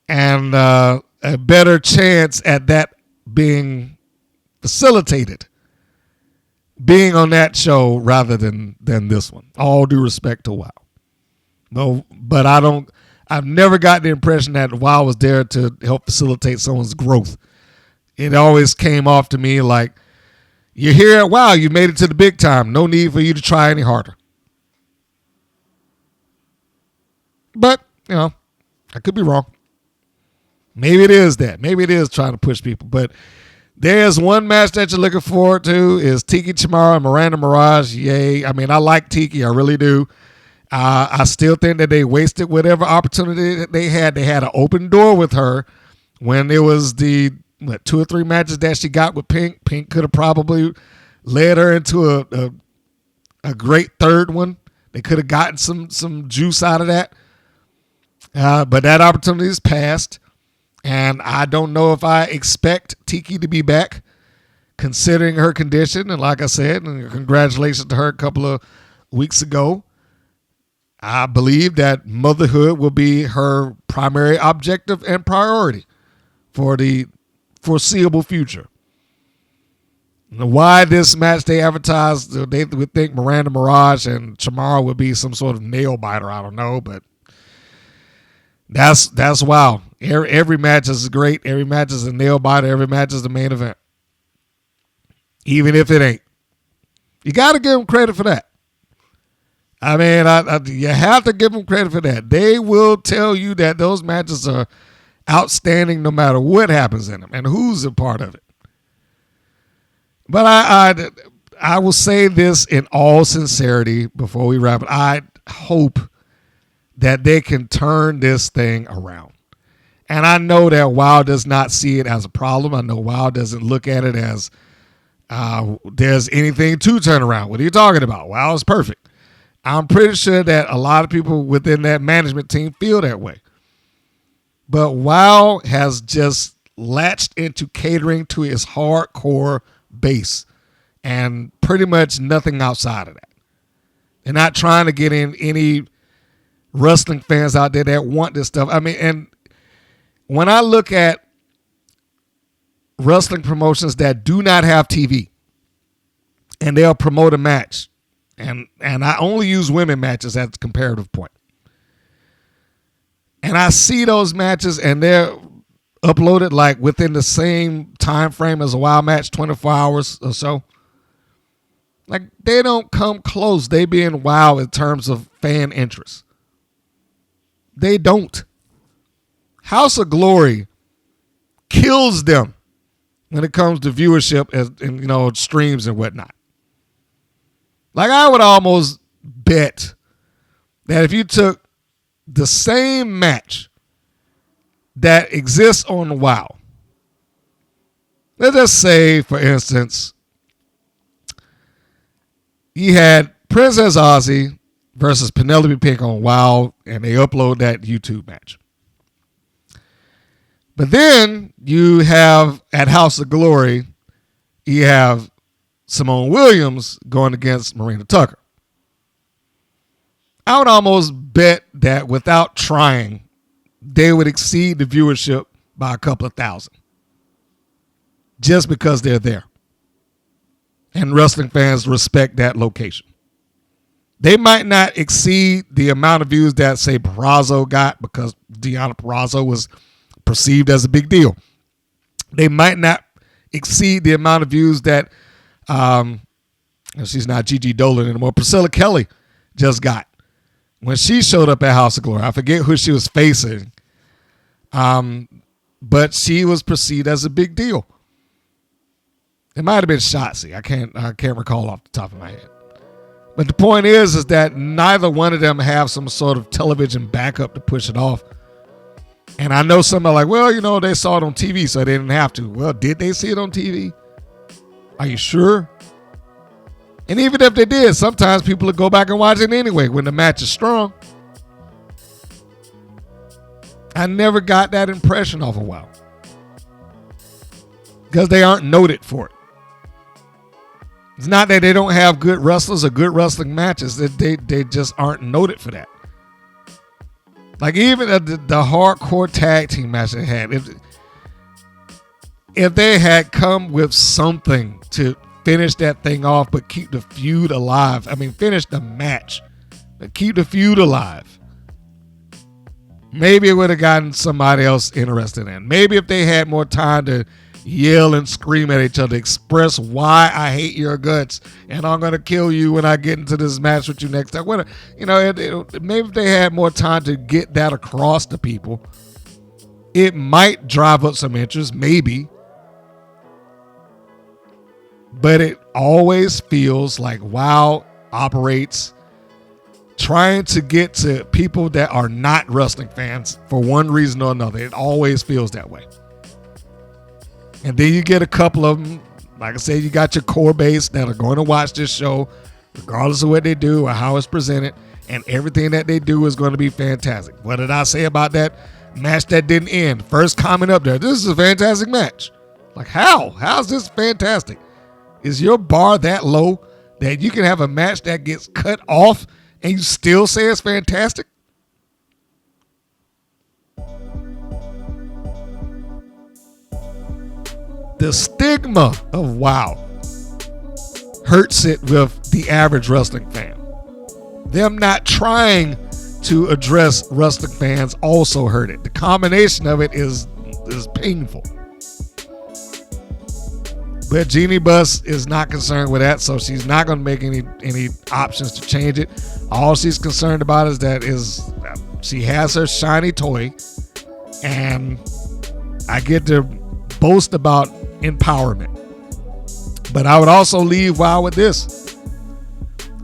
and a better chance at that being facilitated, being on that show rather than this one. All due respect to WoW. No, but I've never got the impression that WoW was there to help facilitate someone's growth. It always came off to me like, you're here at WoW, you made it to the big time. No need for you to try any harder. But, you know, I could be wrong. Maybe it is that. Maybe it is trying to push people. But there's one match that you're looking forward to is Tiki Chamara and Miranda Mirage. Yay. I mean, I like Tiki. I really do. I still think that they wasted whatever opportunity that they had. They had an open door with her when it was the 2 or 3 matches that she got with Pink. Pink could have probably led her into a great third one. They could have gotten some juice out of that. But that opportunity is passed. And I don't know if I expect Tiki to be back, considering her condition. And like I said, and congratulations to her a couple of weeks ago. I believe that motherhood will be her primary objective and priority for the foreseeable future. Why this match they advertised, they would think Miranda Mirage and Chamara would be some sort of nail biter. I don't know, but that's wow. Every match is great. Every match is a nail biter. Every match is the main event. Even if it ain't. You got to give them credit for that. I mean, you have to give them credit for that. They will tell you that those matches are outstanding no matter what happens in them and who's a part of it. But I will say this in all sincerity before we wrap it. I hope that they can turn this thing around. And I know that WoW does not see it as a problem. I know WoW doesn't look at it as there's anything to turn around. What are you talking about? WoW is perfect. I'm pretty sure that a lot of people within that management team feel that way. But WoW has just latched into catering to its hardcore base and pretty much nothing outside of that. They're not trying to get in any wrestling fans out there that want this stuff. I mean, and when I look at wrestling promotions that do not have TV and they'll promote a match, and I only use women matches as a comparative point. And I see those matches and they're uploaded like within the same time frame as a WoW match, 24 hours or so. Like they don't come close. They be in WoW in terms of fan interest. They don't. House of Glory kills them when it comes to viewership and streams and whatnot. Like I would almost bet that if you took the same match that exists on WoW. Let's just say, for instance, you had Princess Aussie versus Penelope Pink on WoW, and they upload that YouTube match. But then you have at House of Glory, you have Simone Williams going against Marina Tucker. I would almost bet that without trying, they would exceed the viewership by a couple of thousand. Just because they're there. And wrestling fans respect that location. They might not exceed the amount of views that, say, Purrazzo got because Deonna Purrazzo was perceived as a big deal. They might not exceed the amount of views that, she's not Gigi Dolan anymore, Priscilla Kelly just got when she showed up at House of Glory. I forget who she was facing, but she was perceived as a big deal. It might have been Shotzi. I can't recall off the top of my head. But the point is that neither one of them have some sort of television backup to push it off. And I know some are like, well, they saw it on TV, so they didn't have to. Well, did they see it on TV? Are you sure? And even if they did, sometimes people will go back and watch it anyway when the match is strong. I never got that impression off of WoW. Because they aren't noted for it. It's not that they don't have good wrestlers or good wrestling matches. They just aren't noted for that. Like even the hardcore tag team match they had. If they had come with something to finish that thing off but keep the feud alive. I mean, finish the match but keep the feud alive. Maybe it would have gotten somebody else interested in. Maybe if they had more time to yell and scream at each other, express why I hate your guts and I'm going to kill you when I get into this match with you next time. Maybe if they had more time to get that across to people, it might drive up some interest, maybe. But it always feels like WoW operates trying to get to people that are not wrestling fans for one reason or another. It always feels that way. And then you get a couple of them, like I said, you got your core base that are going to watch this show, regardless of what they do or how it's presented, and everything that they do is going to be fantastic. What did I say about that match that didn't end? First comment up there, this is a fantastic match. Like how? How's this fantastic? Is your bar that low that you can have a match that gets cut off and you still say it's fantastic? The stigma of WoW hurts it with the average wrestling fan. Them not trying to address wrestling fans also hurt it. The combination of it is painful. But Jeannie Buss is not concerned with that, so she's not going to make any options to change it. All she's concerned about is that she has her shiny toy, and I get to boast about empowerment. But I would also leave WoW with this.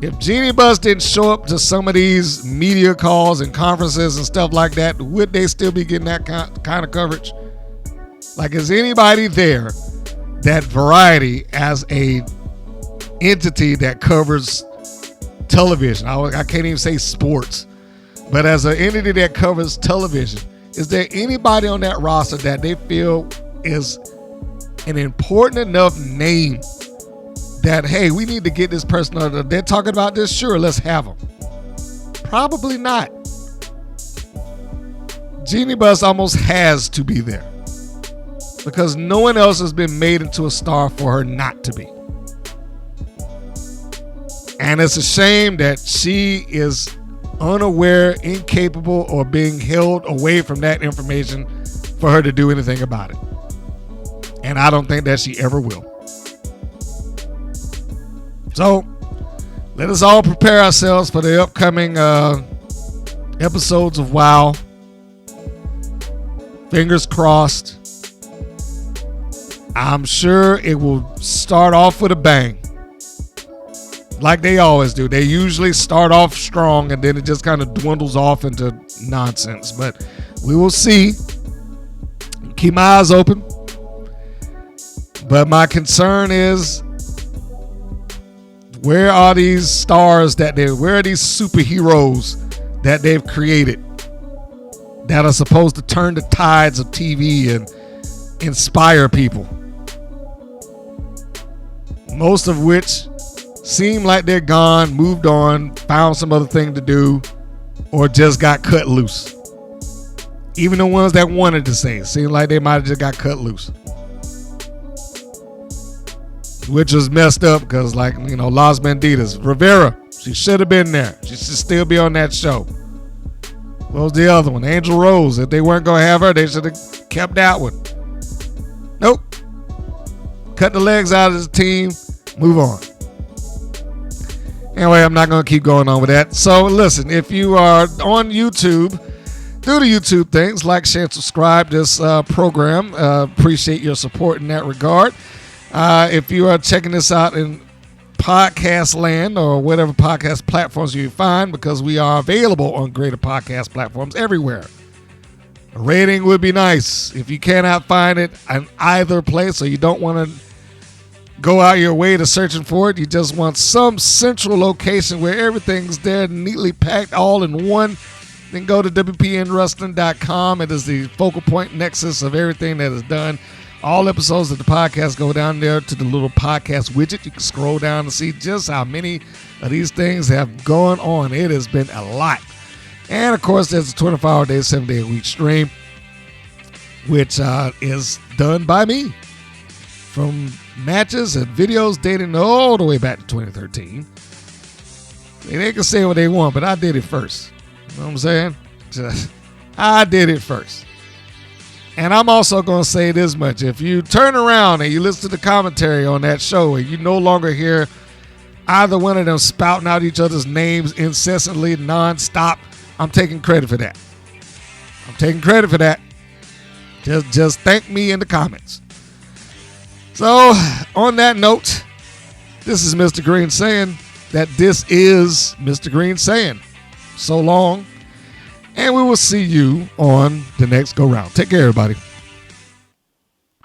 If Jeannie Buss didn't show up to some of these media calls and conferences and stuff like that, would they still be getting that kind of coverage? Like, is anybody there that Variety as a entity that covers television, I can't even say sports, but as an entity that covers television, is there anybody on that roster that they feel is an important enough name that, hey, we need to get this person on? They're talking about this, sure, let's have them. Probably not. Jeannie Buss almost has to be there because no one else has been made into a star for her not to be. And it's a shame that she is unaware, incapable, or being held away from that information for her to do anything about it. And I don't think that she ever will. So let us all prepare ourselves for the upcoming episodes of WoW. Fingers crossed. I'm sure it will start off with a bang. Like they always do. They usually start off strong and then it just kind of dwindles off into nonsense. But we will see. Keep my eyes open. But my concern is, where are these stars where are these superheroes that they've created that are supposed to turn the tides of TV and inspire people? Most of which seem like they're gone, moved on, found some other thing to do, or just got cut loose. Even the ones that wanted to say it seemed like they might have just got cut loose. Which was messed up because, like, you know, Las Banditas, Rivera, she should have been there. She should still be on that show. What was the other one? Angel Rose. If they weren't going to have her, they should have kept that one. Nope. Cut the legs out of the team. Move on. Anyway, I'm not going to keep going on with that. So, listen, if you are on YouTube, do the YouTube things. Like, share, and subscribe this program. Appreciate your support in that regard. If you are checking this out in podcast land or whatever podcast platforms you find, because we are available on greater podcast platforms everywhere. A rating would be nice. If you cannot find it in either place, or you don't want to go out your way to searching for it, you just want some central location where everything's there neatly packed all in one, then go to WPNWrestling.com. It is the focal point nexus of everything that is done. All episodes of the podcast go down there to the little podcast widget. You can scroll down and see just how many of these things have gone on. It has been a lot. And, of course, there's a 24-hour day, 7-day-a-week stream, which is done by me. From matches and videos dating all the way back to 2013. They can say what they want, but I did it first. You know what I'm saying? I did it first. And I'm also going to say this much. If you turn around and you listen to the commentary on that show and you no longer hear either one of them spouting out each other's names incessantly, nonstop, I'm taking credit for that. I'm taking credit for that. Just thank me in the comments. So, on that note, this is Mr. Green saying that this is Mr. Green saying so long. And we will see you on the next go-round. Take care, everybody.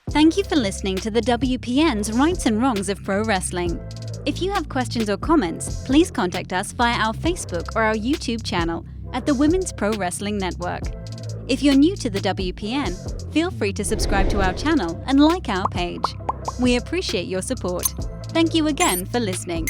Thank you for listening to the WPN's Rights and Wrongs of Pro Wrestling. If you have questions or comments, please contact us via our Facebook or our YouTube channel at the Women's Pro Wrestling Network. If you're new to the WPN, feel free to subscribe to our channel and like our page. We appreciate your support. Thank you again for listening.